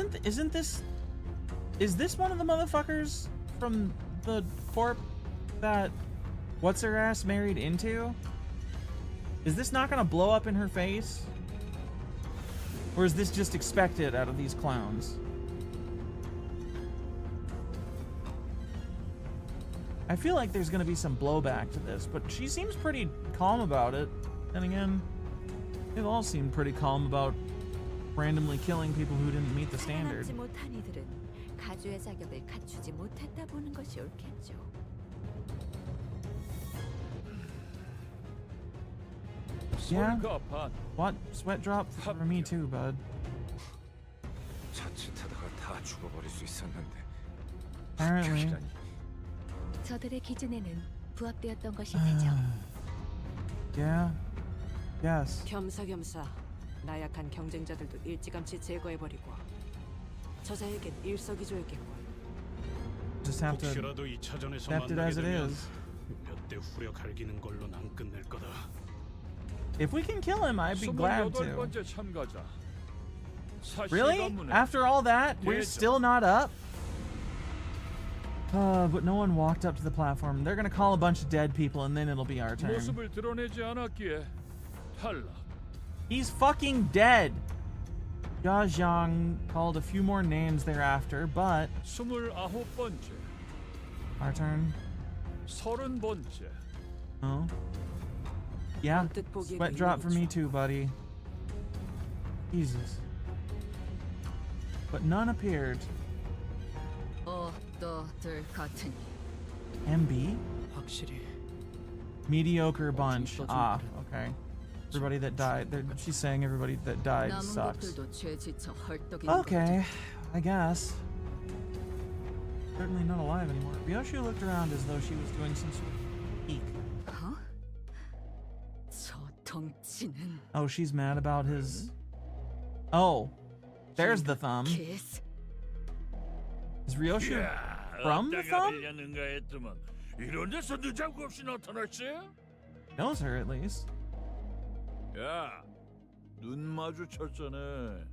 this one of the motherfuckers from the corp that what's her ass married into? Is this not gonna blow up in her face? Or is this just expected out of these clowns? I feel like there's gonna be some blowback to this, but she seems pretty calm about it. And again, they've all seemed pretty calm about randomly killing people who didn't meet the standard. 못한 이들은 가주의 자격을 갖추지 못했다 보는 것이 옳겠죠. Yeah. What? Sweat drop for me too, bud. 자칫하다가 다 죽어버릴 수 있었는데. Apparently. 저들의 기준에는 부합되었던 것이 되죠. Yeah. Yes. 겸사겸사 나약한 경쟁자들도 일찌감치 제거해버리고 저자에겐 일석이조였겠군. Just have to 혹시라도 2차전에서 accept it 만나게 as it 되면 is. 몇 대 후려 갈기는 걸로는 안 끝낼 거다. If we can kill him, I'd be glad to. 28번째 참가자. Really? After all that, we're still not up? But no one walked up to the platform. They're gonna call a bunch of dead people and then it'll be our turn. 모습을 드러내지 않았기에 탈락. He's fucking dead. Ya Jiang called a few more names thereafter, but 29번째, our turn. 30번째. Oh. Yeah, sweat drop for me too, buddy. Jesus. But none appeared. MB? Mediocre bunch. Ah, okay. Everybody that died. She's saying everybody that died sucks. Okay, I guess. Certainly not alive anymore. Ryoshu looked around as though she was doing some sort of peek. Oh, she's mad about his... Oh, there's the thumb. Is Ryoshu from the thumb? 이런 데서 늦장구 없이 나타났지? Knows her at least. 야, 눈 마주쳤잖아.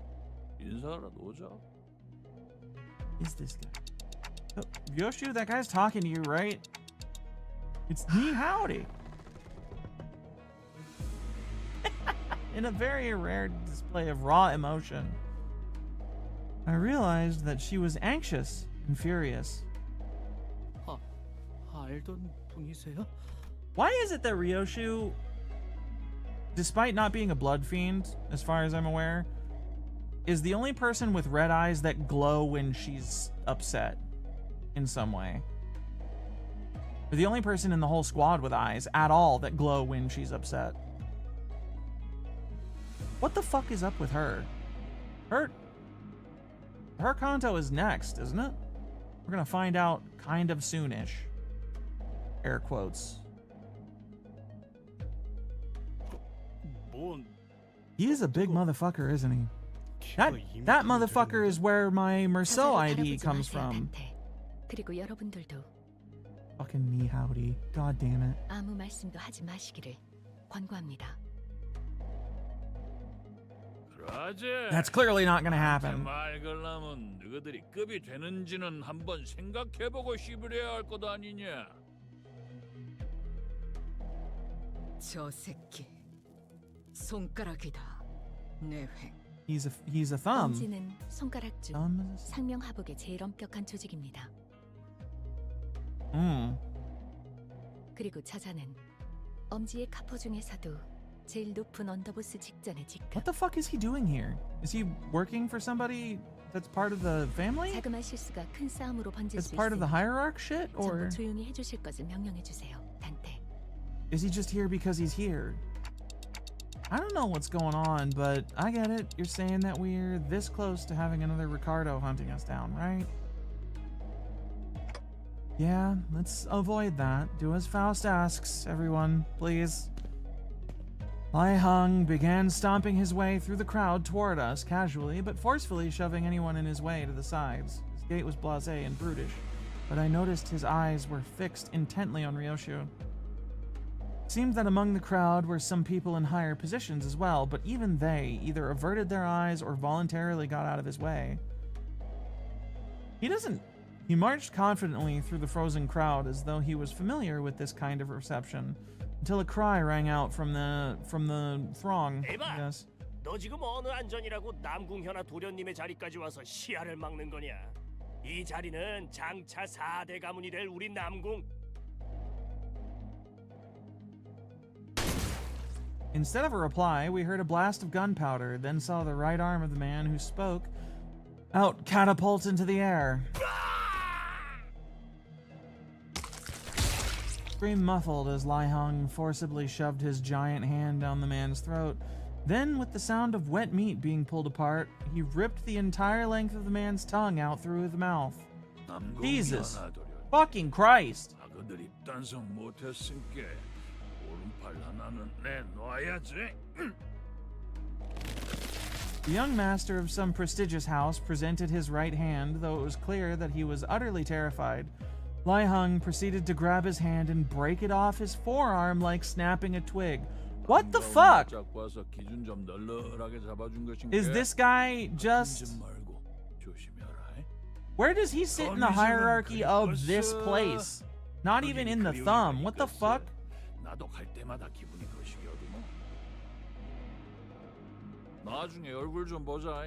인사하러 오자. Is this guy? Oh, Ryoshu, that guy's talking to you, right? It's me, howdy. In a very rare display of raw emotion, I realized that she was anxious and furious. 알던 분이세요? Why is it that Ryoshu, despite not being a blood fiend, as far as I'm aware, is the only person with red eyes that glow when she's upset in some way? Or the only person in the whole squad with eyes at all that glow when she's upset. What the fuck is up with her? Her Kanto is next, isn't it? We're gonna find out kind of soonish. Air quotes. He is a big motherfucker, isn't he? That motherfucker is where my Merceau ID comes from. 그리고 여러분들도 Fucking me howdy. God damn it. 아무 말씀도 하지 마시기를 권고합니다. That's clearly not gonna happen. 말 걸라면 너희들이 급이 되는지는 한번 생각해보고 씹으려야 할 것 아니냐? 저 새끼 손가락이다. 내획. He's a thumb. 엄지는 손가락 중 상명하복의 제일 엄격한 조직입니다. 그리고 자자는 엄지의 카포 중에서도 제일 높은 언더보스 직전에 직급. What the fuck is he doing here? Is he working for somebody that's part of the family? 자그마한 실수가 큰 싸움으로 번질 It's 수 part of the 있으니 hierarch shit, or 전부 조용히 해주실 것을 명령해 주세요, 단테. is he just here because he's here? I don't know what's going on, but I get it. You're saying that we're this close to having another Ricardo hunting us down, right? Yeah, let's avoid that. Do as Faust asks, everyone, please. Lai Hung began stomping his way through the crowd toward us, casually but forcefully shoving anyone in his way to the sides. His gait was blasé and brutish, but I noticed his eyes were fixed intently on Ryoshu. It seemed that among the crowd were some people in higher positions as well, but even they either averted their eyes or voluntarily got out of his way. He marched confidently through the frozen crowd as though he was familiar with this kind of reception, until a cry rang out from the throng. Yes. 너 지금 어느 안전이라고 남궁 현아 도련님의 자리까지 와서 시야를 막는 거냐? 이 자리는 장차 4대 가문이 될 우리 남궁. Instead of a reply, we heard a blast of gunpowder, then saw the right arm of the man who spoke out catapult into the air. Scream muffled as Lai Hung forcibly shoved his giant hand down the man's throat. Then, with the sound of wet meat being pulled apart, he ripped the entire length of the man's tongue out through the mouth. Jesus fucking Christ! The young master of some prestigious house presented his right hand, though it was clear that he was utterly terrified. Lai Hung proceeded to grab his hand and break it off his forearm like snapping a twig. What the fuck? Is this guy just... Where does he sit in the hierarchy of this place? Not even in the thumb. What the fuck? 나중에 얼굴 좀 보자.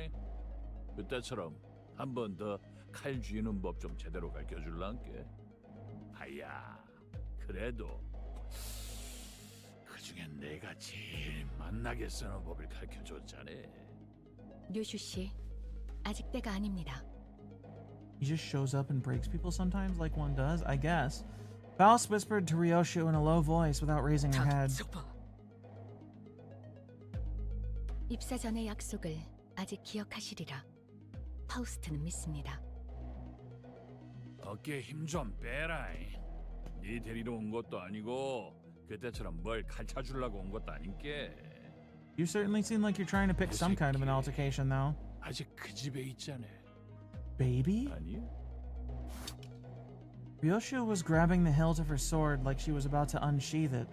그때처럼 한 번 더 칼 쥐는 법 좀 제대로 가르쳐줄란께. 아야, 그래도 그중엔 내가 제일 만나게 쓰는 법을 가르쳐줬잖아. 류슈 씨, 아직 때가 아닙니다. He just shows up and breaks people sometimes, like one does, I guess. Faust whispered to Ryoshu in a low voice without raising her head. 입사 전의 약속을 아직 기억하시리라. 파우스트는 믿습니다. 어깨에 힘 좀 빼라. 네 데리러 온 것도 아니고 그때처럼 뭘 가르쳐주려고 온 것도 아닌게. You certainly seem like you're trying to pick some kind of an altercation, though. 아직 그 집에 있잖아. Baby? 아니? Ryoshu was grabbing the hilt of her sword like she was about to unsheath it.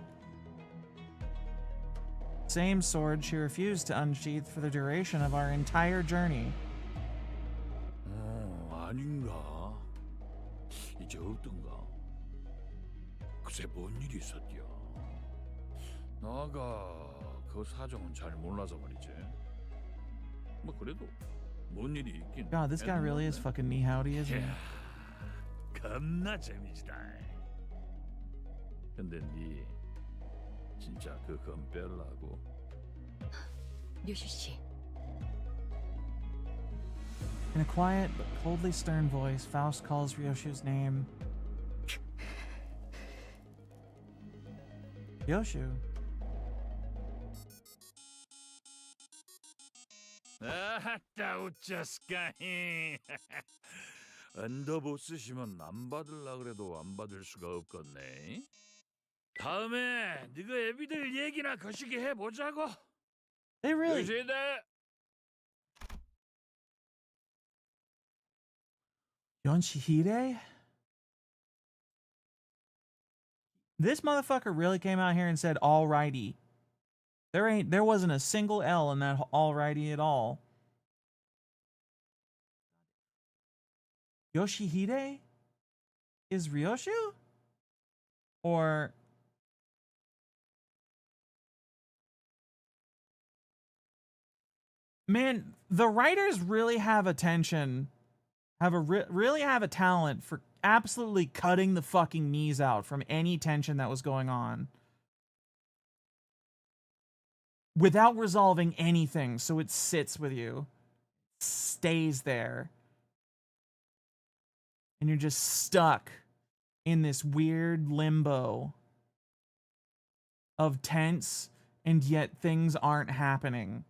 Same sword she refused to unsheath for the duration of our entire journey. 아닌가? 이제 없던가? 글쎄 뭔 일이 있었디야? 나가 그 사정은 잘 몰라서 말이지. 뭐 그래도 뭔 일이 있긴. God, this guy really is fucking me howdy, isn't he? 겁나 재미지다. 근데 니 진짜 그건 뺄라고? 류슈 씨. In a quiet but coldly stern voice, Faust calls Ryoshu's name. Ryoshu. 아따 웃자스까이. 언더보스시면 안 받을라 그래도 안 받을 수가 없겠네. 다음에 네가 애비들 얘기나 거시기 해보자고. They really. Yonshihide? This motherfucker really came out here and said alrighty. There wasn't a single L in that alrighty at all. Yoshihide is Ryoshu? Or man, the writers really have attention, really have a talent for absolutely cutting the fucking knees out from any tension that was going on without resolving anything, so it sits with you, stays there, and you're just stuck in this weird limbo of tense, and yet things aren't happening,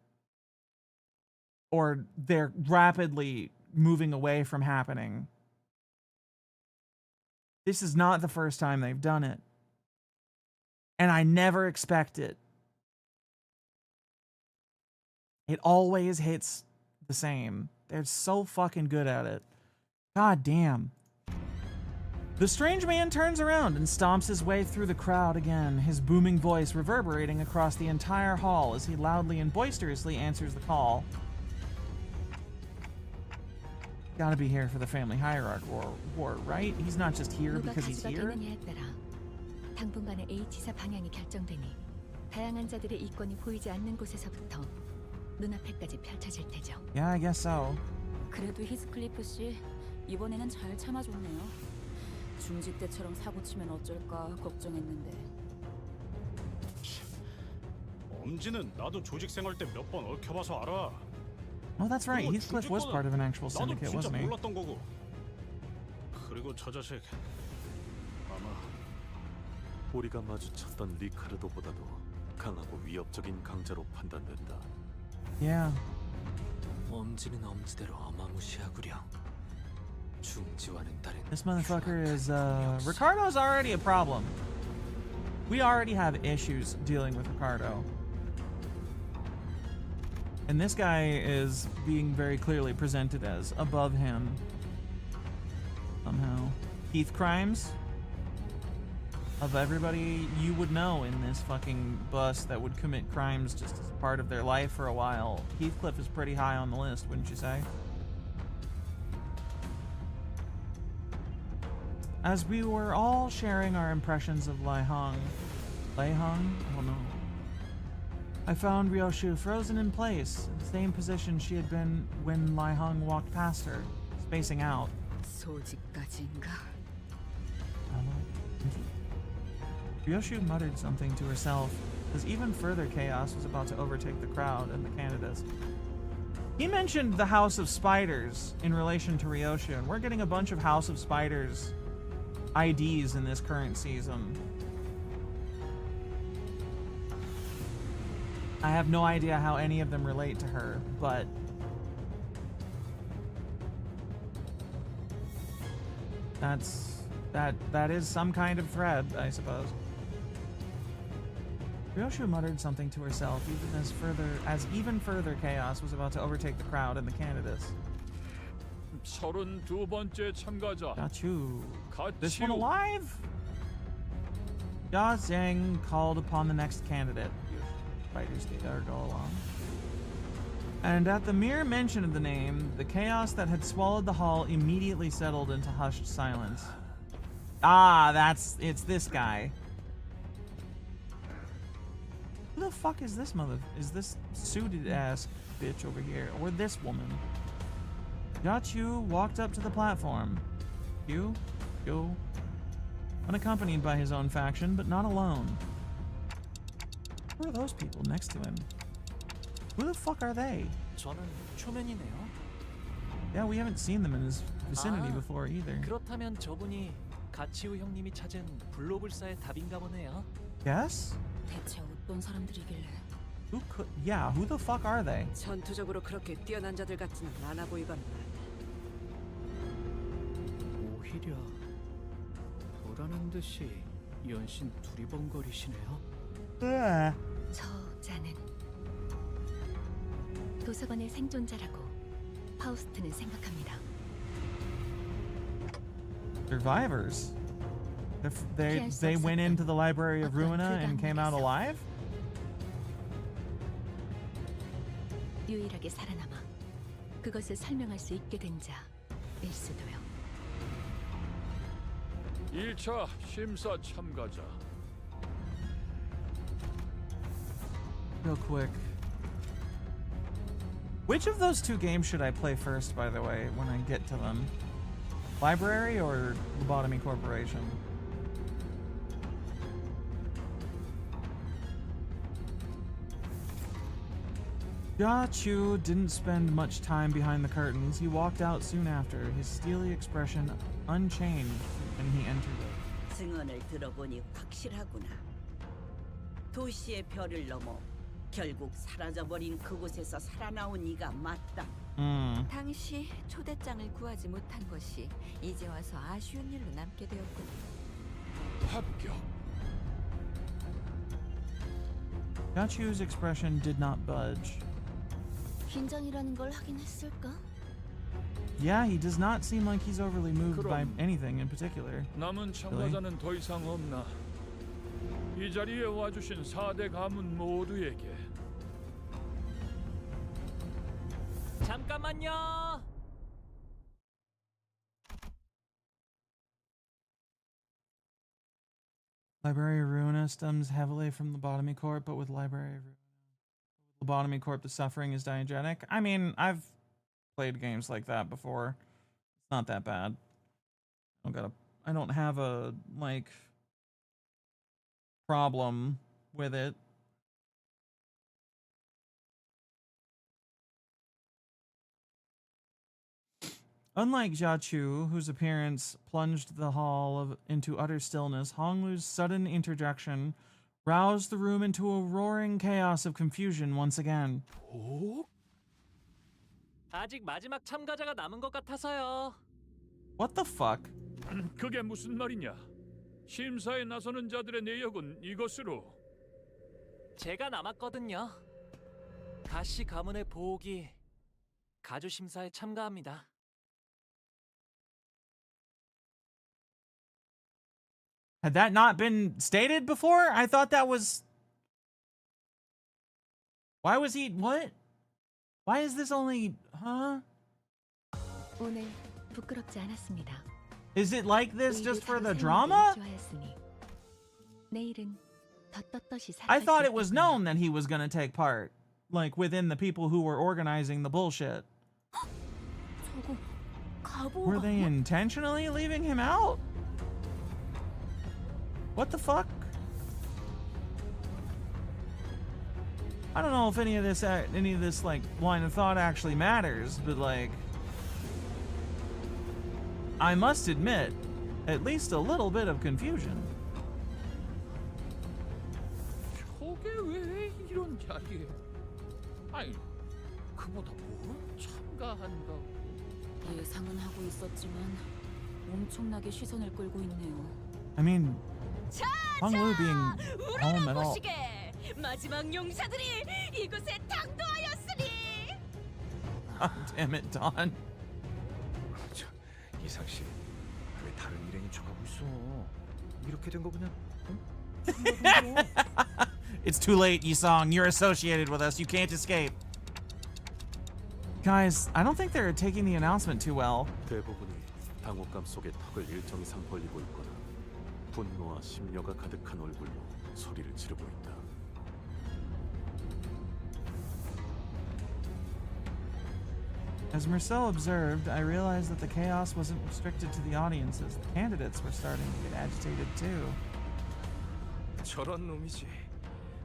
or they're rapidly moving away from happening. This is not the first time they've done it, and I never expect it. It always hits the same. They're so fucking good at it. God damn. The strange man turns around and stomps his way through the crowd again, his booming voice reverberating across the entire hall as he loudly and boisterously answers the call. Gotta be here for the family hierarchy war, right? He's not just here because he's here. 당분간의 H사 방향이 결정되니 다양한 자들의 이권이 보이지 않는 곳에서부터 눈앞에까지 펼쳐질 테죠. Yeah, I guess so. 그래도 히스클리프 씨 이번에는 잘 참아줬네요. 중직 때처럼 사고 치면 어쩔까 걱정했는데. 엄지는 나도 조직 생활 때 몇 번 얽혀봐서 알아. Oh, that's right. Heathcliff was part of an actual syndicate, wasn't he? 몰랐던 거고. 그리고 저 자식 아마 우리가 마주쳤던 리카르도보다도 강하고 위협적인 강자로 판단된다. Yeah. 엄지는 엄지대로 어마무시하구려. 중지와는 다른. This motherfucker is Ricardo's already a problem. We already have issues dealing with Ricardo. And this guy is being very clearly presented as above him. Somehow. Heath Crimes? Of everybody you would know in this fucking bus that would commit crimes just as part of their life for a while, Heathcliff is pretty high on the list, wouldn't you say? As we were all sharing our impressions of Lei Hong? I don't know. I found Ryoshu frozen in place, in the same position she had been when Lai Hong walked past her, spacing out. 소집까지인가? Ryoshu muttered something to herself, as even further chaos was about to overtake the crowd and the candidates. He mentioned the House of Spiders in relation to Ryoshu, and we're getting a bunch of House of Spiders IDs in this current season. I have no idea how any of them relate to her, but that is some kind of thread, I suppose. Ryoshu muttered something to herself, even further chaos was about to overtake the crowd and the candidates. 32번째 참가자. Got you. This one alive? Ya Zhang called upon the next candidate. Fighters together go along. And at the mere mention of the name, the chaos that had swallowed the hall immediately settled into hushed silence. Ah, it's this guy. Who the fuck is this is this suited ass bitch over here? Or this woman? Yachu walked up to the platform. You? Unaccompanied by his own faction, but not alone. Who are those people next to him? Who the fuck are they? 저는 초면이네요. Yeah, we haven't seen them in his vicinity before either. 그렇다면 저분이 가치우 형님이 찾은 블로불사의 답인가 보네요. Yes? 대체 어떤 사람들이길래? Who the fuck are they? 전투적으로 그렇게 뛰어난 자들 같지는 않아 보이건만. 오히려 보라는 듯이 연신 두리번거리시네요. 저자는 도서관의 생존자라고 파우스트는 생각합니다. Survivors? They went into the Library of Ruina and came out alive? 유일하게 살아남아 그것을 설명할 수 있게 된 자일 수도요. 1차 심사 참가자. Real quick. Which of those two games should I play first, by the way, when I get to them? Library or Lobotomy Corporation? Ya Chu didn't spend much time behind the curtains. He walked out soon after, his steely expression unchanged when he entered it. 증언을 들어보니 확실하구나. 도시의 별을 넘어 결국 사라져버린 그곳에서 살아나온 이가 맞다. 당시 초대장을 구하지 못한 것이 이제 와서 아쉬운 일로 남게 되었군. 합격. Ya Chu's expression did not budge. 긴장이라는 걸 하긴 했을까? Yeah, he does not seem like he's overly moved by anything in particular. 남은 참가자는 더 이상 없나? 이 자리에 와주신 4대 가문 모두에게 잠깐만요. Library of Ruina stems heavily from Lobotomy Corp, but with Library of Lobotomy Corp, the suffering is diegetic. I mean, I've played games like that before. It's not that bad. I don't have a, like, problem with it. Unlike Jiachu, whose appearance plunged the hall into utter stillness, Honglu's sudden interjection roused the room into a roaring chaos of confusion once again. 아직 마지막 참가자가 남은 것 같아서요. What the fuck? 그게 무슨 말이냐? 심사에 나서는 자들의 내역은 이것으로. 제가 남았거든요. 가시 가문의 보옥이 가주 심사에 참가합니다. Had that not been stated before? I thought that was... Why was he... What? Why is this only... Huh? 오늘 부끄럽지 않았습니다. Is it like this just for the drama? 좋아했으니 내일은 I thought it was known that he was gonna take part, like within the people who were organizing the bullshit. Were they intentionally leaving him out? What the fuck? I don't know if any of this like line of thought actually matters, but like, I must admit, at least a little bit of confusion. 저게 왜 이런 자리에? 아니, 그보다 뭘 참가한다고? 예상은 하고 있었지만 엄청나게 시선을 끌고 있네요. I mean, Hong-Lu being home at all. 마지막 용사들이 이곳에 당도하였으니. God damn it, Don. 이상 씨, 왜 다른 일행이 쳐가고 있어? 이렇게 된 거 그냥? It's too late, Yisong. You're associated with us. You can't escape. Guys, I don't think they're taking the announcement too well. 대부분이 당혹감 속에 턱을 일정 이상 벌리고 있거나 분노와 심려가 가득한 얼굴로 소리를 지르고 있다. As Marcel observed, I realized that the chaos wasn't restricted to the audiences. The candidates were starting to get agitated too. 저런 놈이지.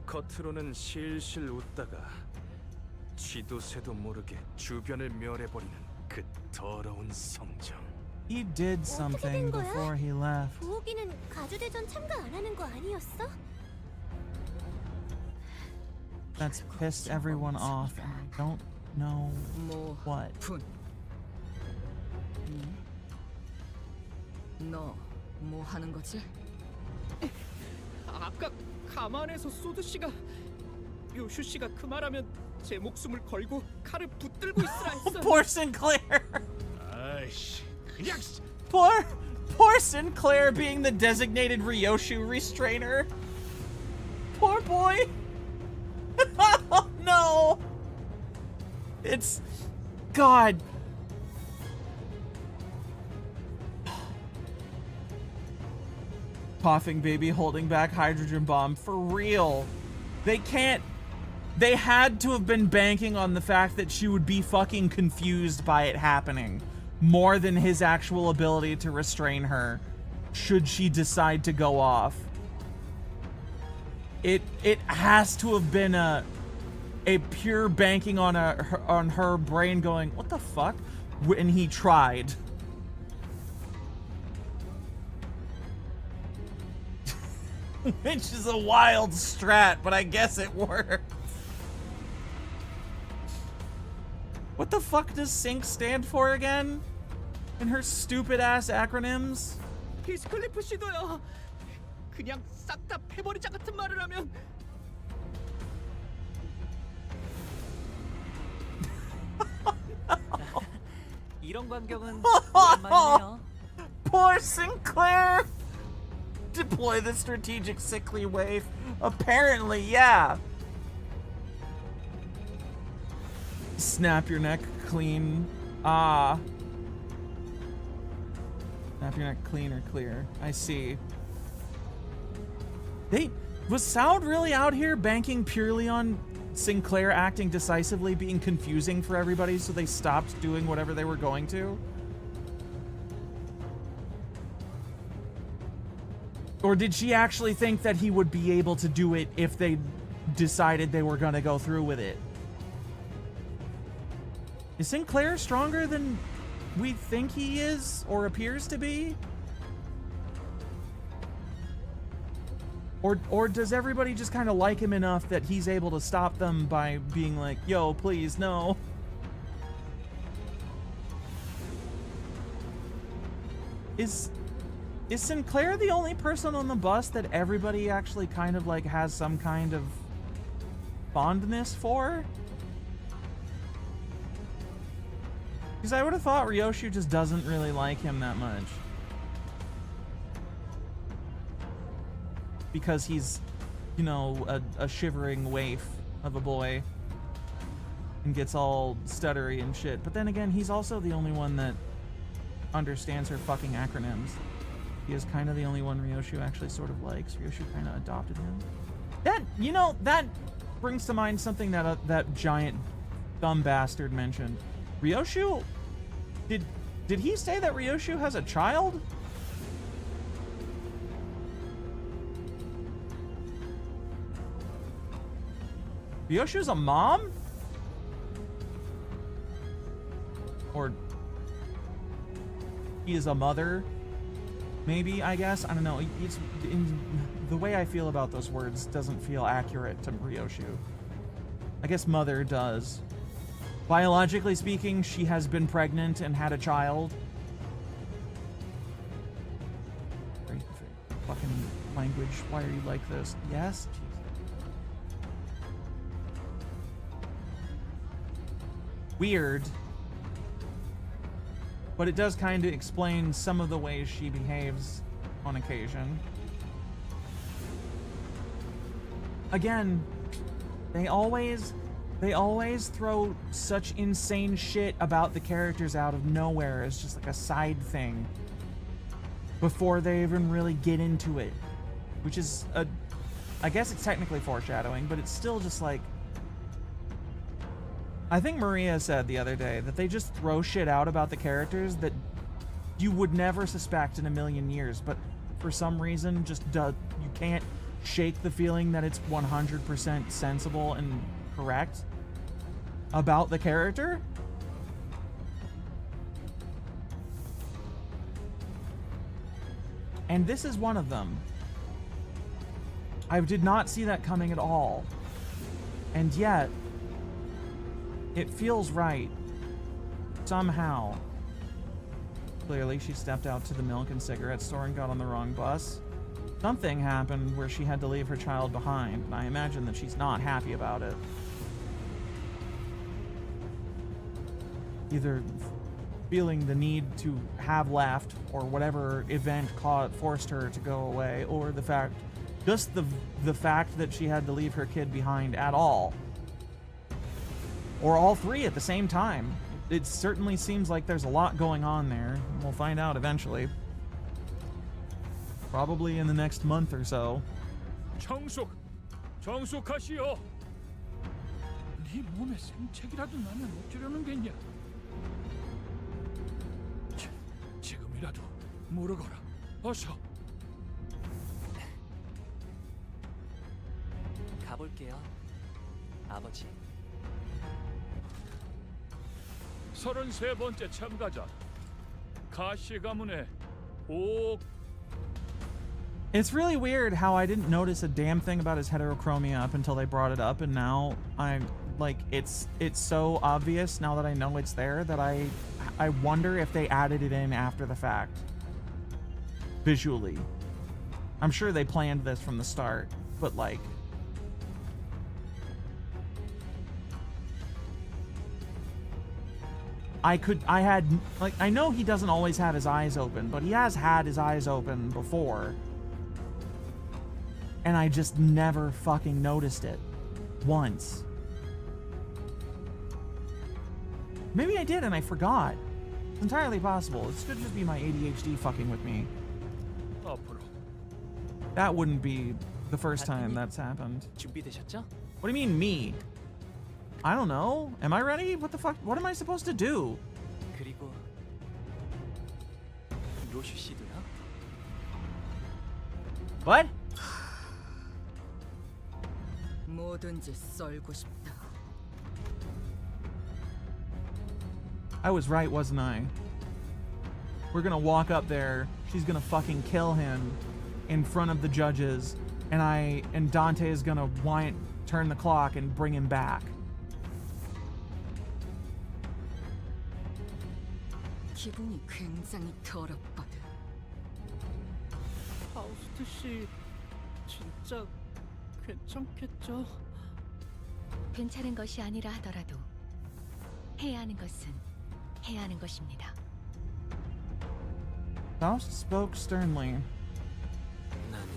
겉으로는 실실 웃다가 쥐도 새도 모르게 주변을 멸해버리는 그 더러운 성정. He did something before he left. 보호기는 가주대전 참가 안 하는 거 아니었어? That's pissed everyone off, and I don't know what. 너 뭐 하는 거지? 아까 가만에서 소드 씨가 요슈 씨가 그 말하면 제 목숨을 걸고 칼을 붙들고 있으라 했어. Poor Sinclair. 아이씨, 그냥 Poor Sinclair being the designated Ryoshu restrainer. Poor boy. Oh no. It's God. Coughing baby holding back hydrogen bomb for real. They can't. They had to have been banking on the fact that she would be fucking confused by it happening more than his actual ability to restrain her should she decide to go off. It has to have been a pure banking on her brain going, what the fuck? When he tried. Which is a wild strat, but I guess it worked. What the fuck does SYNC stand for again? In her stupid ass acronyms? 히스클리프 씨도요. 그냥 싹 다 패버리자 같은 말을 하면. 이런 광경은 오랜만이네요. Poor Sinclair! Deploy the strategic sickly wave. Apparently, yeah. Snap your neck clean. Ah. Snap your neck clean or clear. I see. Was Sound really out here banking purely on Sinclair acting decisively being confusing for everybody, so they stopped doing whatever they were going to? Or did she actually think that he would be able to do it if they decided they were gonna go through with it? Is Sinclair stronger than we think he is, or appears to be? Or does everybody just kind of like him enough that he's able to stop them by being like, yo, please, no. Is Sinclair the only person on the bus that everybody actually kind of like has some kind of fondness for? Because I would have thought Ryoshu just doesn't really like him that much. Because he's, you know, a shivering waif of a boy and gets all stuttery and shit. But then again, he's also the only one that understands her fucking acronyms. He is kind of the only one Ryoshu actually sort of likes. Ryoshu kind of adopted him. That, you know, that brings to mind something that that giant dumb bastard mentioned. Ryoshu? Did he say that Ryoshu has a child? Ryoshu's a mom? Or he is a mother? Maybe, I guess. I don't know. It's the way I feel about those words doesn't feel accurate to Ryoshu. I guess mother does. Biologically speaking, she has been pregnant and had a child. Fucking language. Why are you like this? Yes? Weird. But it does kind of explain some of the ways she behaves on occasion. Again, they always throw such insane shit about the characters out of nowhere as just like a side thing before they even really get into it, which is I guess it's technically foreshadowing, but it's still just like, I think Maria said the other day that they just throw shit out about the characters that you would never suspect in a million years, but for some reason just you can't shake the feeling that it's 100% sensible and correct about the character. And this is one of them. I did not see that coming at all. And yet, it feels right. Somehow. Clearly, she stepped out to the milk and cigarette store and got on the wrong bus. Something happened where she had to leave her child behind, and I imagine that she's not happy about it. Either feeling the need to have left, or whatever event forced her to go away, or the fact, just the fact that she had to leave her kid behind at all. Or all three at the same time. It certainly seems like there's a lot going on there. We'll find out eventually. Probably in the next month or so. 정숙하시오. 네 몸에 생책이라도 나면 어쩌려는 겠냐? 지금이라도 물어거라. 어서. 가볼게요, 아버지. 33번째 참가자 가시 가문의 오. It's really weird how I didn't notice a damn thing about his heterochromia up until they brought it up, and now I'm like, it's so obvious now that I know it's there that I wonder if they added it in after the fact. Visually. I'm sure they planned this from the start, but like, I know he doesn't always have his eyes open, but he has had his eyes open before. And I just never fucking noticed it. Once. Maybe I did and I forgot. It's entirely possible. This could just be my ADHD fucking with me. That wouldn't be the first time that's happened. 준비되셨죠? What do you mean, me? I don't know. Am I ready? What the fuck? What am I supposed to do? 그리고 로슈 씨도요? What? 뭐든지 썰고 싶다. I was right, wasn't I? We're gonna walk up there. She's gonna fucking kill him in front of the judges, and Dante is gonna turn the clock and bring him back. 기분이 굉장히 더럽거든. 파우스트 씨 진짜 괜찮겠죠? 괜찮은 것이 아니라 하더라도 해야 하는 것은 해야 하는 것입니다. Faust spoke sternly. 나는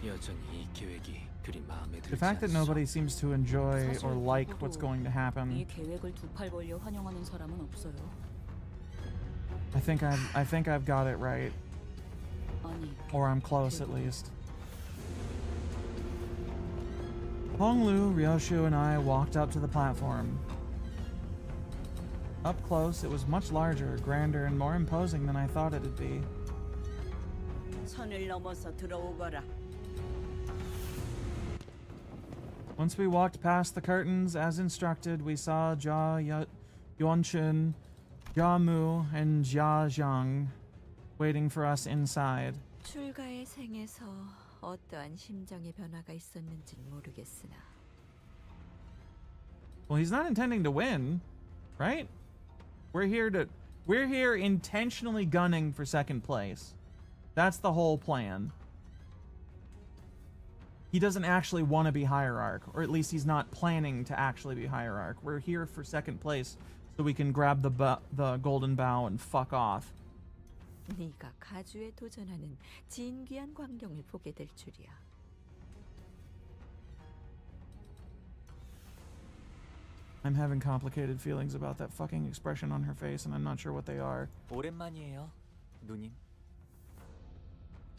여전히 이 계획이 그리 마음에 들지 The fact that nobody seems to enjoy or like what's going to happen. 이 계획을 두 팔 벌려 환영하는 사람은 없어요. I think I've got it right. Or I'm close at least. Honglu, Ryoshu, and I walked up to the platform. Up close, it was much larger, grander, and more imposing than I thought it'd be. 선을 넘어서 들어오거라. Once we walked past the curtains, as instructed, we saw Yuanchun, Mu, and Jia Zhang waiting for us inside. 출가의 생에서 어떠한 심정의 변화가 있었는지는 모르겠으나. Well, he's not intending to win, right? We're here intentionally gunning for second place. That's the whole plan. He doesn't actually want to be hierarch, or at least he's not planning to actually be hierarch. We're here for second place so we can grab the golden bow and fuck off. 네가 가주에 도전하는 진귀한 광경을 보게 될 줄이야. I'm having complicated feelings about that fucking expression on her face, and I'm not sure what they are. 오랜만이에요, 누님.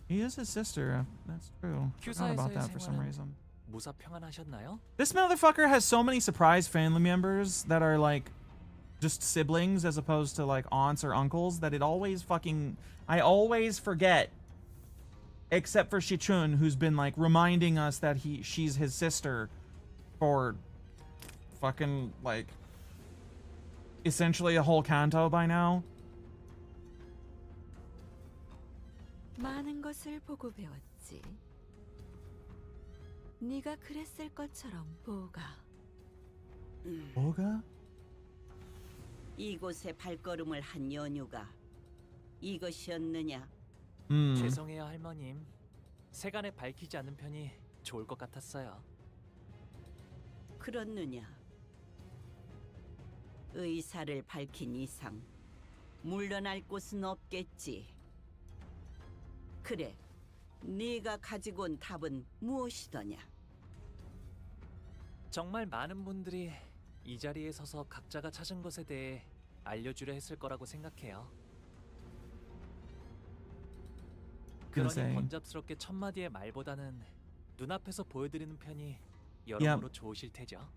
He is his sister. That's true. I forgot about that for some reason. 무사 평안하셨나요? This motherfucker has so many surprise family members that are like just siblings as opposed to like aunts or uncles that I always forget. Except for Shichun, who's been like reminding us that she's his sister for fucking like essentially a whole canto by now. 많은 것을 보고 배웠지. 네가 그랬을 것처럼 보가. 뭐가? 이곳에 발걸음을 한 연유가 이것이었느냐? 죄송해요, 할머님. 세간에 밝히지 않는 편이 좋을 것 같았어요. 그렇느냐? 의사를 밝힌 이상 물러날 곳은 없겠지. 그래, 네가 가지고 온 답은 무엇이더냐? 정말 많은 분들이 이 자리에 서서 각자가 찾은 것에 대해 알려주려 했을 거라고 생각해요. 그러니 번잡스럽게 첫 마디의 말보다는 눈앞에서 보여드리는 편이 여러모로 좋으실 테죠.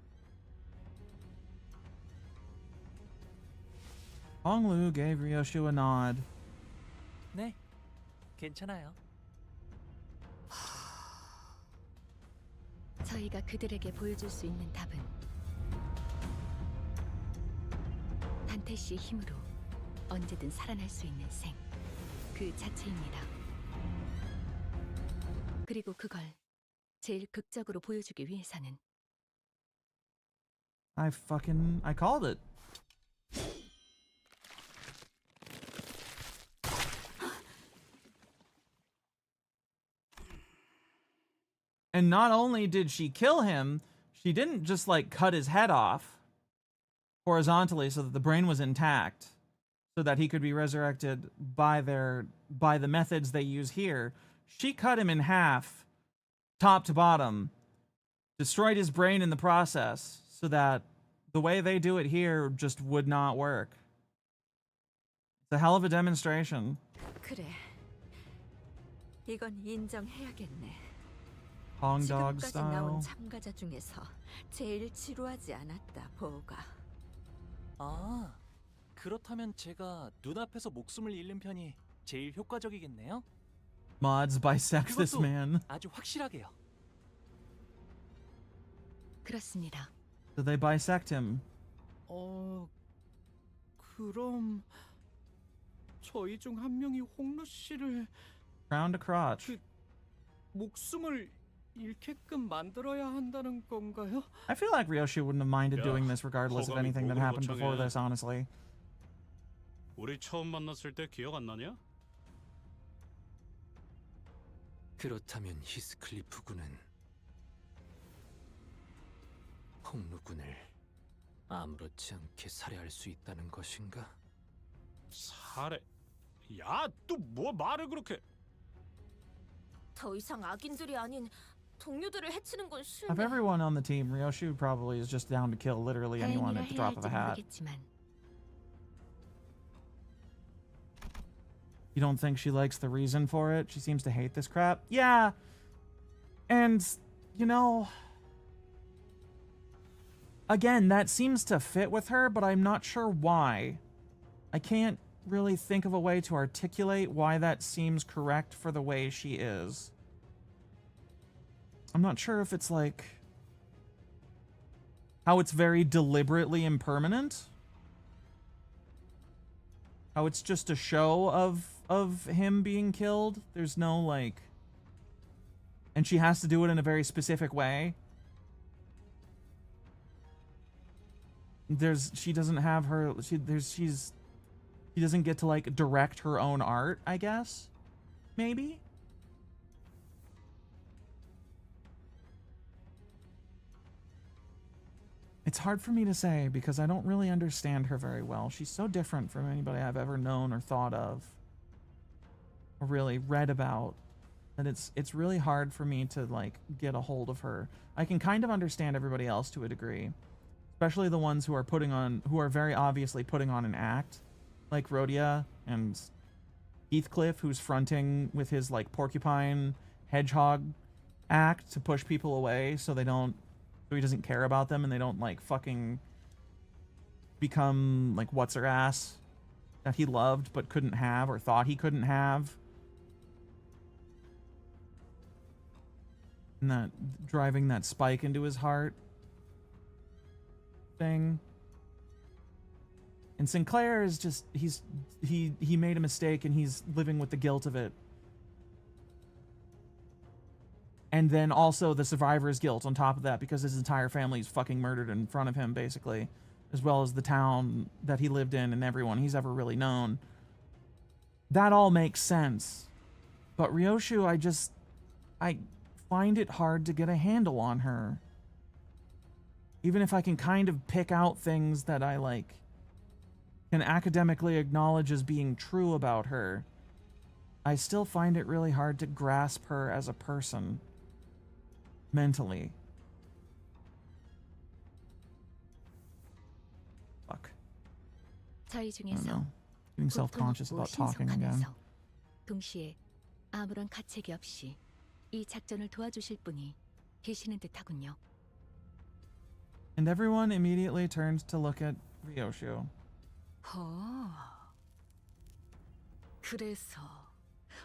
Honglu gave Ryoshu a nod. 네, 괜찮아요. 저희가 그들에게 보여줄 수 있는 답은 단테 씨의 힘으로 언제든 살아날 수 있는 생, 그 자체입니다. 그리고 그걸 제일 극적으로 보여주기 위해서는 I called it. And not only did she kill him, she didn't just like cut his head off horizontally so that the brain was intact, so that he could be resurrected by the methods they use here. She cut him in half, top to bottom, destroyed his brain in the process, so that the way they do it here just would not work. It's a hell of a demonstration. 그래, 이건 인정해야겠네. Hongdog 지금까지 style. 나온 참가자 중에서 제일 지루하지 않았다, 보가. 아, 그렇다면 제가 눈앞에서 목숨을 잃는 편이 제일 효과적이겠네요? Mods bisect this man. 아주 확실하게요. 그렇습니다. So they bisect him. 그럼 저희 중 한 명이 홍루 씨를 Crown to crotch. 목숨을 잃게끔 만들어야 한다는 건가요? I feel like Ryoshu wouldn't have minded doing this regardless of anything that happened before this, honestly. 우리 처음 만났을 때 기억 안 나냐? 그렇다면 히스클리프 군은 홍루 군을 아무렇지 않게 살해할 수 있다는 것인가? 살해? 야, 또 뭐 말을 그렇게? 더 이상 악인들이 아닌 동료들을 해치는 건 Of 싫네. everyone on the team, Ryoshu probably is just down to kill literally anyone at the drop of a hat. 모르겠지만 You don't think she likes the reason for it? She seems to hate this crap. Yeah. And, you know, again, that seems to fit with her, but I'm not sure why. I can't really think of a way to articulate why that seems correct for the way she is. I'm not sure if it's like how it's very deliberately impermanent. How it's just a show of him being killed. There's no like, and she has to do it in a very specific way. She doesn't have her, she doesn't get to like direct her own art, I guess. Maybe? It's hard for me to say because I don't really understand her very well. She's so different from anybody I've ever known or thought of or really read about that it's really hard for me to like get a hold of her. I can kind of understand everybody else to a degree, especially the ones who are very obviously putting on an act, like Rhodia and Heathcliff, who's fronting with his like porcupine hedgehog act to push people away so he doesn't care about them and they don't like fucking become like what's her ass that he loved but couldn't have or thought he couldn't have. And that driving that spike into his heart thing. And Sinclair is just he made a mistake and he's living with the guilt of it. And then also the survivor's guilt on top of that because his entire family's fucking murdered in front of him, basically. As well as the town that he lived in and everyone he's ever really known. That all makes sense. But Ryoshu, I find it hard to get a handle on her. Even if I can kind of pick out things that I like can academically acknowledge as being true about her, I still find it really hard to grasp her as a person. Mentally. Fuck. 저희 I don't 중에서 know. Getting self-conscious about talking again. 동시에 아무런 가책이 없이 이 작전을 도와주실 분이 계시는 듯하군요. And everyone immediately turns to look at Ryoshu. 그래서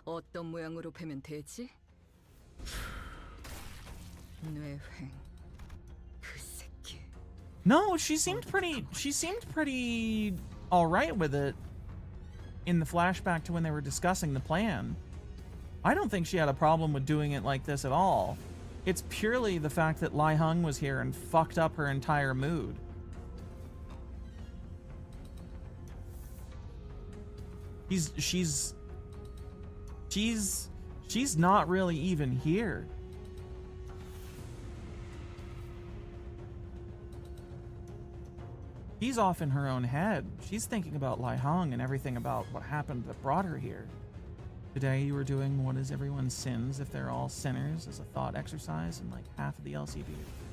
어떤 모양으로 뵈면 되지? 뇌횡. 그 새끼. No, she seemed pretty all right with it in the flashback to when they were discussing the plan. I don't think she had a problem with doing it like this at all. It's purely the fact that Lai Hung was here and fucked up her entire mood. She's not really even here. She's off in her own head. She's thinking about Lai Hung and everything about what happened that brought her here. Today you were doing what is everyone's sins if they're all sinners as a thought exercise, and like half of the LCD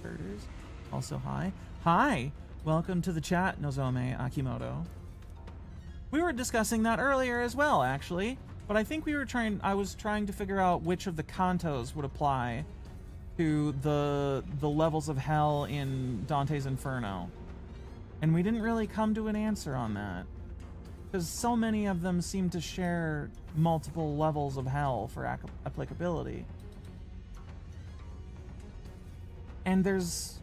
herders. Also, hi. Hi! Welcome to the chat, Nozomi Akimoto. We were discussing that earlier as well, actually, but I think I was trying to figure out which of the cantos would apply to the levels of hell in Dante's Inferno. And we didn't really come to an answer on that. Because so many of them seem to share multiple levels of hell for applicability. And there's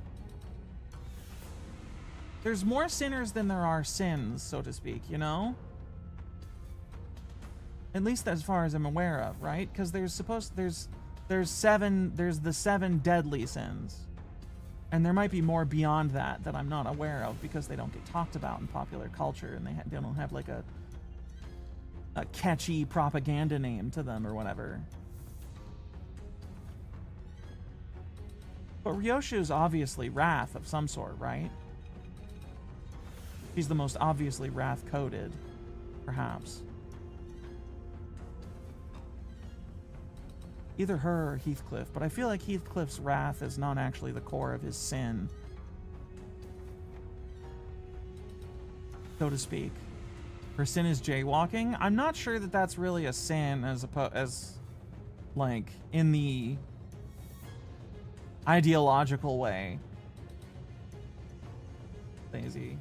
more sinners than there are sins, so to speak, you know? At least as far as I'm aware of, right? Because there's the 7 deadly sins. And there might be more beyond that I'm not aware of because they don't get talked about in popular culture and they don't have like a catchy propaganda name to them or whatever. But Ryoshu's obviously wrath of some sort, right? She's the most obviously wrath-coded, perhaps. Either her or Heathcliff, but I feel like Heathcliff's wrath is not actually the core of his sin, so to speak. Her sin is jaywalking. I'm not sure that that's really a sin as like in the ideological way. Lazy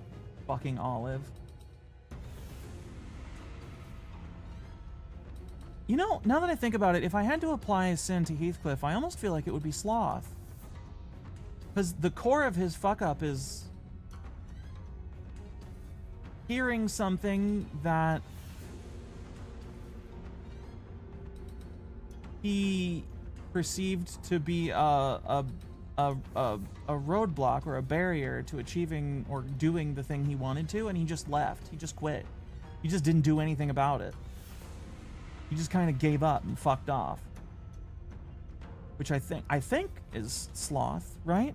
fucking Olive. You know, now that I think about it, if I had to apply a sin to Heathcliff, I almost feel like it would be Sloth. Because the core of his fuck up is hearing something that he perceived to be a roadblock or a barrier to achieving or doing the thing he wanted to, and he just left. He just quit. He just didn't do anything about it. He just kind of gave up and fucked off. Which I think is Sloth, right?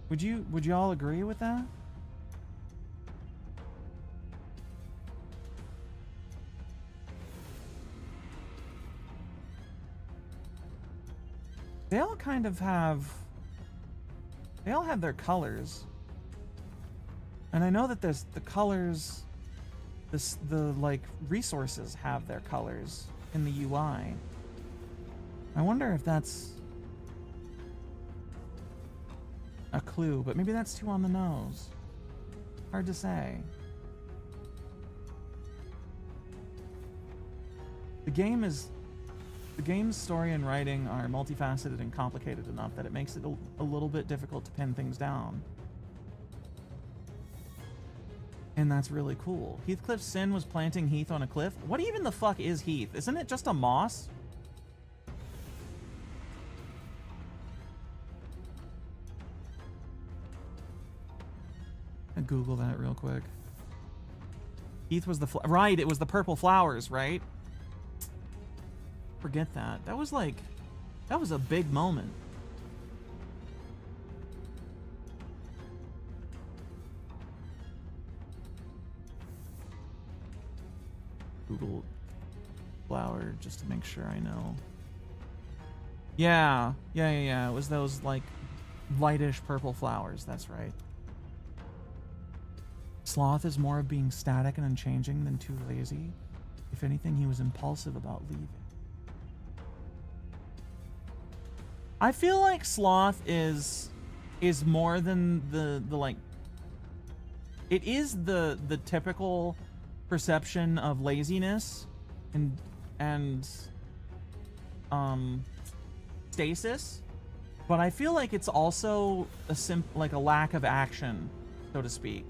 Would you all agree with that? They all kind of have their colors. And I know that there's the colors, the like resources have their colors in the UI. I wonder if that's a clue, but maybe that's too on the nose. Hard to say. The game's story and writing are multifaceted and complicated enough that it makes it a little bit difficult to pin things down. And that's really cool. Heathcliff's sin was planting Heath on a cliff. What even the fuck is Heath? Isn't it just a moss? I'll Google that real quick. Heath was the right, it was the purple flowers, right? Forget that. That was a big moment. Google flower just to make sure I know. Yeah. It was those like lightish purple flowers. That's right. Sloth is more of being static and unchanging than too lazy. If anything, he was impulsive about leaving. I feel like Sloth is more than the like. It is the typical perception of laziness and stasis, but I feel like it's also like a lack of action, so to speak.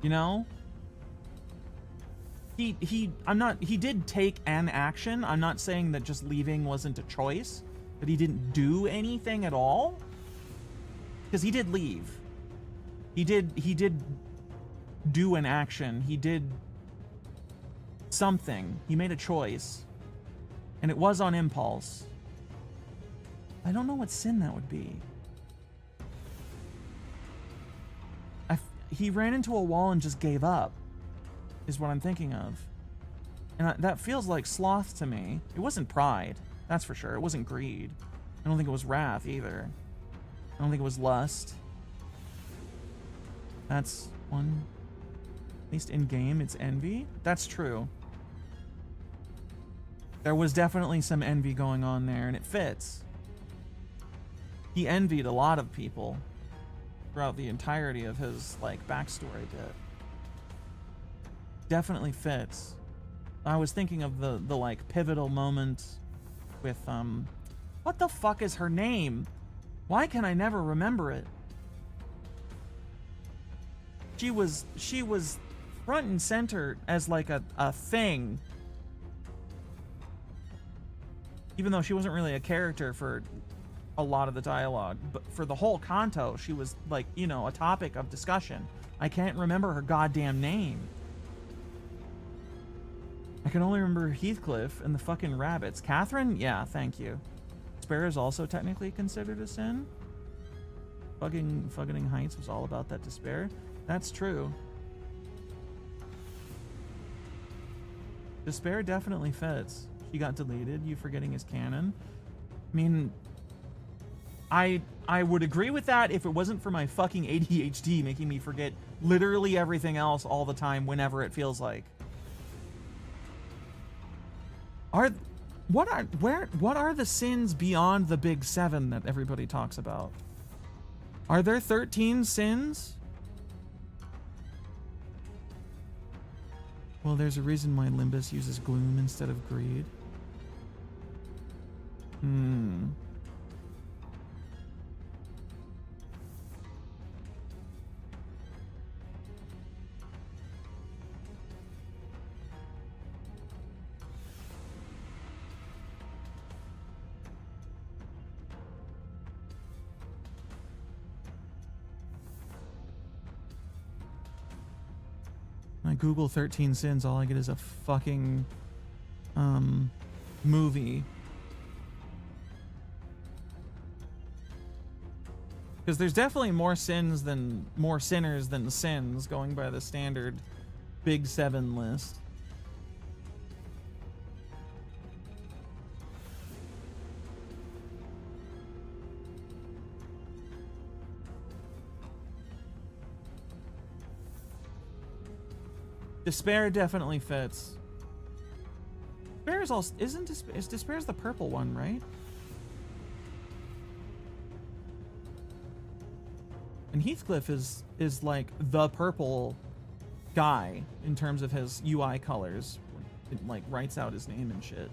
You know? He did take an action. I'm not saying that just leaving wasn't a choice, but he didn't do anything at all. Because he did leave. He did do an action. He did something. He made a choice. And it was on impulse. I don't know what sin that would be. He ran into a wall and just gave up. Is what I'm thinking of. And that feels like sloth to me. It wasn't pride, that's for sure. It wasn't greed. I don't think it was wrath either. I don't think it was lust. That's one. At least in game, it's envy. That's true. There was definitely some envy going on there, and it fits. He envied a lot of people throughout the entirety of his like backstory bit. Definitely fits. I was thinking of the like pivotal moment with what the fuck is her name? Why can I never remember it? She was front and center as like a thing. Even though she wasn't really a character for a lot of the dialogue, but for the whole Kanto, she was like, you know, a topic of discussion. I can't remember her goddamn name. I can only remember Heathcliff and the fucking rabbits. Catherine? Yeah, thank you. Despair is also technically considered a sin. Fucking Heights was all about that despair. That's true. Despair definitely fits. She got deleted. You forgetting is canon. I mean, I would agree with that if it wasn't for my fucking ADHD making me forget literally everything else all the time whenever it feels like. What are the sins beyond the big seven that everybody talks about? Are there 13 sins? Well, there's a reason why Limbus uses gloom instead of greed. I Google 13 sins, all I get is a fucking movie. Because there's definitely more sinners than sins, going by the standard Big 7 list. Despair definitely fits. Despair is also, isn't Despair, is Despair's the purple one, right? And Heathcliff is like the purple guy in terms of his UI colors. It like writes out his name and shit.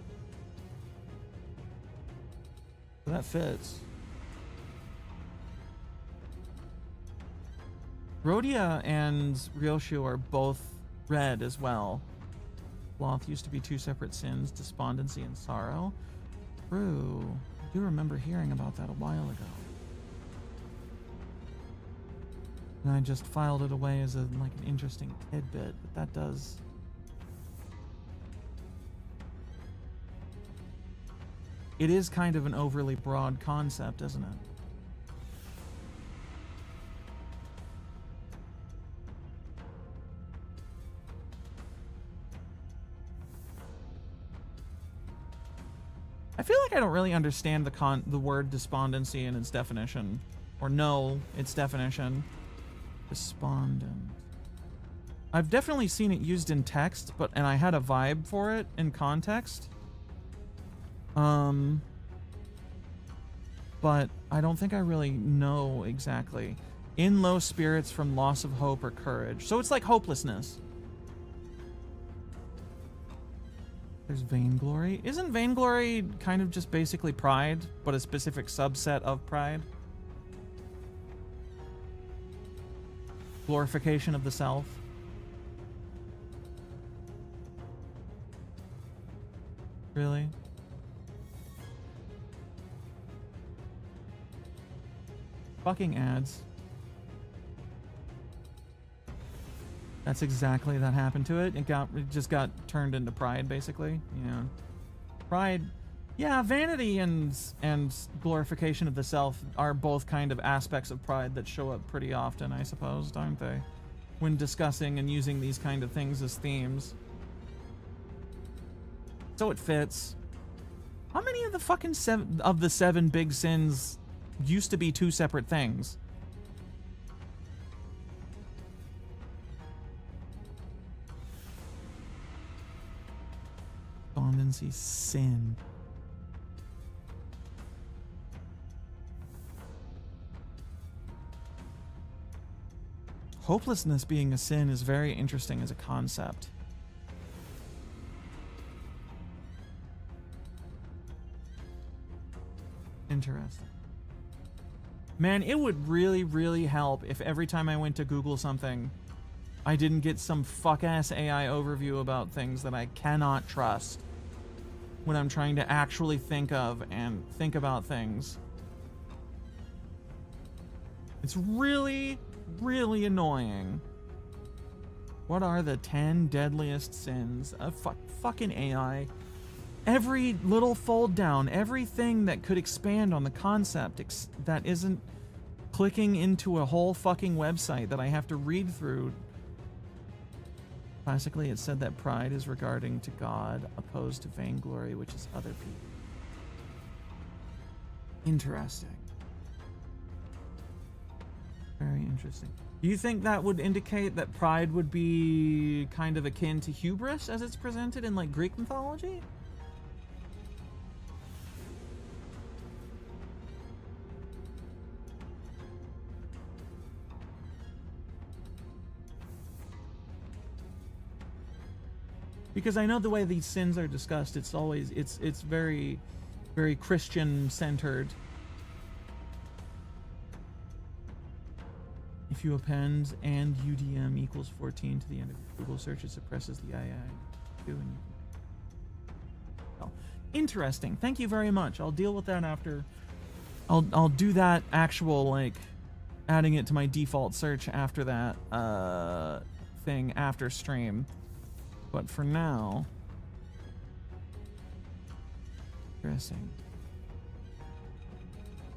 So that fits. Rhodia and Ryoshu are both red as well. Sloth used to be 2 separate sins, despondency and sorrow. True. I do remember hearing about that a while ago. And I just filed it away as like an interesting tidbit, but that does... It is kind of an overly broad concept, isn't it? I feel like I don't really understand the word despondency and its definition, or know its definition. Despondent. I've definitely seen it used in text, and I had a vibe for it in context. But I don't think I really know exactly. In low spirits from loss of hope or courage. So it's like hopelessness. There's vainglory. Isn't vainglory kind of just basically pride, but a specific subset of pride? Glorification of the self. Really? Fucking ads. That's exactly that happened to it. It just got turned into pride, basically. Yeah. Pride. Yeah, vanity and glorification of the self are both kind of aspects of pride that show up pretty often, I suppose, don't they? When discussing and using these kind of things as themes. So it fits. How many of the fucking seven big sins used to be 2 separate things? Despondency, sin. Hopelessness being a sin is very interesting as a concept. Interesting. Man, it would really, really help if every time I went to Google something, I didn't get some fuck-ass AI overview about things that I cannot trust when I'm trying to actually think of and think about things. It's really, really annoying. What are the 10 deadliest sins of fucking AI? Every little fold down, everything that could expand on the concept that isn't clicking into a whole fucking website that I have to read through. Classically, it said that pride is regarding to God, opposed to vainglory, which is other people. Interesting. Very interesting. Do you think that would indicate that pride would be kind of akin to hubris as it's presented in like Greek mythology? Because I know the way these sins are discussed, it's always, it's very, very Christian-centered. If you append and UDM equals 14 to the end of your Google search, it suppresses the II. Oh, interesting. Thank you very much. I'll deal with that after. I'll do that actual, like, adding it to my default search after that thing after stream. But for now, interesting.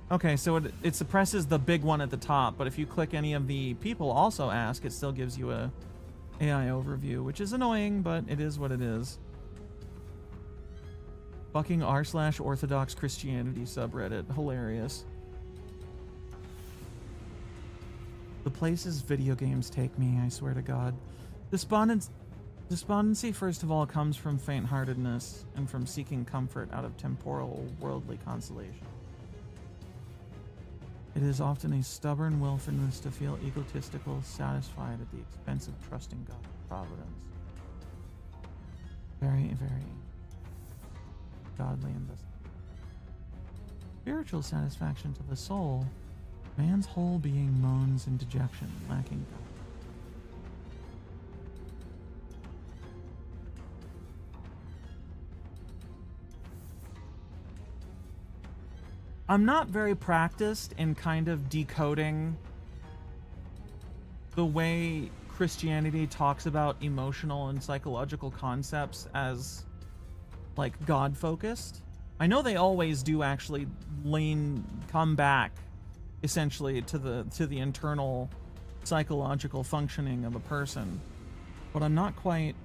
Okay, so it suppresses the big one at the top, but if you click any of the people also ask, it still gives you a AI overview, which is annoying, but it is what it is. Fucking r/Orthodox Christianity subreddit. Hilarious. The places video games take me, I swear to God. Despondency, first of all, comes from faint-heartedness and from seeking comfort out of temporal, worldly consolation. It is often a stubborn willfulness to feel egotistical, satisfied at the expense of trusting God's providence. Very, very godly and thus spiritual satisfaction to the soul. Man's whole being moans in dejection, lacking God. I'm not very practiced in kind of decoding the way Christianity talks about emotional and psychological concepts as, like, God-focused. I know they always do actually come back essentially to the internal psychological functioning of a person, but I'm not quite.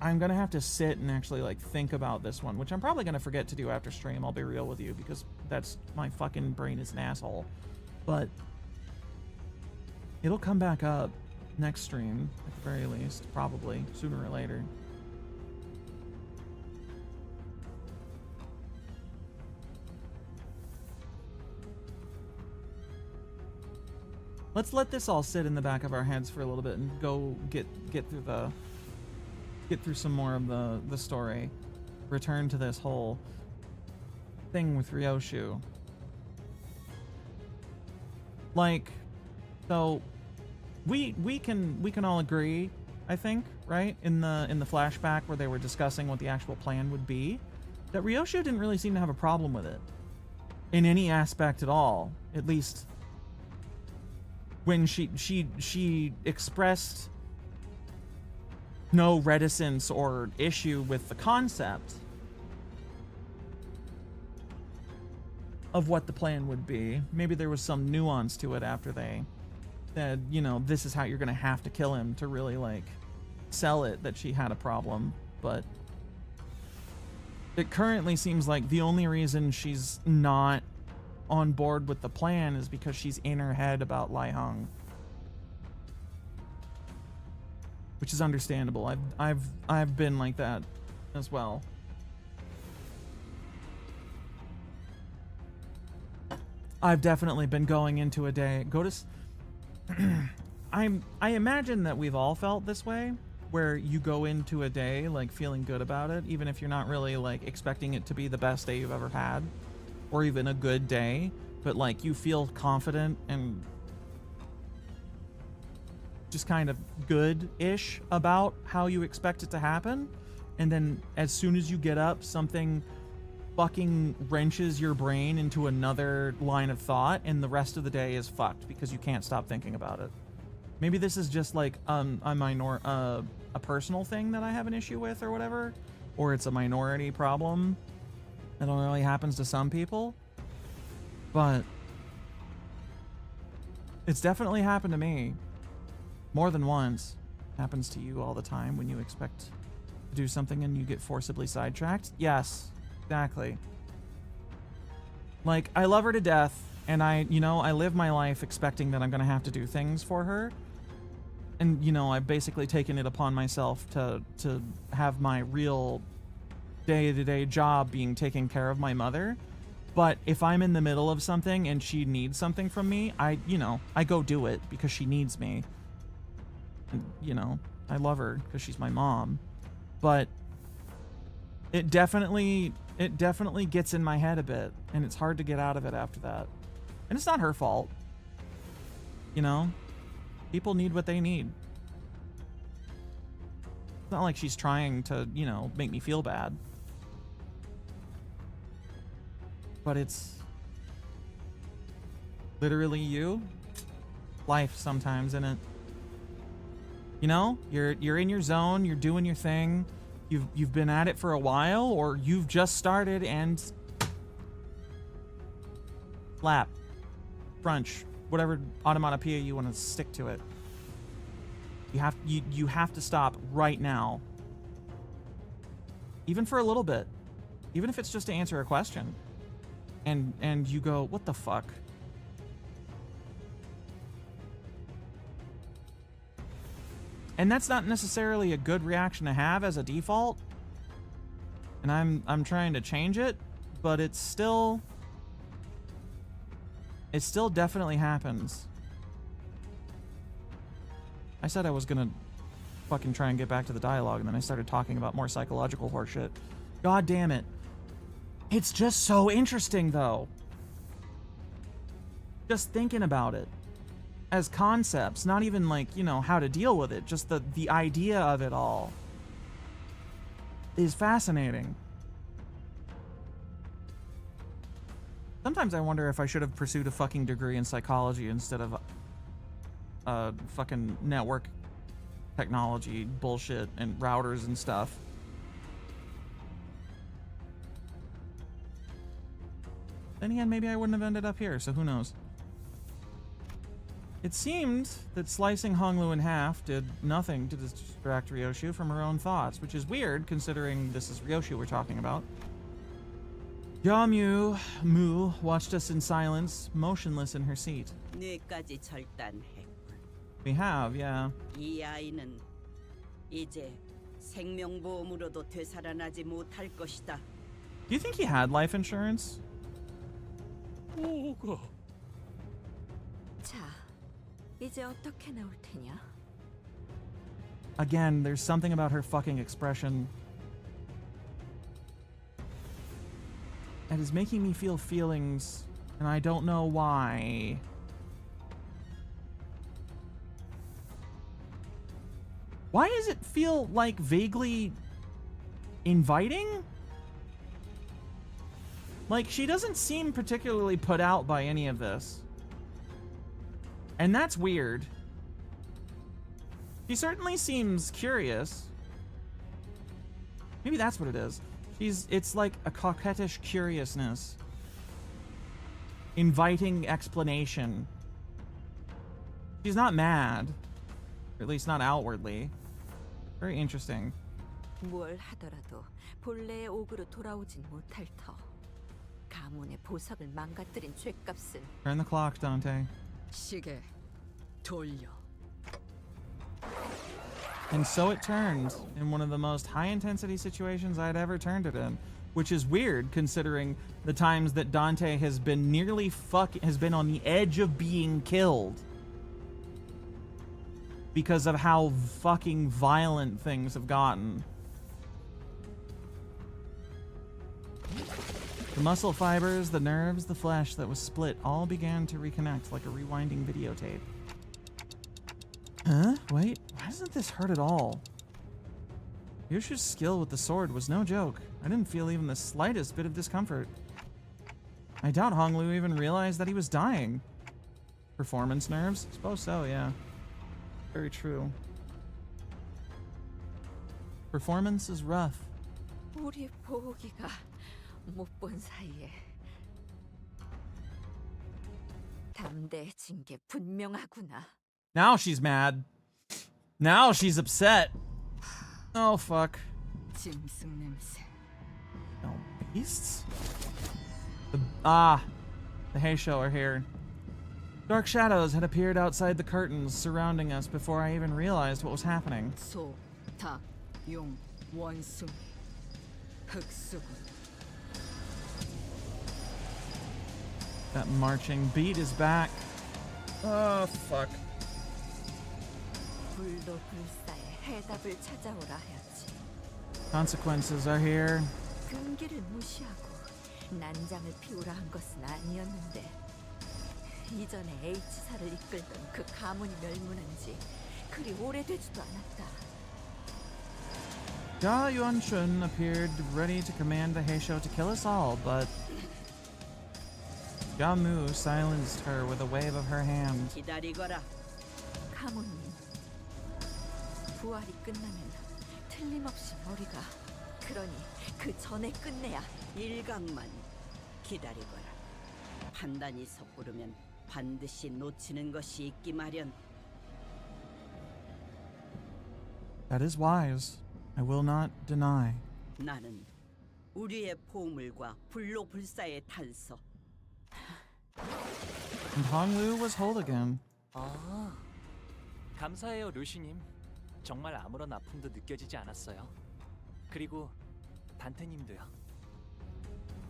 I'm gonna have to sit and actually, like, think about this one, which I'm probably gonna forget to do after stream. I'll be real with you, because that's, my fucking brain is an asshole. But it'll come back up next stream at the very least, probably sooner or later. Let's let this all sit in the back of our heads for a little bit and go get through some more of the story. Return to this whole thing with Ryoshu. Like, so we can all agree, I think, right? In the flashback where they were discussing what the actual plan would be, that Ryoshu didn't really seem to have a problem with it in any aspect at all. At least when she expressed no reticence or issue with the concept of what the plan would be. Maybe there was some nuance to it after they said, you know, this is how you're gonna have to kill him to really, like, sell it that she had a problem. But it currently seems like the only reason she's not on board with the plan is because she's in her head about Lai Hong. Which is understandable. I've been like that as well. I've definitely been going into a day. I imagine that we've all felt this way, where you go into a day like feeling good about it, even if you're not really, like, expecting it to be the best day you've ever had, or even a good day, but, like, you feel confident and just kind of good-ish about how you expect it to happen, and then as soon as you get up, something fucking wrenches your brain into another line of thought, and the rest of the day is fucked because you can't stop thinking about it. Maybe this is just, like, a personal thing that I have an issue with or whatever, or it's a minority problem that only happens to some people, but it's definitely happened to me more than once. Happens to you all the time when you expect to do something and you get forcibly sidetracked. Yes, exactly. Like, I love her to death, and I live my life expecting that I'm gonna have to do things for her, and, you know, I've basically taken it upon myself to have my real day-to-day job being taking care of my mother. But if I'm in the middle of something and she needs something from me, I go do it because she needs me. And, you know, I love her because she's my mom. but it definitely gets in my head a bit, and it's hard to get out of it after that. And it's not her fault. You know? People need what they need. It's not like she's trying to, you know, make me feel bad. But it's literally you. Life sometimes, isn't it? You know, you're in your zone, you're doing your thing. You've been at it for a while, or you've just started and slap, crunch, whatever onomatopoeia you want to stick to it. You have to stop right now. Even for a little bit. Even if it's just to answer a question. And you go, what the fuck? And that's not necessarily a good reaction to have as a default. And I'm trying to change it, but it still definitely happens. I said I was gonna fucking try and get back to the dialogue, and then I started talking about more psychological horseshit. God damn it. It's just so interesting, though. Just thinking about it. As concepts, not even like, you know, how to deal with it. Just the idea of it all is fascinating. Sometimes I wonder if I should have pursued a fucking degree in psychology instead of fucking network technology bullshit and routers and stuff. Then again, maybe I wouldn't have ended up here, so who knows. It seemed that slicing Honglu in half did nothing to distract Ryoshu from her own thoughts, which is weird considering this is Ryoshu we're talking about. Yamu Mu watched us in silence, motionless in her seat. 뇌까지 절단했군. We have, yeah. 이 아이는 이제 생명보험으로도 되살아나지 못할 것이다. Do you think he had life insurance? 자, 이제 어떻게 나올 테냐? Again, there's something about her fucking expression that is making me feel feelings, and I don't know why. Why does it feel like vaguely inviting? Like, she doesn't seem particularly put out by any of this. And that's weird. She certainly seems curious. Maybe that's what it is. It's like a coquettish curiousness. Inviting explanation. She's not mad. Or at least not outwardly. Very interesting. 뭘 하더라도 본래의 옥으로 돌아오진 못할 터. 가문의 보석을 망가뜨린 죄값은. Turn the clock, Dante. 시계 돌려. And so it turned in one of the most high-intensity situations I'd ever turned it in, which is weird considering the times that Dante has been has been on the edge of being killed because of how fucking violent things have gotten. The muscle fibers, the nerves, the flesh that was split all began to reconnect like a rewinding videotape. Huh? Wait, why doesn't this hurt at all? Yoshu's skill with the sword was no joke. I didn't feel even the slightest bit of discomfort. I doubt Honglu even realized that he was dying. Performance nerves? Suppose so, yeah. Very true. Performance is rough. 우리 보기가 못 본 사이에 담대해진 게 분명하구나. Now she's mad. Now she's upset. Oh, fuck. 짐승 냄새. No, beasts? The Heisho are here. Dark shadows had appeared outside the curtains surrounding us before I even realized what was happening. 소, 닭, 용, 원숭이, 흑수군. That marching beat is back. Oh, fuck. 불도 불사에 해답을 찾아오라 하였지. Consequences are here. 금기를 무시하고 난장을 피우라 한 것은 아니었는데 이전에 H사를 이끌던 그 가문이 멸문한 지 그리 오래되지도 않았다. Ja Yuan-shun appeared ready to command the Heisho to kill us all, but Yamu silenced her with a wave of her hand. 기다리거라. 가문님, 부활이 끝나면 틀림없이 머리가, 그러니 그 전에 끝내야. 일각만 기다리거라. 판단이 섣부르면 반드시 놓치는 것이 있기 마련. That is wise. I will not deny. 나는 우리의 보물과 불로불사의 단서. And Honglu was whole again. 아, 감사해요, 루시님. 정말 아무런 아픔도 느껴지지 않았어요. 그리고 단테님도요.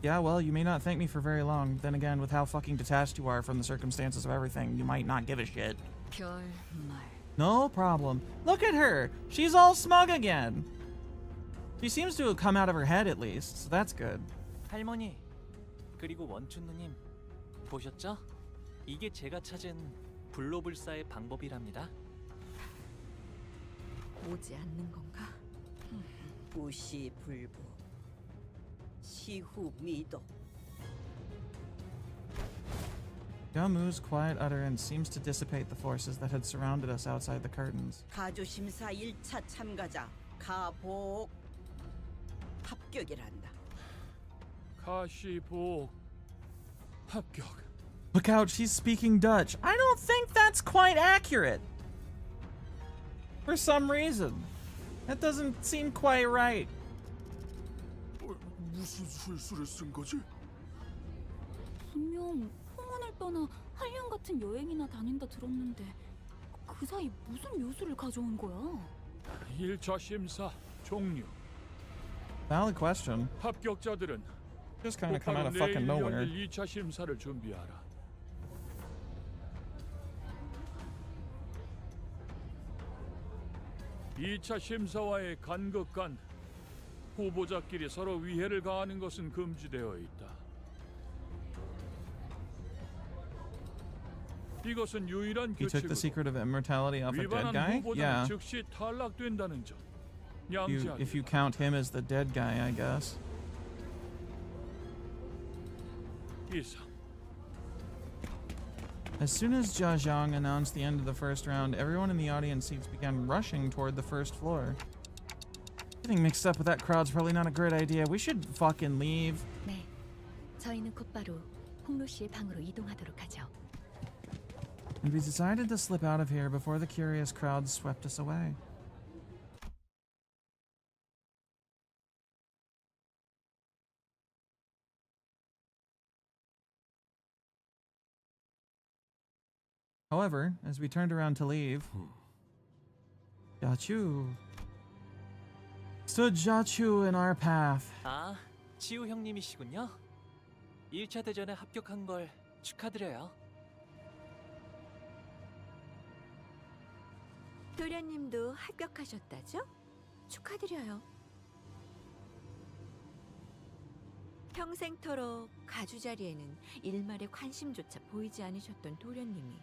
Yeah, well, you may not thank me for very long. Then again, with how fucking detached you are from the circumstances of everything, you might not give a shit. 별말. No problem. Look at her! She's all smug again! She seems to have come out of her head at least, so that's good. 할머니, 그리고 원춘 누님, 보셨죠? 이게 제가 찾은 불로불사의 방법이랍니다. 오지 않는 건가? 무시불부. 시후미도. Yamu's quiet utterance seems to dissipate the forces that had surrounded us outside the curtains. 가주심사 1차 참가자 가복 합격이란다. 가시복 합격. Look out, she's speaking Dutch. I don't think that's quite accurate. For some reason. That doesn't seem quite right. 무슨 술수를 쓴 거지? 분명 홍원을 떠나 한량 같은 여행이나 다닌다 들었는데 그 사이 무슨 묘수를 가져온 거야? 1차 심사 종료. Valid question. 합격자들은 Just kind of come out 곧바로 of fucking 내일 nowhere. 열릴 2차 심사를 준비하라. (2차) 심사와의 간극 간 후보자끼리 서로 위해를 가하는 것은 금지되어 있다. 이것은 유일한 He took 규칙으로 the secret of immortality off a dead 위반한 guy? 후보자는 Yeah. 즉시 탈락된다는 점. If you count him as the dead guy, I guess. 이상. As soon as Jia Zhang announced the end of the first round, everyone in the audience seats began rushing toward the first floor. Getting mixed up with that crowd's probably not a great idea. We should fucking leave. 네, 저희는 곧바로 홍로 씨의 방으로 이동하도록 하죠. And we decided to slip out of here before the curious crowd swept us away. However, as we turned around to leave, Jiachu stood Jiachu in our path. 아, 치우 형님이시군요. 1차 대전에 합격한 걸 축하드려요. 도련님도 합격하셨다죠? 축하드려요. 평생토록 가주 자리에는 일말의 관심조차 보이지 않으셨던 도련님이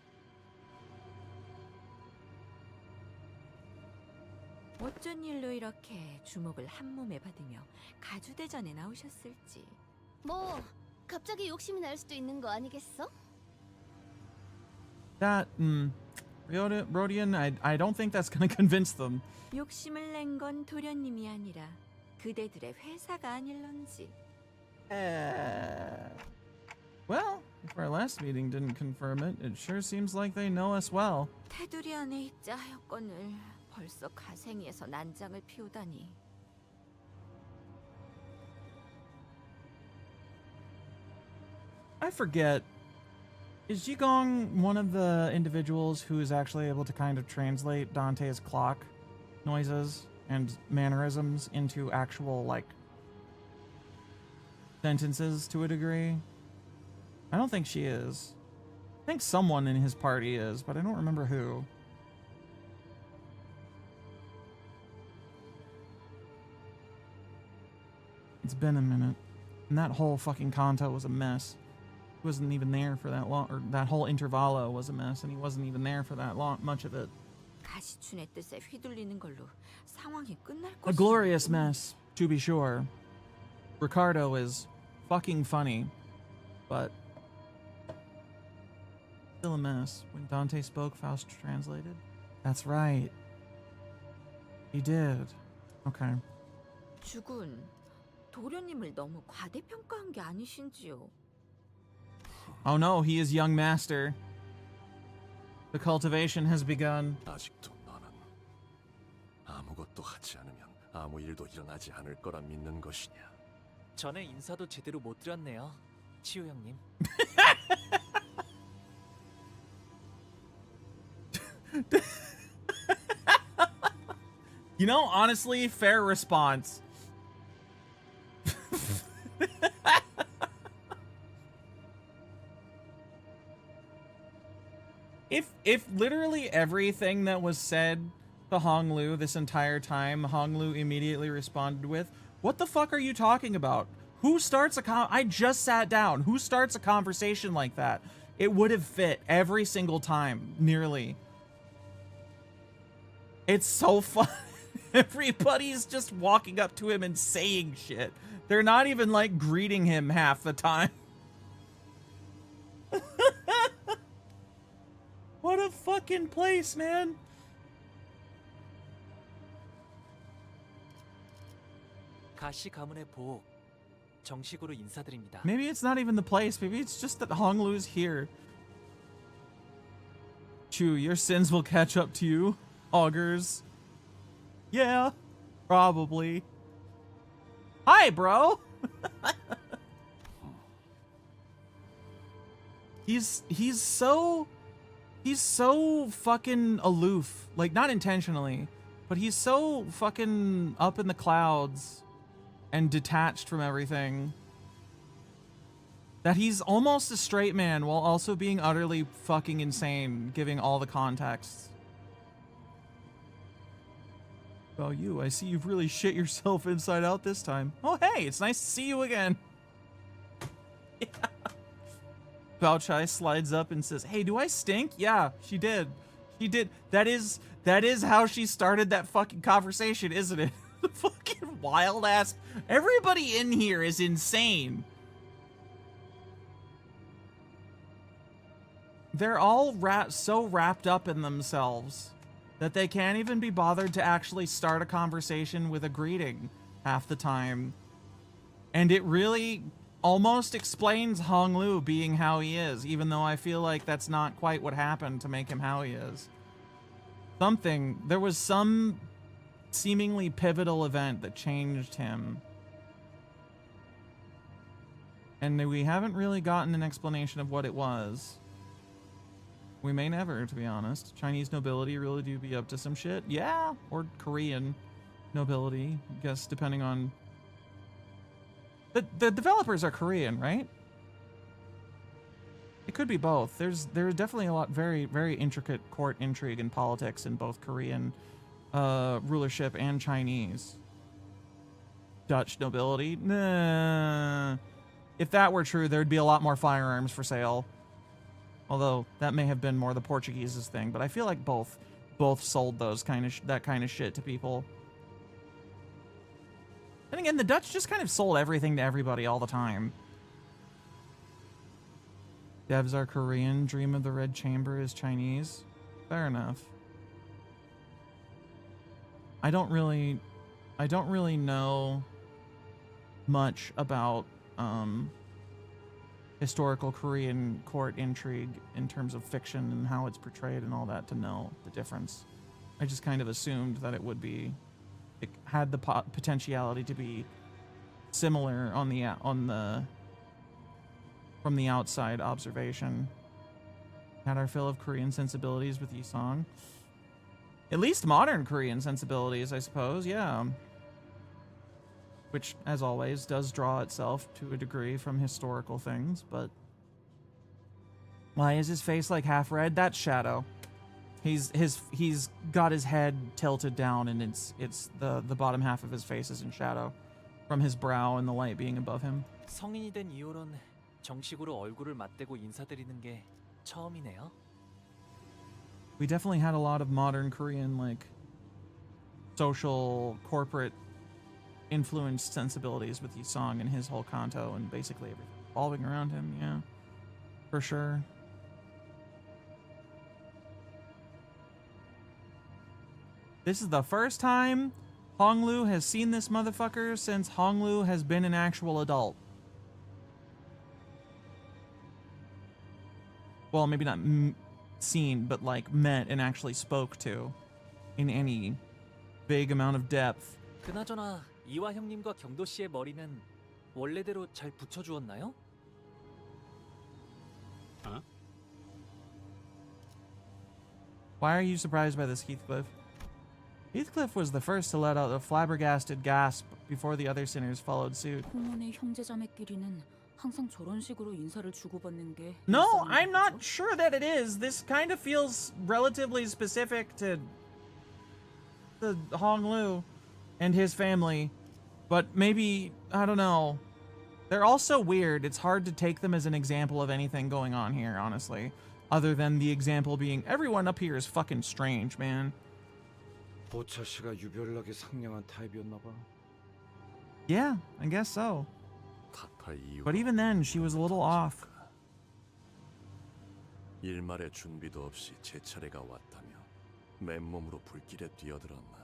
어쩐 일로 이렇게 주목을 한몸에 받으며 가주대전에 나오셨을지. 뭐 갑자기 욕심이 날 수도 있는 거 아니겠어? That, Rodian, I don't think that's gonna convince them. 욕심을 낸 건 도련님이 아니라 그대들의 회사가 아닐런지. Well, if our last meeting didn't confirm it, it sure seems like they know us well. 테두리 안에 있자 하였건을 벌써 가생이에서 난장을 피우다니. I forget. Is Jigong one of the individuals who is actually able to kind of translate Dante's clock noises and mannerisms into actual, like, sentences to a degree? I don't think she is. I think someone in his party is, but I don't remember who. It's been a minute. And that whole fucking Kanto was a mess. He wasn't even there for that long, or that whole intervallo was a mess, and he wasn't even there for that long, much of it. 가시춘의 뜻에 휘둘리는 걸로 상황이 끝날 A glorious mess, to be sure. Ricardo is fucking funny, but still a mess. When Dante spoke, Faust translated. That's right. He did. Okay. 주군, 도련님을 너무 과대평가한 게 아니신지요? Oh no, he is young master. The cultivation has begun. 아직도 너는 아무것도 하지 않으면 아무 일도 일어나지 않을 거라 믿는 것이냐? 전에 인사도 제대로 못 드렸네요, 치유 형님. You know, honestly, fair response. If literally everything that was said to Hong Lu this entire time, Hong Lu immediately responded with, "What the fuck are you talking about? Who starts I just sat down. Who starts a conversation like that?" It would have fit every single time, nearly. It's so fun. Everybody's just walking up to him and saying shit. They're not even like greeting him half the time. What a fucking place, man. 가시 가문의 복 정식으로 인사드립니다. Maybe it's not even the place. Maybe it's just that Hong Lu's here. Chu, your sins will catch up to you, augurs. Yeah, probably. Hi, bro. He's so fucking aloof. Like, not intentionally, but he's so fucking up in the clouds and detached from everything that he's almost a straight man while also being utterly fucking insane, giving all the context. Oh, you, I see you've really shit yourself inside out this time. Oh, hey, it's nice to see you again. Yeah. Bao Chai slides up and says, "Hey, do I stink?" Yeah, she did. She did. That is how she started that fucking conversation, isn't it? The fucking wild ass. Everybody in here is insane. They're all so wrapped up in themselves that they can't even be bothered to actually start a conversation with a greeting half the time. And it really almost explains Hong Lu being how he is, even though I feel like that's not quite what happened to make him how he is. There was some seemingly pivotal event that changed him. And we haven't really gotten an explanation of what it was. We may never, to be honest. Chinese nobility really do be up to some shit. Yeah, or Korean nobility, I guess, depending on... The developers are Korean, right? It could be both. There's definitely a lot, very, very intricate court intrigue and politics in both Korean rulership and Chinese. Dutch nobility? Nah. If that were true, there'd be a lot more firearms for sale. Although that may have been more the Portuguese's thing, but I feel like both sold that kind of shit to people. And again, the Dutch just kind of sold everything to everybody all the time. Devs are Korean, Dream of the Red Chamber is Chinese. Fair enough. I don't really know much about historical Korean court intrigue in terms of fiction and how it's portrayed and all that to know the difference. I just kind of assumed that it had the potentiality to be similar from the outside observation. Had our fill of Korean sensibilities with Yisong. At least modern Korean sensibilities, I suppose, yeah. Which, as always, does draw itself to a degree from historical things, but... Why is his face like half red? That's Shadow. He's got his head tilted down, and it's the bottom half of his face is in shadow. from his brow and the light being above him. 성인이 된 이후론 정식으로 얼굴을 맞대고 인사드리는 게 처음이네요. We definitely had a lot of modern Korean, like, social, corporate influenced sensibilities with Yisong and his whole kanto and basically everything revolving around him, yeah. For sure. This is the first time Honglu has seen this motherfucker since Honglu has been an actual adult. Well, maybe not seen, but like met and actually spoke to in any big amount of depth. 그나저나 이화 형님과 경도 씨의 머리는 원래대로 잘 붙여주었나요? Why are you surprised by this, Heathcliff? Heathcliff was the first to let out a flabbergasted gasp before the other sinners followed suit. 홍원의 형제자매끼리는 항상 저런 식으로 인사를 주고받는 게 No, I'm not sure that it is. This kind of feels relatively specific to the Honglu and his family, but maybe, I don't know. They're all so weird. It's hard to take them as an example of anything going on here, honestly. Other than the example being, everyone up here is fucking strange, man. 보차 씨가 유별나게 상냥한 타입이었나 봐. Yeah, I guess so. But even then, she was a little off. 일말의 준비도 없이 제 차례가 왔다며 맨몸으로 불길에 뛰어들었나.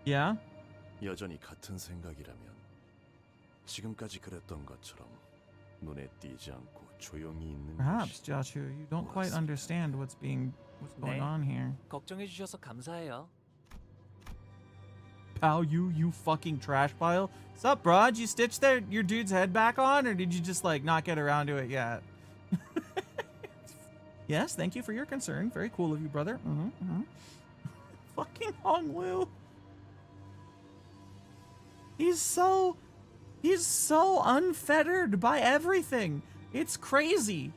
Yeah? 여전히 같은 생각이라면 지금까지 그랬던 것처럼 눈에 띄지 않고 조용히 있는 Perhaps, Jiachu, you don't quite understand what's going on here. 걱정해 주셔서 감사해요. Pal, you fucking trash pile. Sup, bro? Did you stitch your dude's head back on, or did you just, like, not get around to it yet? Yes, thank you for your concern. Very cool of you, brother. Fucking Honglu. He's so unfettered by everything. It's crazy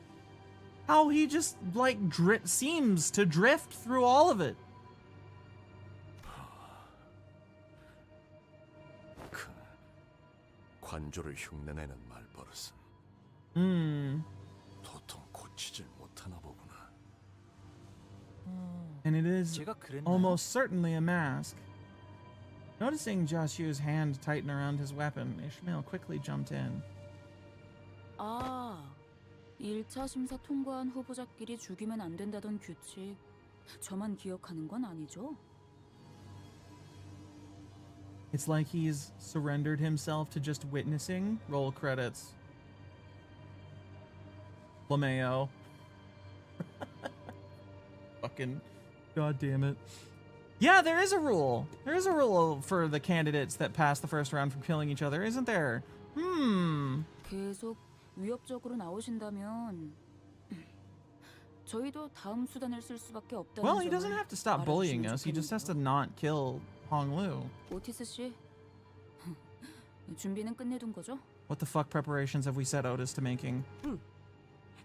how he just, like, seems to drift through all of it. 관조를 흉내내는 말버릇은 도통 고치질 못하나 보구나. And it is almost certainly a mask. Noticing Joshua's hand tighten around his weapon, Ishmael quickly jumped in. 아, 1차 심사 통과한 후보자끼리 죽이면 안 된다던 규칙. 저만 기억하는 건 아니죠? It's like he's surrendered himself to just witnessing. Roll credits. LeMayo. Fucking god damn it. Yeah, there is a rule. There is a rule for the candidates that pass the first round from killing each other, isn't there? 계속 위협적으로 나오신다면 저희도 다음 수단을 쓸 수밖에 없다는 Well, he doesn't have to stop bullying us. He just has to not kill Honglu. 오티스 씨, 준비는 끝내둔 거죠? What the fuck preparations have we set Otis to making?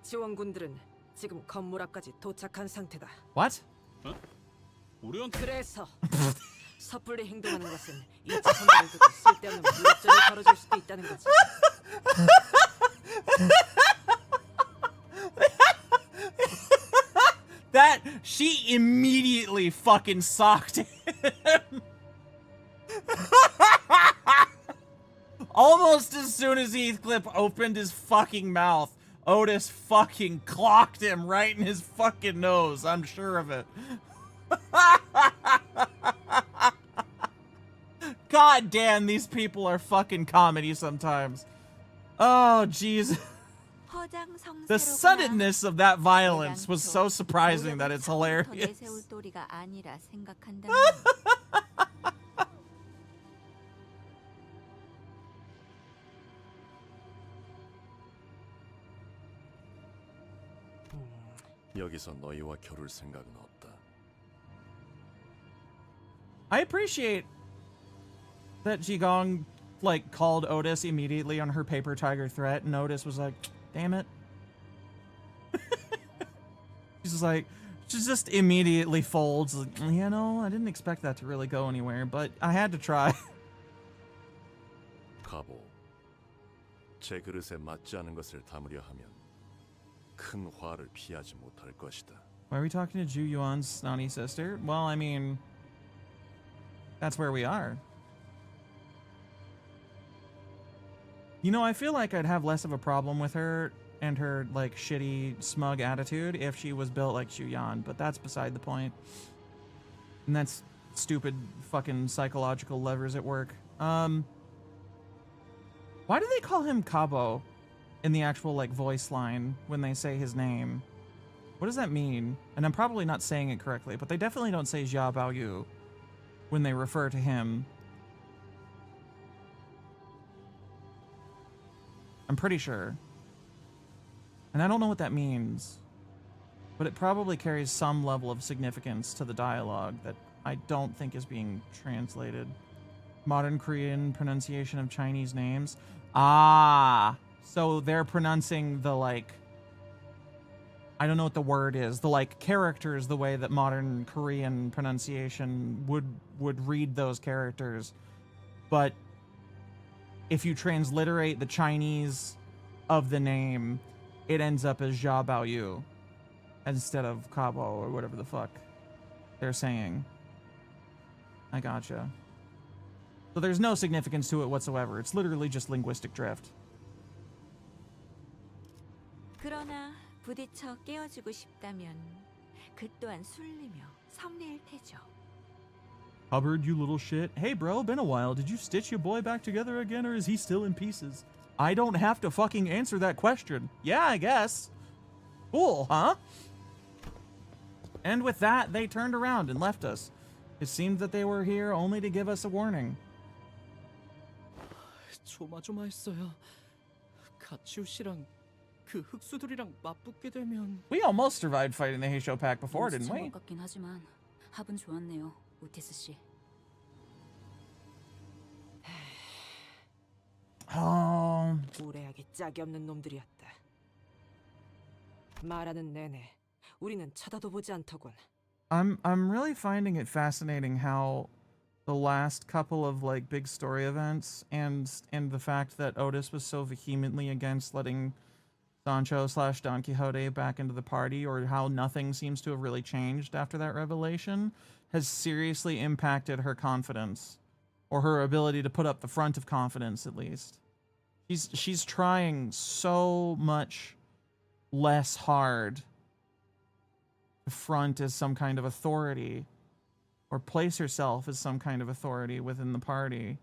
지원군들은 지금 건물 앞까지 도착한 상태다. What? 그래서 섣불리 행동하는 것은 2차 선발을 두고 쓸데없는 무력전이 벌어질 수도 있다는 거지. That she immediately fucking socked him. Almost as soon as Heathcliff opened his fucking mouth, Otis fucking clocked him right in his fucking nose. I'm sure of it. God damn, these people are fucking comedy sometimes. Oh, jeez. The suddenness of that violence was so surprising that it's hilarious. 여기서 너희와 겨룰 생각은 없다. I appreciate that Jigong, like, called Otis immediately on her paper tiger threat, and Otis was like, damn it. She's just like, she just immediately folds. Like, you know, I didn't expect that to really go anywhere, but I had to try. 바보. 제 그릇에 맞지 않은 것을 담으려 하면 큰 화를 피하지 못할 것이다. Why are we talking to Ju Yuan's snotty sister? Well, I mean, that's where we are. You know, I feel like I'd have less of a problem with her and her, like, shitty, smug attitude if she was built like Xu Yan, but that's beside the point. And that's stupid fucking psychological levers at work. Why do they call him Cabo in the actual, like, voice line when they say his name? What does that mean? And I'm probably not saying it correctly, but they definitely don't say Jia Bao Yu when they refer to him. I'm pretty sure. And I don't know what that means, but it probably carries some level of significance to the dialogue that I don't think is being translated. Modern Korean pronunciation of Chinese names. Ah, so they're pronouncing the, like, I don't know what the word is, the, like, characters the way that modern Korean pronunciation would read those characters. But if you transliterate the Chinese of the name, it ends up as Jia Bao Yu instead of Cabo or whatever the fuck they're saying. I gotcha. So there's no significance to it whatsoever. It's literally just linguistic drift. 그러나 부딪혀 깨워주고 싶다면 그 또한 술리며 섭리일 테죠. Hubbard, you little shit. Hey bro, been a while. Did you stitch your boy back together again, or is he still in pieces? I don't have to fucking answer that question. Yeah, I guess. Cool, huh? And with that, they turned around and left us. It seemed that they were here only to give us a warning. 조마조마했어요. 가치우 씨랑 그 흑수들이랑 맞붙게 되면. We almost survived fighting the Heisho pack before, didn't we? 것 같긴 하지만 합은 좋았네요, 오티스 씨. 무례하게 짝이 없는 놈들이었다. 말하는 내내 우리는 쳐다도 보지 않더군. I'm really finding it fascinating how the last couple of, like, big story events and the fact that Otis was so vehemently against letting Sancho / Don Quixote back into the party, or how nothing seems to have really changed after that revelation, has seriously impacted her confidence, or her ability to put up the front of confidence, at least. She's trying so much less hard to front as some kind of authority, or place herself as some kind of authority within the party.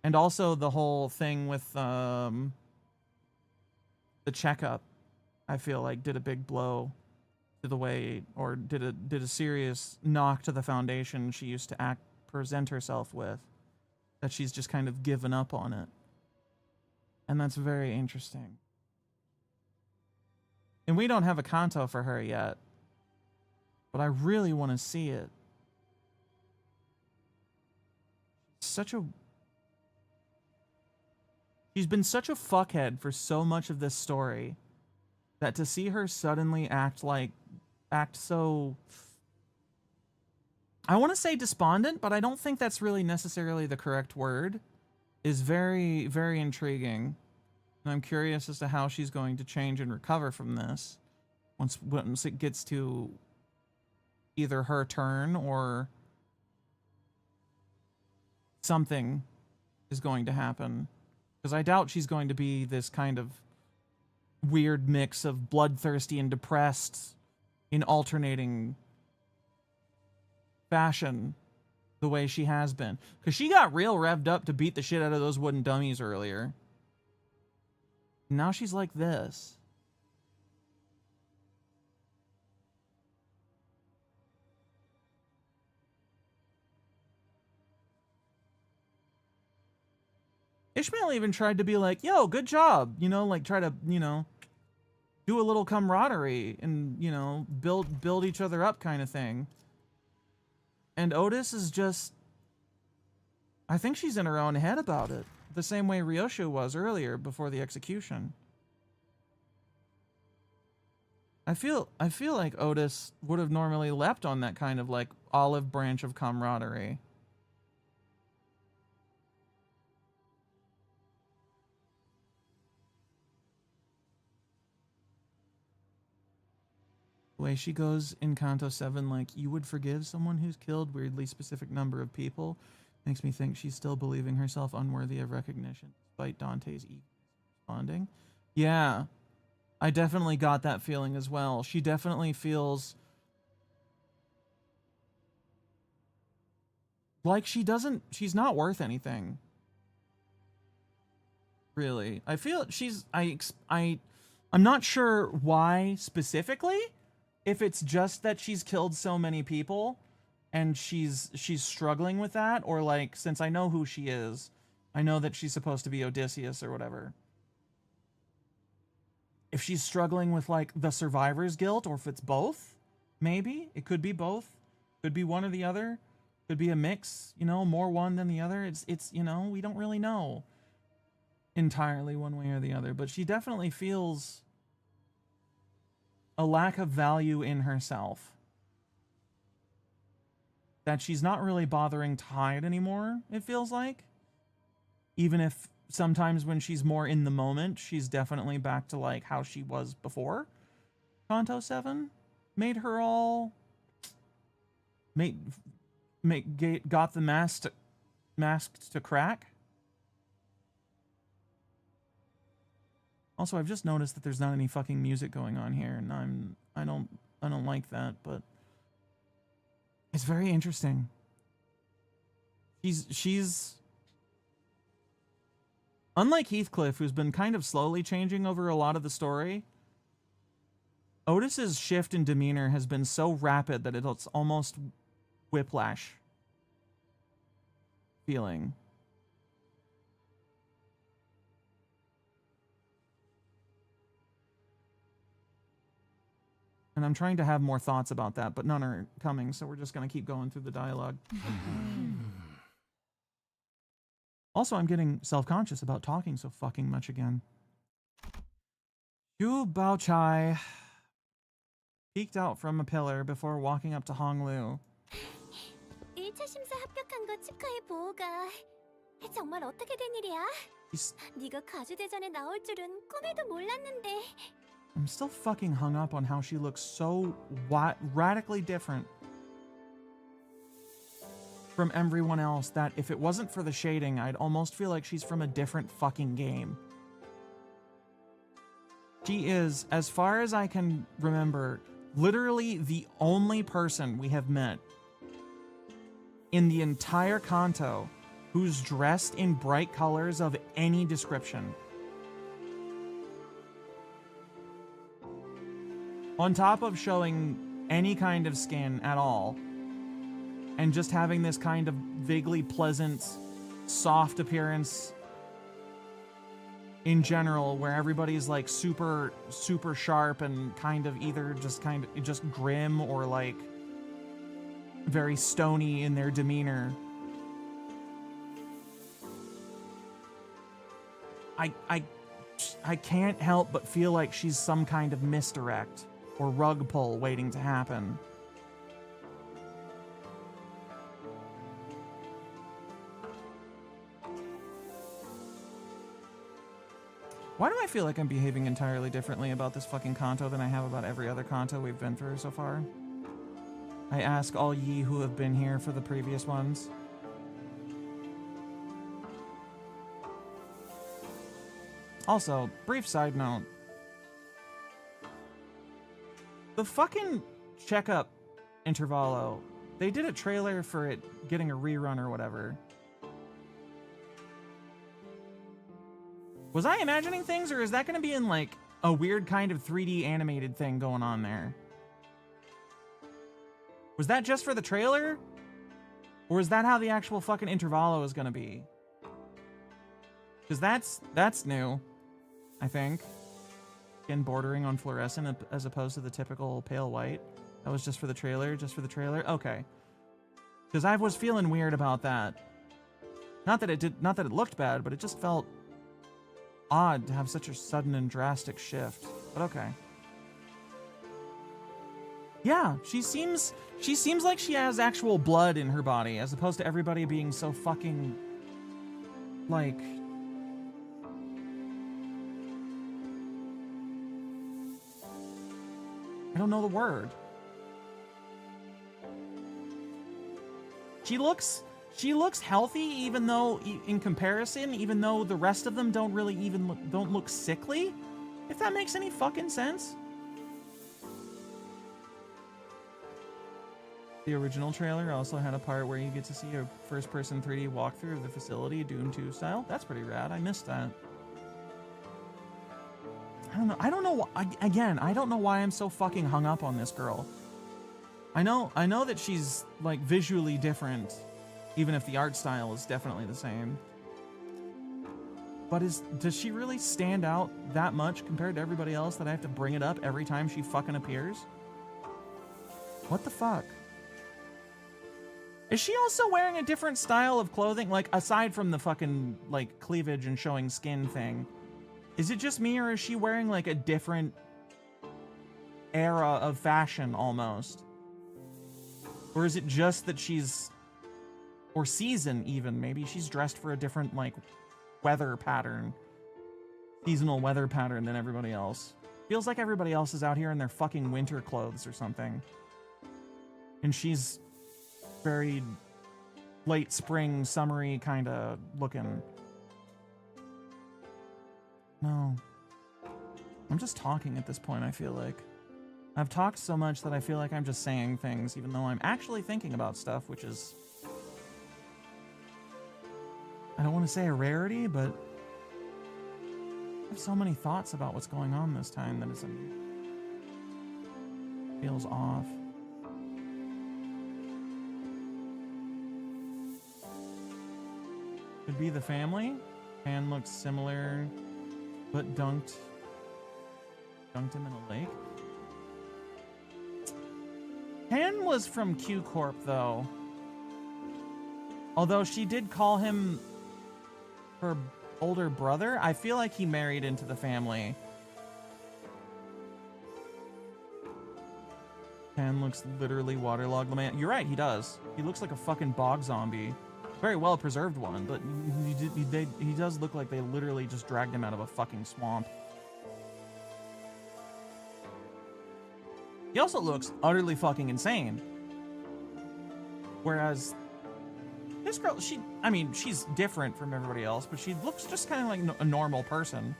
And also the whole thing with the checkup, I feel like did a big blow to the way, or did a serious knock to the foundation she used to present herself with, that she's just kind of given up on it. And that's very interesting. And we don't have a kanto for her yet, but I really want to see it. She's been such a fuckhead for so much of this story that to see her suddenly act so, I want to say despondent, but I don't think that's really necessarily the correct word, is very, very intriguing. And I'm curious as to how she's going to change and recover from this once it gets to either her turn or something is going to happen. Because I doubt she's going to be this kind of weird mix of bloodthirsty and depressed in alternating fashion the way she has been. Because she got real revved up to beat the shit out of those wooden dummies earlier. Now she's like this. Ishmael even tried to be like, yo, good job. You know, like try to, you know, do a little camaraderie and, you know, build each other up kind of thing. And Otis is just, I think she's in her own head about it. The same way Ryoshu was earlier before the execution. I feel like Otis would have normally leapt on that kind of like olive branch of camaraderie. The way she goes in Kanto 7, like, you would forgive someone who's killed weirdly specific number of people, makes me think she's still believing herself unworthy of recognition, despite Dante's responding. Yeah, I definitely got that feeling as well. She definitely feels like she's not worth anything. Really. I feel I'm not sure why specifically, if it's just that she's killed so many people and she's struggling with that, or like, since I know who she is, I know that she's supposed to be Odysseus or whatever. If she's struggling with like the survivor's guilt, or if it's both, maybe it could be both, could be one or the other, could be a mix, you know, more one than the other. It's you know, we don't really know entirely one way or the other, but she definitely feels a lack of value in herself that she's not really bothering to hide anymore, it feels like. Even if sometimes when she's more in the moment, she's definitely back to like how she was before. Kanto 7 made her all got the masked to crack. Also, I've just noticed that there's not any fucking music going on here, and I don't like that, but it's very interesting. She's unlike Heathcliff, who's been kind of slowly changing over a lot of the story. Otis's shift in demeanor has been so rapid that it's almost whiplash feeling. And I'm trying to have more thoughts about that, but none are coming, so we're just going to keep going through the dialogue. Also, I'm getting self-conscious about talking so fucking much again. Yu Baochai peeked out from a pillar before walking up to Honglu. 1차 심사 합격한 거 축하해, 보호가. 정말 어떻게 된 일이야? 네가 가주대전에 나올 줄은 꿈에도 몰랐는데. I'm still fucking hung up on how she looks so radically different from everyone else that if it wasn't for the shading, I'd almost feel like she's from a different fucking game. She is, as far as I can remember, literally the only person we have met in the entire Kanto who's dressed in bright colors of any description. On top of showing any kind of skin at all, and just having this kind of vaguely pleasant, soft appearance in general, where everybody's like super sharp and kind of either just grim or like very stony in their demeanor. I can't help but feel like she's some kind of misdirect or rug pull waiting to happen. Why do I feel like I'm behaving entirely differently about this fucking Kanto than I have about every other Kanto we've been through so far? I ask all ye who have been here for the previous ones. Also, brief side note. The fucking checkup intervallo, they did a trailer for it getting a rerun or whatever. Was I imagining things, or is that going to be in like a weird kind of 3D animated thing going on there? Was that just for the trailer? Or is that how the actual fucking intervallo is going to be? Because that's new, I think. Again, bordering on fluorescent as opposed to the typical pale white. That was just for the trailer, Okay. Because I was feeling weird about that. Not that it looked bad, but it just felt odd to have such a sudden and drastic shift. But okay. Yeah, she seems like she has actual blood in her body, as opposed to everybody being so fucking like don't know the word. She looks healthy, even though in comparison, even though the rest of them don't really don't look sickly. If that makes any fucking sense. The original trailer also had a part where you get to see a first-person 3D walkthrough of the facility, Dune 2 style. That's pretty rad. I missed that. I don't know. Again, I don't know why I'm so fucking hung up on this girl. I know that she's like visually different, even if the art style is definitely the same. But does she really stand out that much compared to everybody else that I have to bring it up every time she fucking appears? What the fuck? Is she also wearing a different style of clothing? Like, aside from the fucking, like, cleavage and showing skin thing, is it just me, or is she wearing, like, a different era of fashion, almost? Or is it just that she's... or season, even. Maybe she's dressed for a different, like, weather pattern. Seasonal weather pattern than everybody else. Feels like everybody else is out here in their fucking winter clothes or something. And she's... very late spring, summery kind of looking. No. I'm just talking at this point, I feel like. I've talked so much that I feel like I'm just saying things, even though I'm actually thinking about stuff, which is... I don't want to say a rarity, but... I have so many thoughts about what's going on this time that it feels off. Could be the family. Pan looks similar, but dunked him in a lake. Pan was from Q Corp, though. Although she did call him her older brother, I feel like he married into the family. Pan looks literally waterlogged. You're right, he does. He looks like a fucking bog zombie. Very well preserved one, but he does look like they literally just dragged him out of a fucking swamp. He also looks utterly fucking insane. Whereas this girl, she's different from everybody else, but she looks just kind of like a normal person.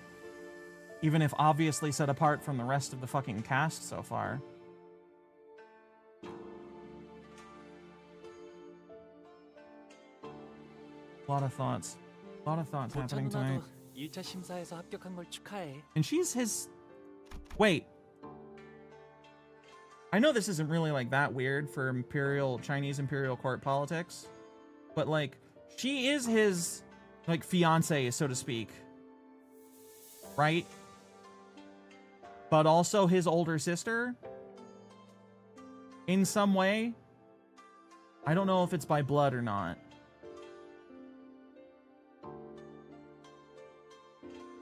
Even if obviously set apart from the rest of the fucking cast so far. A lot of thoughts happening tonight. 1차 심사에서 합격한 걸 축하해. And she's his... Wait. I know this isn't really like that weird for Chinese imperial court politics, but like, she is his, like, fiance, so to speak. Right? But also his older sister? In some way? I don't know if it's by blood or not.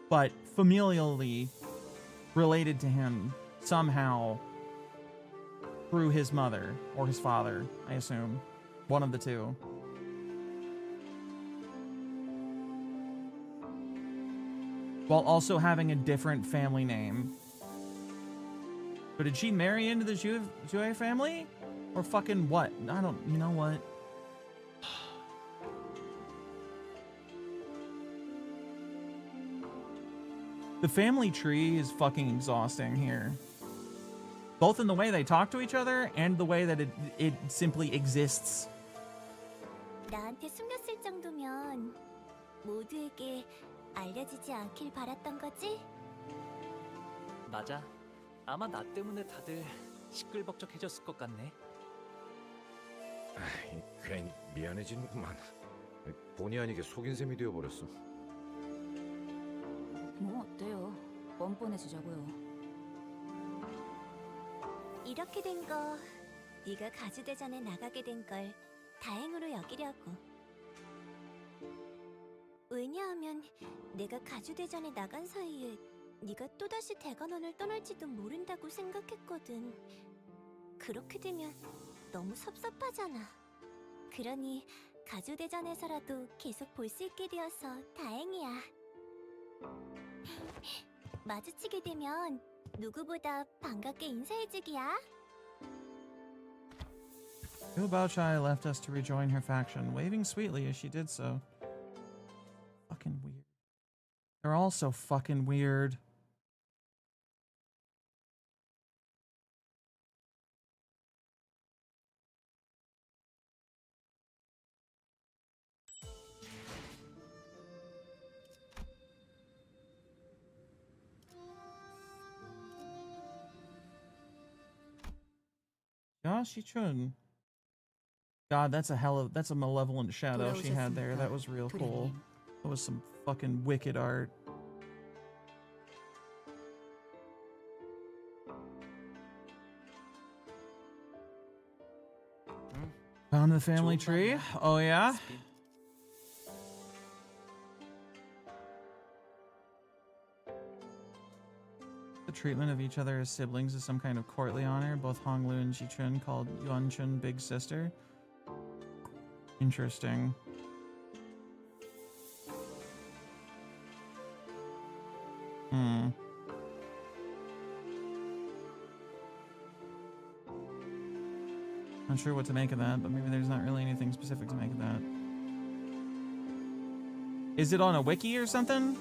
But familially related to him somehow through his mother or his father, I assume. One of the two. While also having a different family name. But did she marry into the Jue family? Or fucking what? I don't... You know what? The family tree is fucking exhausting here. Both in the way they talk to each other and the way that it simply exists. 나한테 숨겼을 정도면 모두에게 알려지지 않길 바랐던 거지? 맞아. 아마 나 때문에 다들 시끌벅적해졌을 것 같네. 괜히 미안해지는구만. 본의 아니게 속인 셈이 되어버렸어. 뭐 어때요? 뻔뻔해지자고요. 이렇게 된 거 네가 가주대전에 나가게 된 걸 다행으로 여기려고. 왜냐하면 내가 가주대전에 나간 사이에 네가 또다시 대관원을 떠날지도 모른다고 생각했거든. 그렇게 되면 너무 섭섭하잖아. 그러니 가주대전에서라도 계속 볼 수 있게 되어서 다행이야. 마주치게 되면 누구보다 반갑게 인사해주기야. Liu Baochai left us to rejoin her faction, waving sweetly as she did so. Fucking weird. They're all so fucking weird. Yeah, she should. God, that's a malevolent shadow she had there. That was real cool. That was some fucking wicked art. Found the family tree? Oh yeah? The treatment of each other as siblings is some kind of courtly honor. Both Honglu and Jichun called Yuanchun Big Sister. Interesting. Not sure what to make of that, but maybe there's not really anything specific to make of that. Is it on a wiki or something?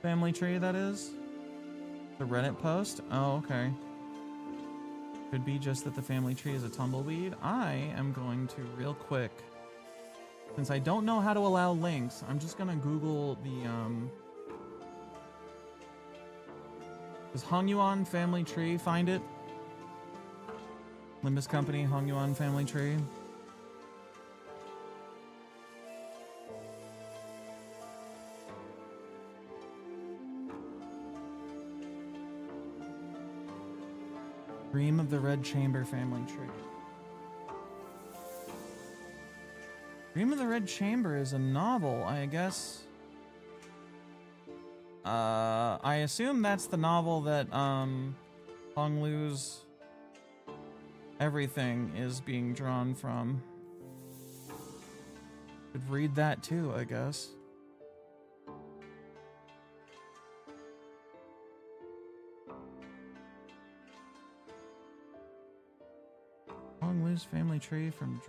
Family tree, that is? The Reddit post? Oh, okay. Could be just that the family tree is a tumbleweed. I am going to, real quick, since I don't know how to allow links, I'm just gonna Google the, does Hongyuan family tree find it? Limbus Company, Hongyuan family tree. Dream of the Red Chamber family tree. Dream of the Red Chamber is a novel, I guess. I assume that's the novel that Honglu's everything is being drawn from. Could read that too, I guess. Honglu's family tree from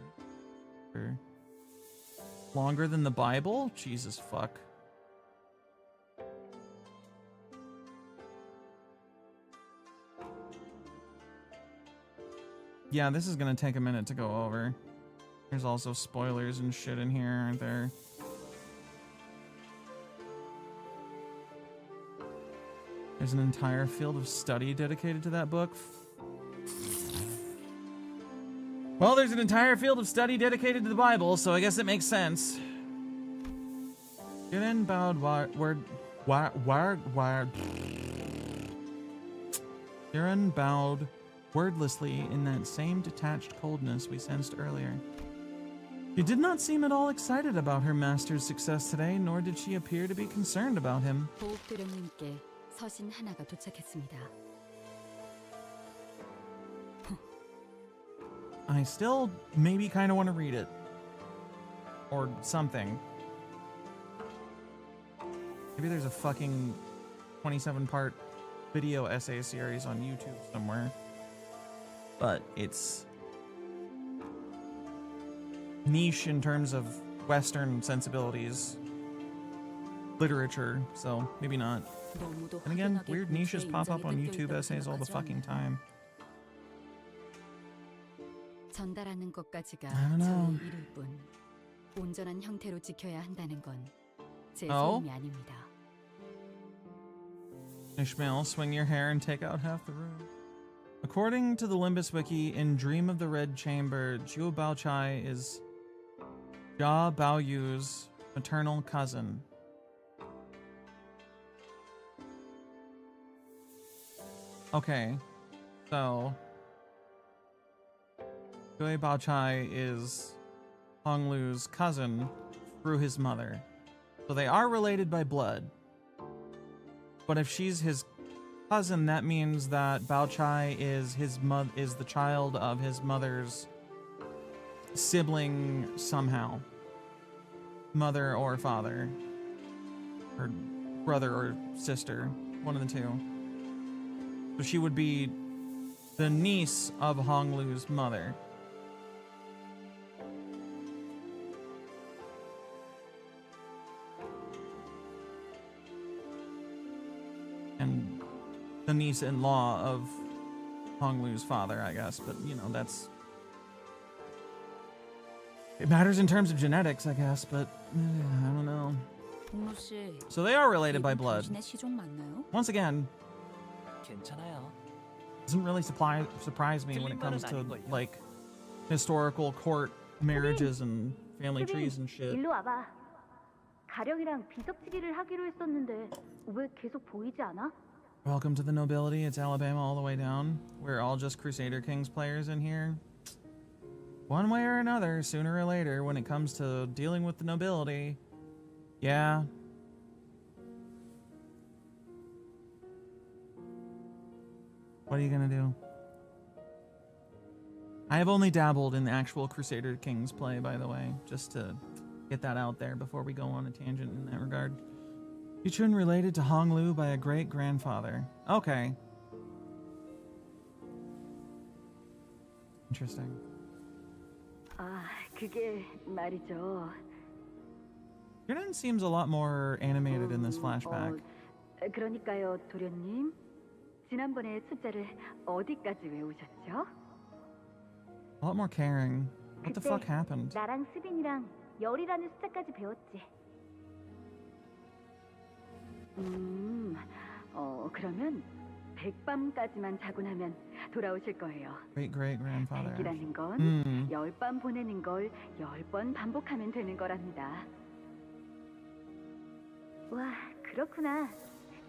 longer than the Bible? Jesus fuck. Yeah, this is gonna take a minute to go over. There's also spoilers and shit in here, aren't there? There's an entire field of study dedicated to that book. Well, there's an entire field of study dedicated to the Bible, so I guess it makes sense. Jiren bowed Jiren bowed wordlessly in that same detached coldness we sensed earlier. She did not seem at all excited about her master's success today, nor did she appear to be concerned about him. 보호교령님께 서신 하나가 도착했습니다. I still maybe kind of want to read it. Or something. Maybe there's a fucking 27-part video essay series on YouTube somewhere. But it's niche in terms of Western sensibilities. Literature, so maybe not. And again, weird niches pop up on YouTube essays all the fucking time. 전달하는 것까지가 I don't know. 저의 이룰 뿐 온전한 형태로 지켜야 한다는 건 제 Oh? 소임이 아닙니다. Ishmael, swing your hair and take out half the room. According to the Limbus Wiki, in Dream of the Red Chamber, Jiu Baochai is Jia Baoyu's maternal cousin. Okay, so Jiu Baochai is Honglu's cousin through his mother. So they are related by blood. But if she's his cousin, that means that Baochai is the child of his mother's sibling somehow. Mother or father. Or brother or sister. One of the two. So she would be the niece of Honglu's mother. And the niece-in-law of Honglu's father, I guess. But, you know, that's... It matters in terms of genetics, I guess, but I don't know. So they are related by blood. Once again, doesn't really surprise me when it comes to, like, historical court marriages and family trees and shit. 일로 와봐. 가령이랑 비석치기를 하기로 했었는데 왜 계속 보이지 않아? Welcome to the nobility. It's Alabama all the way down. We're all just Crusader Kings players in here. One way or another, sooner or later, when it comes to dealing with the nobility, yeah. What are you gonna do? I have only dabbled in the actual Crusader Kings play, by the way, just to get that out there before we go on a tangent in that regard. Yichun related to Honglu by a great-grandfather. Okay. Interesting. 아, 그게 말이죠. Yunan seems a lot more animated in this flashback. 그러니까요, 도련님. 지난번에 숫자를 어디까지 외우셨죠? A lot more caring. What the fuck happened? 나랑 수빈이랑 열이라는 숫자까지 배웠지. 그러면 100밤까지만 자고 나면 돌아오실 거예요. Great-great-grandfather. 백이라는 건 10밤 보내는 걸 10번 반복하면 되는 거랍니다. 와, 그렇구나.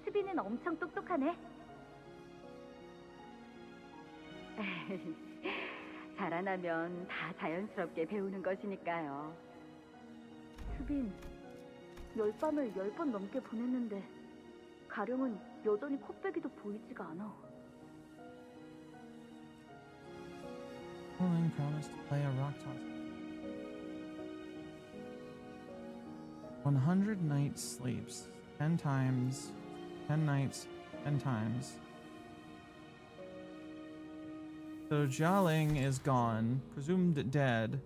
수빈은 엄청 똑똑하네. 자라나면 다 자연스럽게 배우는 것이니까요. 수빈, 10밤을 10번 넘게 보냈는데 가령은 여전히 코빼기도 보이지가 않아. Willing promised to play a rock toss. 100 nights sleeps. 10 times. 10 nights. 10 times. So Jialing is gone. Presumed dead.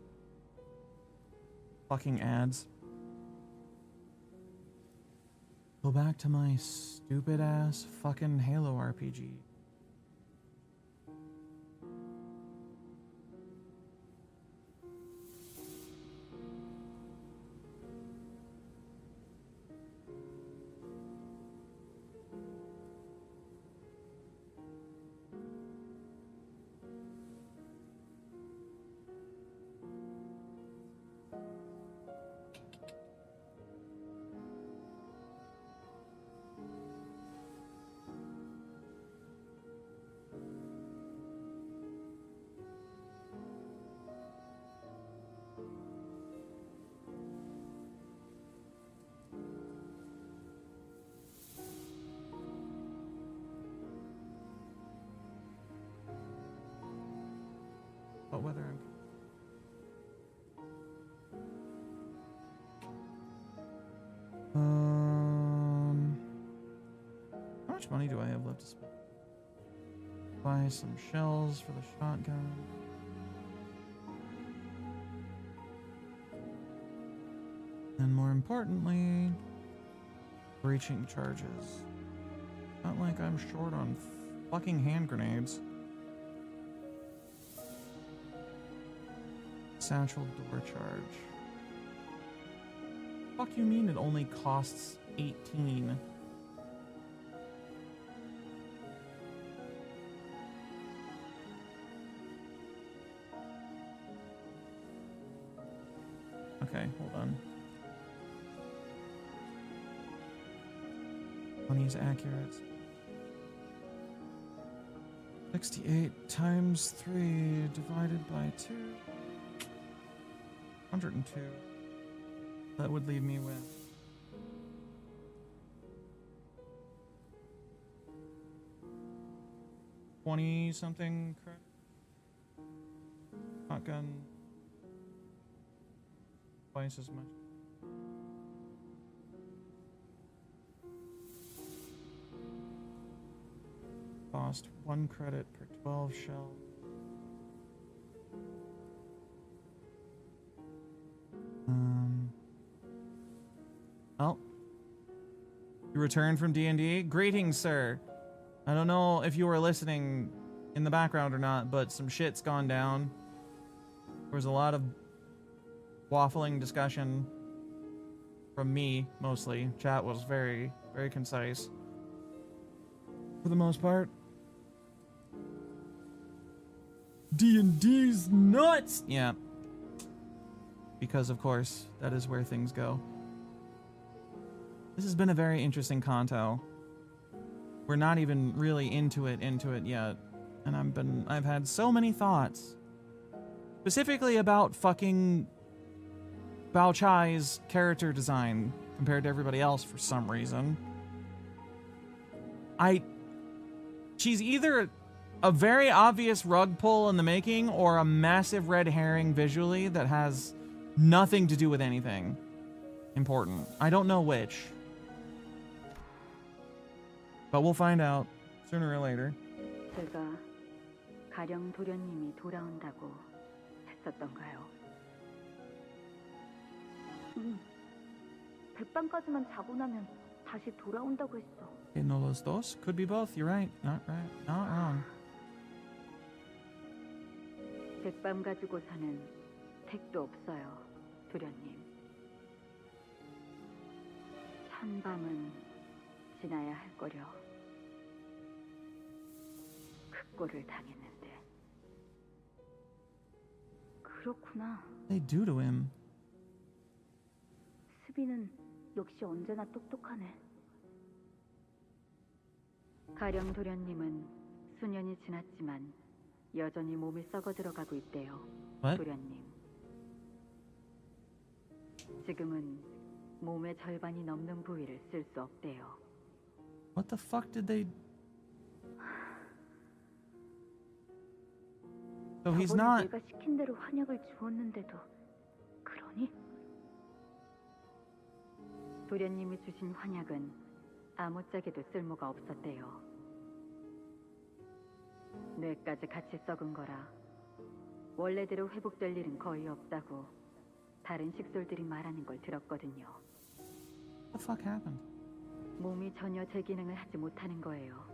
Fucking ads. Go back to my stupid ass fucking Halo RPG. But whether how much money do I have left to spend? Buy some shells for the shotgun. And more importantly, breaching charges. Not like I'm short on fucking hand grenades. Satchel door charge. Fuck you mean it only costs 18? Okay, hold on. Money's accurate. 68 times 3 divided by 2. 102. That would leave me with 20 something credit. Shotgun twice as much. Cost 1 credit per 12 shells. Oh. You returned from D&D? Greetings, sir. I don't know if you were listening in the background or not, but some shit's gone down. There was a lot of waffling discussion from me, mostly. Chat was very, very concise. For the most part. D&D's nuts! Yeah. Because, of course, that is where things go. This has been a very interesting conto. We're not even really into it yet. And I've had so many thoughts. Specifically about fucking Bao Chai's character design compared to everybody else for some reason. She's either a very obvious rug pull in the making or a massive red herring visually that has nothing to do with anything important. I don't know which. But we'll find out sooner or later. 제가 가령 도련님이 돌아온다고 했었던가요? 백방까지만 자고 나면 다시 돌아온다고 했어. No los dos? Could be both. You're right. Not wrong. 백방 가지고서는 택도 없어요, 도련님. 찬밤은 지나야 할 거려. 꼴을 당했는데. 그렇구나. They do to him. 수비는 역시 언제나 똑똑하네. 가령 도련님은 수년이 지났지만 여전히 몸이 썩어 들어가고 있대요. What? 도련님. 지금은 몸의 절반이 넘는 부위를 쓸 수 없대요. What the fuck did they... So he's not... 내가 시킨 대로 환약을 주었는데도 그러니? 도련님이 주신 환약은 아무짝에도 쓸모가 없었대요. 뇌까지 같이 썩은 거라 원래대로 회복될 일은 거의 없다고 다른 식솔들이 말하는 걸 들었거든요. What the fuck happened? 몸이 전혀 제 기능을 하지 못하는 거예요.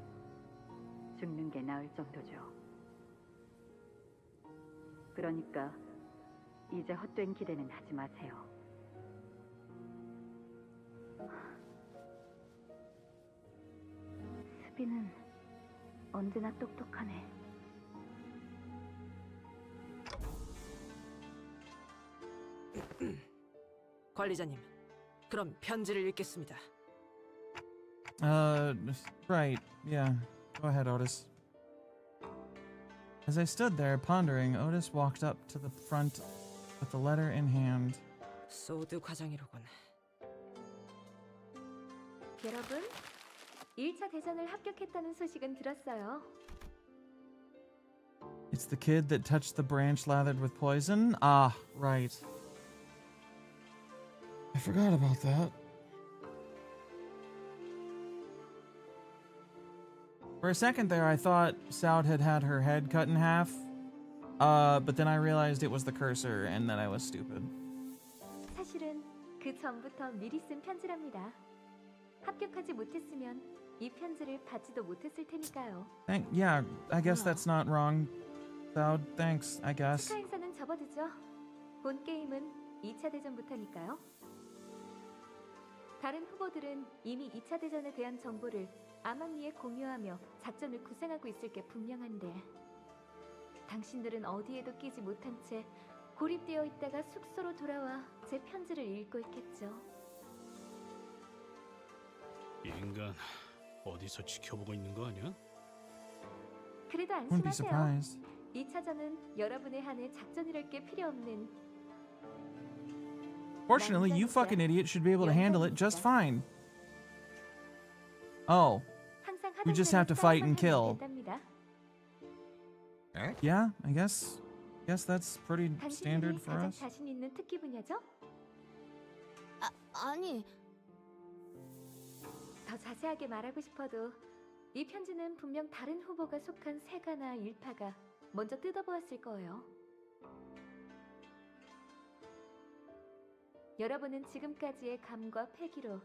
죽는 게 나을 정도죠. 그러니까 이제 헛된 기대는 하지 마세요. 수비는 언제나 똑똑하네. 관리자님, 그럼 편지를 읽겠습니다. Right. Yeah. Go ahead, Otis. As I stood there pondering, Otis walked up to the front with the letter in hand. 소드 과장이로군. 여러분, 1차 대전을 합격했다는 소식은 들었어요. It's the kid that touched the branch lathered with poison? Ah, right. I forgot about that. For a second there, I thought Soud had her head cut in half. But then I realized it was the cursor and that I was stupid. 사실은 그 전부터 미리 쓴 편지랍니다. 합격하지 못했으면 이 편지를 받지도 못했을 테니까요. Yeah, I guess that's not wrong. Soud, thanks, I guess. 축하 행사는 접어두죠. 본 게임은 2차 대전부터니까요. 다른 후보들은 이미 2차 대전에 대한 정보를 암암리에 공유하며 작전을 구상하고 있을 게 분명한데 당신들은 어디에도 끼지 못한 채 고립되어 있다가 숙소로 돌아와 제 편지를 읽고 있겠죠. 이 인간 어디서 지켜보고 있는 거 아니야? 그래도 Wouldn't be 안심하세요. surprised. 2차전은 여러분의 한해 작전이랄 게 필요 없는 Fortunately, you fucking idiot should be able to handle it just fine. Oh. We just have to fight and kill. Yeah, I guess that's pretty standard for us. 자신 있는 특기 분야죠? 아니, 더 자세하게 말하고 싶어도 이 편지는 분명 다른 후보가 속한 세가나 일파가 먼저 뜯어보았을 거예요. 여러분은 지금까지의 감과 패기로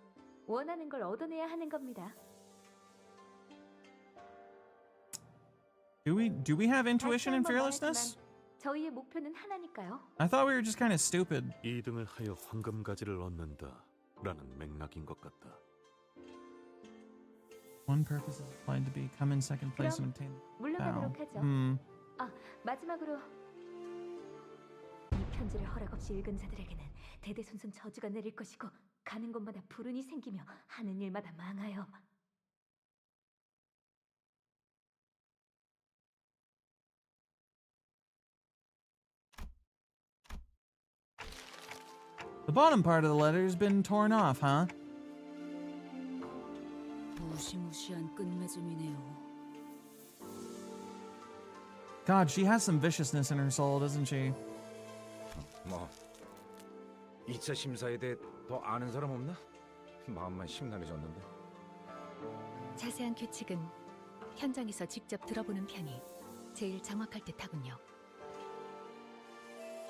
원하는 걸 얻어내야 하는 겁니다. Do we have intuition and 다시 한번 fearlessness? 말하지만 저희의 목표는 하나니까요. I thought we were just kind of stupid. 2등을 하여 황금가지를 얻는다라는 맥락인 것 같다. One purpose is applied to be come in second place and obtain. 물러가도록 하죠. 아, 마지막으로 이 편지를 허락 없이 읽은 자들에게는 대대손손 저주가 내릴 것이고 가는 곳마다 불운이 생기며 하는 일마다 망하여 The bottom part of the letter has been torn off, huh? 무시무시한 끝맺음이네요. God, she has some viciousness in her soul, doesn't she? 뭐 2차 심사에 대해 더 아는 사람 없나? 마음만 심란해졌는데. 자세한 규칙은 현장에서 직접 들어보는 편이 제일 정확할 듯하군요.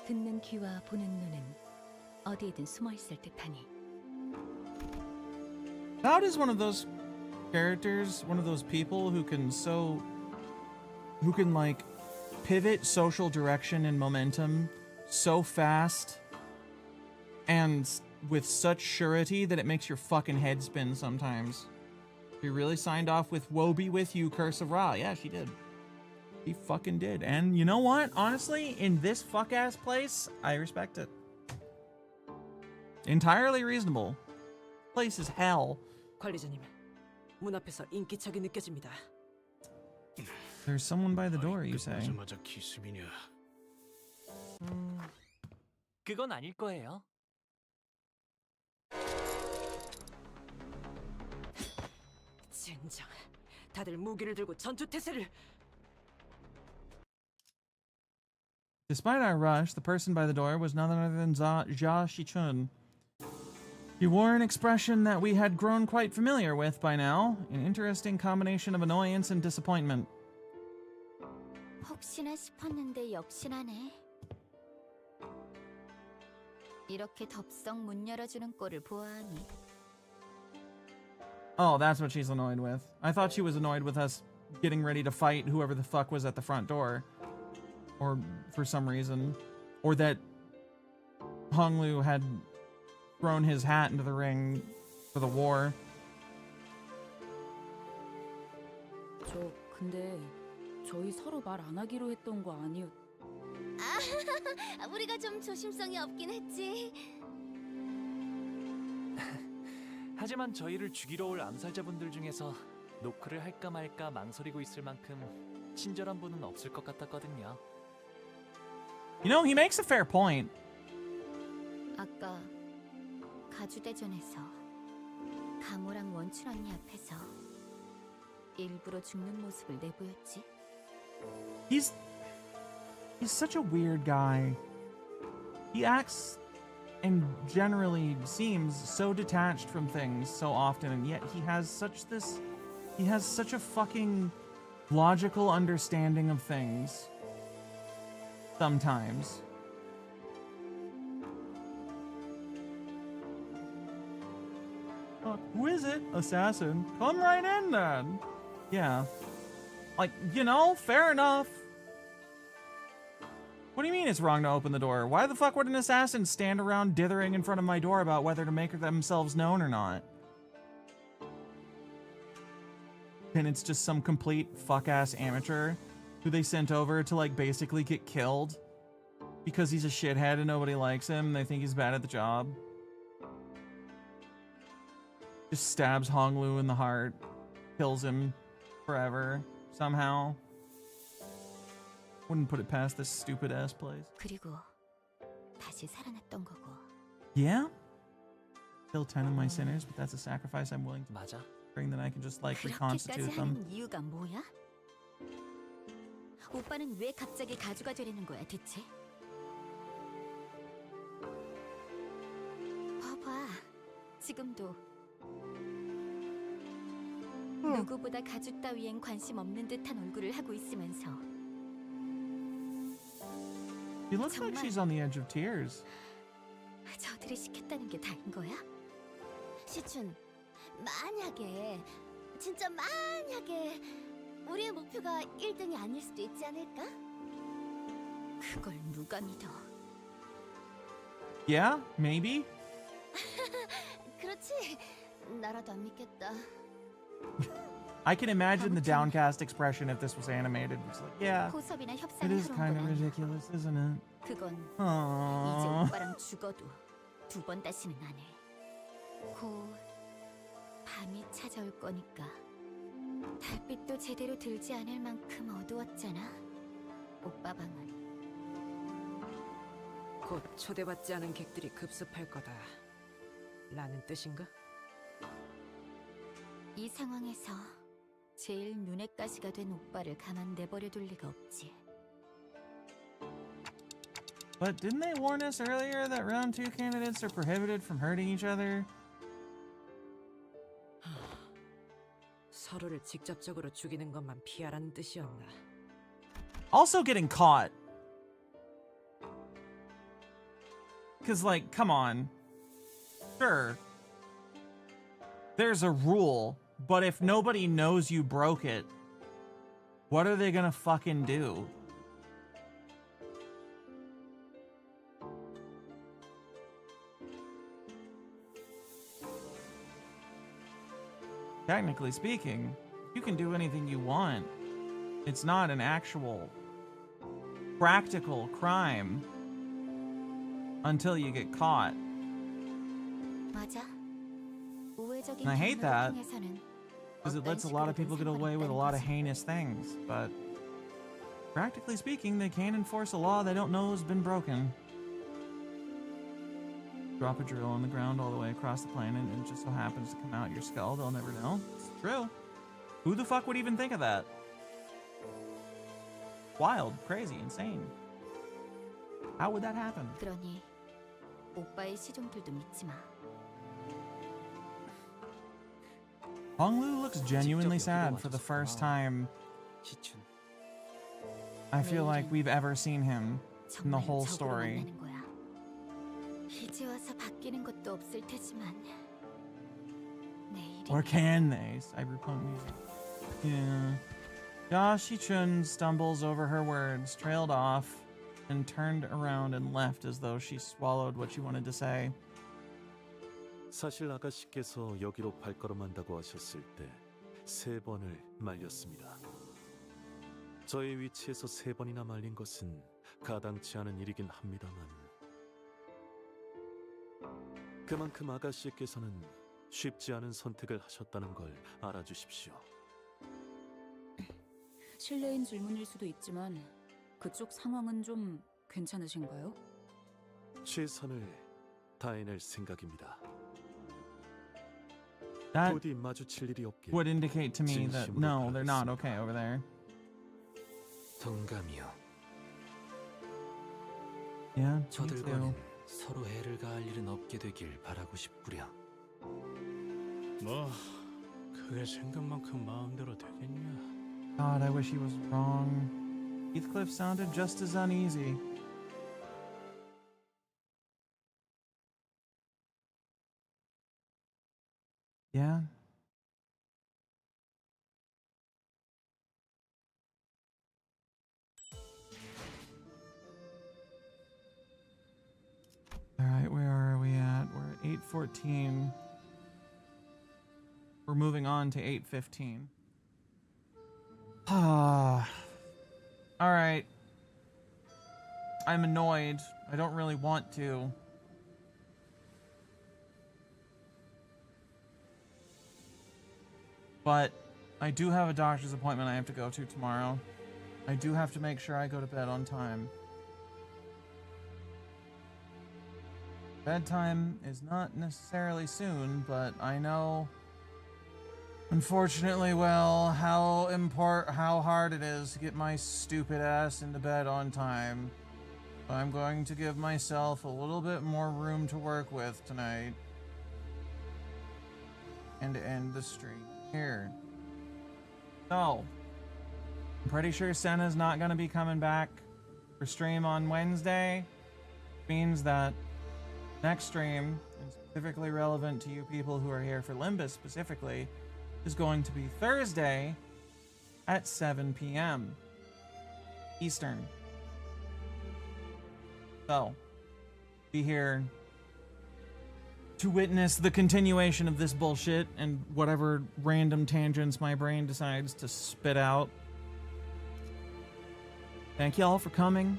듣는 귀와 보는 눈은 어디에든 숨어 있을 듯하니. Cloud is one of those characters, one of those people who can like pivot social direction and momentum so fast and with such surety that it makes your fucking head spin sometimes. She really signed off with "Woe be with you, Curse of Ra." Yeah, she did. She fucking did. And you know what? Honestly, in this fuck-ass place, I respect it. Entirely reasonable. Place is hell. 관리자님, 문 앞에서 인기척이 느껴집니다. There's someone by the door, you say? 끝나자마자 기습이냐? 그건 아닐 거예요. 젠장, 다들 무기를 들고 전투 태세를. Despite our rush, the person by the door was none other than Jia Shichun. He wore an expression that we had grown quite familiar with by now, an interesting combination of annoyance and disappointment. 혹시나 싶었는데 역시나네. 이렇게 덥석 문 열어주는 꼴을 보아하니. Oh, that's what she's annoyed with. I thought she was annoyed with us getting ready to fight whoever the fuck was at the front door. Or for some reason. Or that Honglu had thrown his hat into the ring for the war. 저 근데 저희 서로 말 안 하기로 했던 거 아니었? 아, 우리가 좀 조심성이 없긴 했지. 하지만 저희를 죽이러 올 암살자분들 중에서 노크를 할까 말까 망설이고 있을 만큼 친절한 분은 없을 것 같았거든요. You know, he makes a fair point. 아까 가주대전에서 가모랑 원춘 언니 앞에서 일부러 죽는 모습을 내보였지. He's such a weird guy. He acts and generally seems so detached from things so often, and yet he has such a fucking logical understanding of things sometimes. Who is it? Assassin. Come right in then. Yeah. Like, you know, fair enough. What do you mean it's wrong to open the door? Why the fuck would an assassin stand around dithering in front of my door about whether to make themselves known or not? And it's just some complete fuck-ass amateur who they sent over to, like, basically get killed because he's a shithead and nobody likes him and they think he's bad at the job. Just stabs Honglu in the heart, kills him forever, somehow. Wouldn't put it past this stupid ass place. 그리고 다시 살아났던 거고. Yeah? Kill 10 of my sinners, but that's a sacrifice I'm willing to 맞아. bring, that I can just like 그렇게까지 reconstitute them. 하는 이유가 뭐야? 오빠는 왜 갑자기 가주가 되려는 거야, 대체? 봐봐, 지금도 누구보다 가죽 따위엔 관심 없는 듯한 얼굴을 하고 있으면서 She looks like she's on the edge of tears. 저들이 시켰다는 게 다인 거야? 시춘, 만약에 진짜 만약에 우리의 목표가 1등이 아닐 수도 있지 않을까? 그걸 누가 믿어? Yeah, maybe. 그렇지. 나라도 안 믿겠다. I can imagine the downcast expression if this was animated. It's like, yeah, 호섭이나 it 협상을 is 하러 온 kind 건 of 아니야. ridiculous, isn't it? 그건 이제 Aww. 오빠랑 죽어도 2번 다시는 안 해. 곧 밤이 찾아올 거니까. 달빛도 제대로 들지 않을 만큼 어두웠잖아. 오빠 방은. 곧 초대받지 않은 객들이 급습할 거다. 라는 뜻인가? 이 상황에서 제일 눈에 가시가 된 오빠를 가만 내버려 둘 리가 없지. But didn't they warn us earlier that round 2 candidates are prohibited from hurting each other? 서로를 직접적으로 죽이는 것만 피하라는 뜻이었나? Also getting caught. Because, like, come on. Sure. There's a rule, but if nobody knows you broke it, what are they gonna fucking do? Technically speaking, you can do anything you want. It's not an actual practical crime until you get caught. 맞아. 우회적인 And I hate that 경로를 통해서는 because it lets a lot of people get away with a lot of heinous things, but practically speaking, they can't enforce a law they don't know has been broken. Drop a drill on the ground all the way across the planet and it just so happens to come out your skull, they'll never know. It's true. Who the fuck would even think of that? Wild, crazy, insane. How would that happen? 그러니 오빠의 시종들도 믿지 마. Honglu looks genuinely sad for the first time I feel like we've ever seen him in the whole story. 이제 와서 바뀌는 것도 없을 테지만 내일이 Or can they? Cyberpunk music. Yeah. Ja Shi-chun stumbles over her words, trailed off, and turned around and left as though she swallowed what she wanted to say. 사실 아가씨께서 여기로 발걸음한다고 하셨을 때 3번을 말렸습니다. 저의 위치에서 3번이나 말린 것은 가당치 않은 일이긴 합니다만 그만큼 아가씨께서는 쉽지 않은 선택을 하셨다는 걸 알아주십시오. 실례인 질문일 수도 있지만 그쪽 상황은 좀 괜찮으신가요? 최선을 다해낼 생각입니다. That 부디 마주칠 일이 없길 would indicate to me that 진심으로 no, they're not 바라겠습니다. okay over there. 동감이요. Yeah, me too. 저들과는 서로 해를 가할 일은 없게 되길 바라고 싶구려. 뭐 그게 생각만큼 마음대로 되겠냐? God, I wish he was wrong. Heathcliff sounded just as uneasy. Yeah. All right, where are we at? We're at 8:14. We're moving on to 8:15. Ah. All right. I'm annoyed. I don't really want to. But I do have a doctor's appointment I have to go to tomorrow. I do have to make sure I go to bed on time. Bedtime is not necessarily soon, but I know, unfortunately, well, how hard it is to get my stupid ass into bed on time. I'm going to give myself a little bit more room to work with tonight. and end the stream here. So, I'm pretty sure Senna's not going to be coming back for stream on Wednesday. Means that next stream, and specifically relevant to you people who are here for Limbus specifically, is going to be Thursday at 7 p.m. Eastern. So, be here to witness the continuation of this bullshit and whatever random tangents my brain decides to spit out. Thank y'all for coming.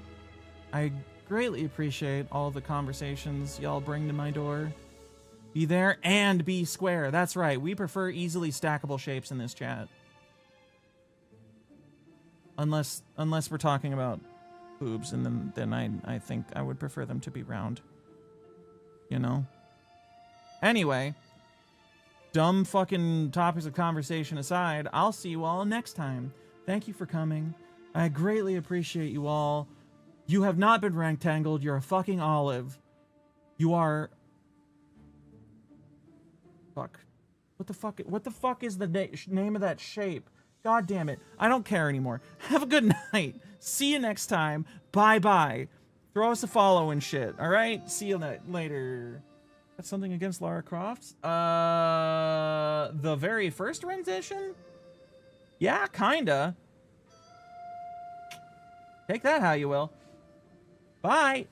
I greatly appreciate all the conversations y'all bring to my door. Be there and be square. That's right. We prefer easily stackable shapes in this chat. Unless we're talking about boobs, and then I think I would prefer them to be round. You know? Anyway, dumb fucking topics of conversation aside, I'll see you all next time. Thank you for coming. I greatly appreciate you all. You have not been rectangled. You're a fucking olive. You are... Fuck. What the fuck is the name of that shape? God damn it. I don't care anymore. Have a good night. See you next time. Bye-bye. Throw us a follow and shit. All right? See you later. That's something against Lara Croft? The very first rendition? Yeah, kinda. Take that how you will. Bye.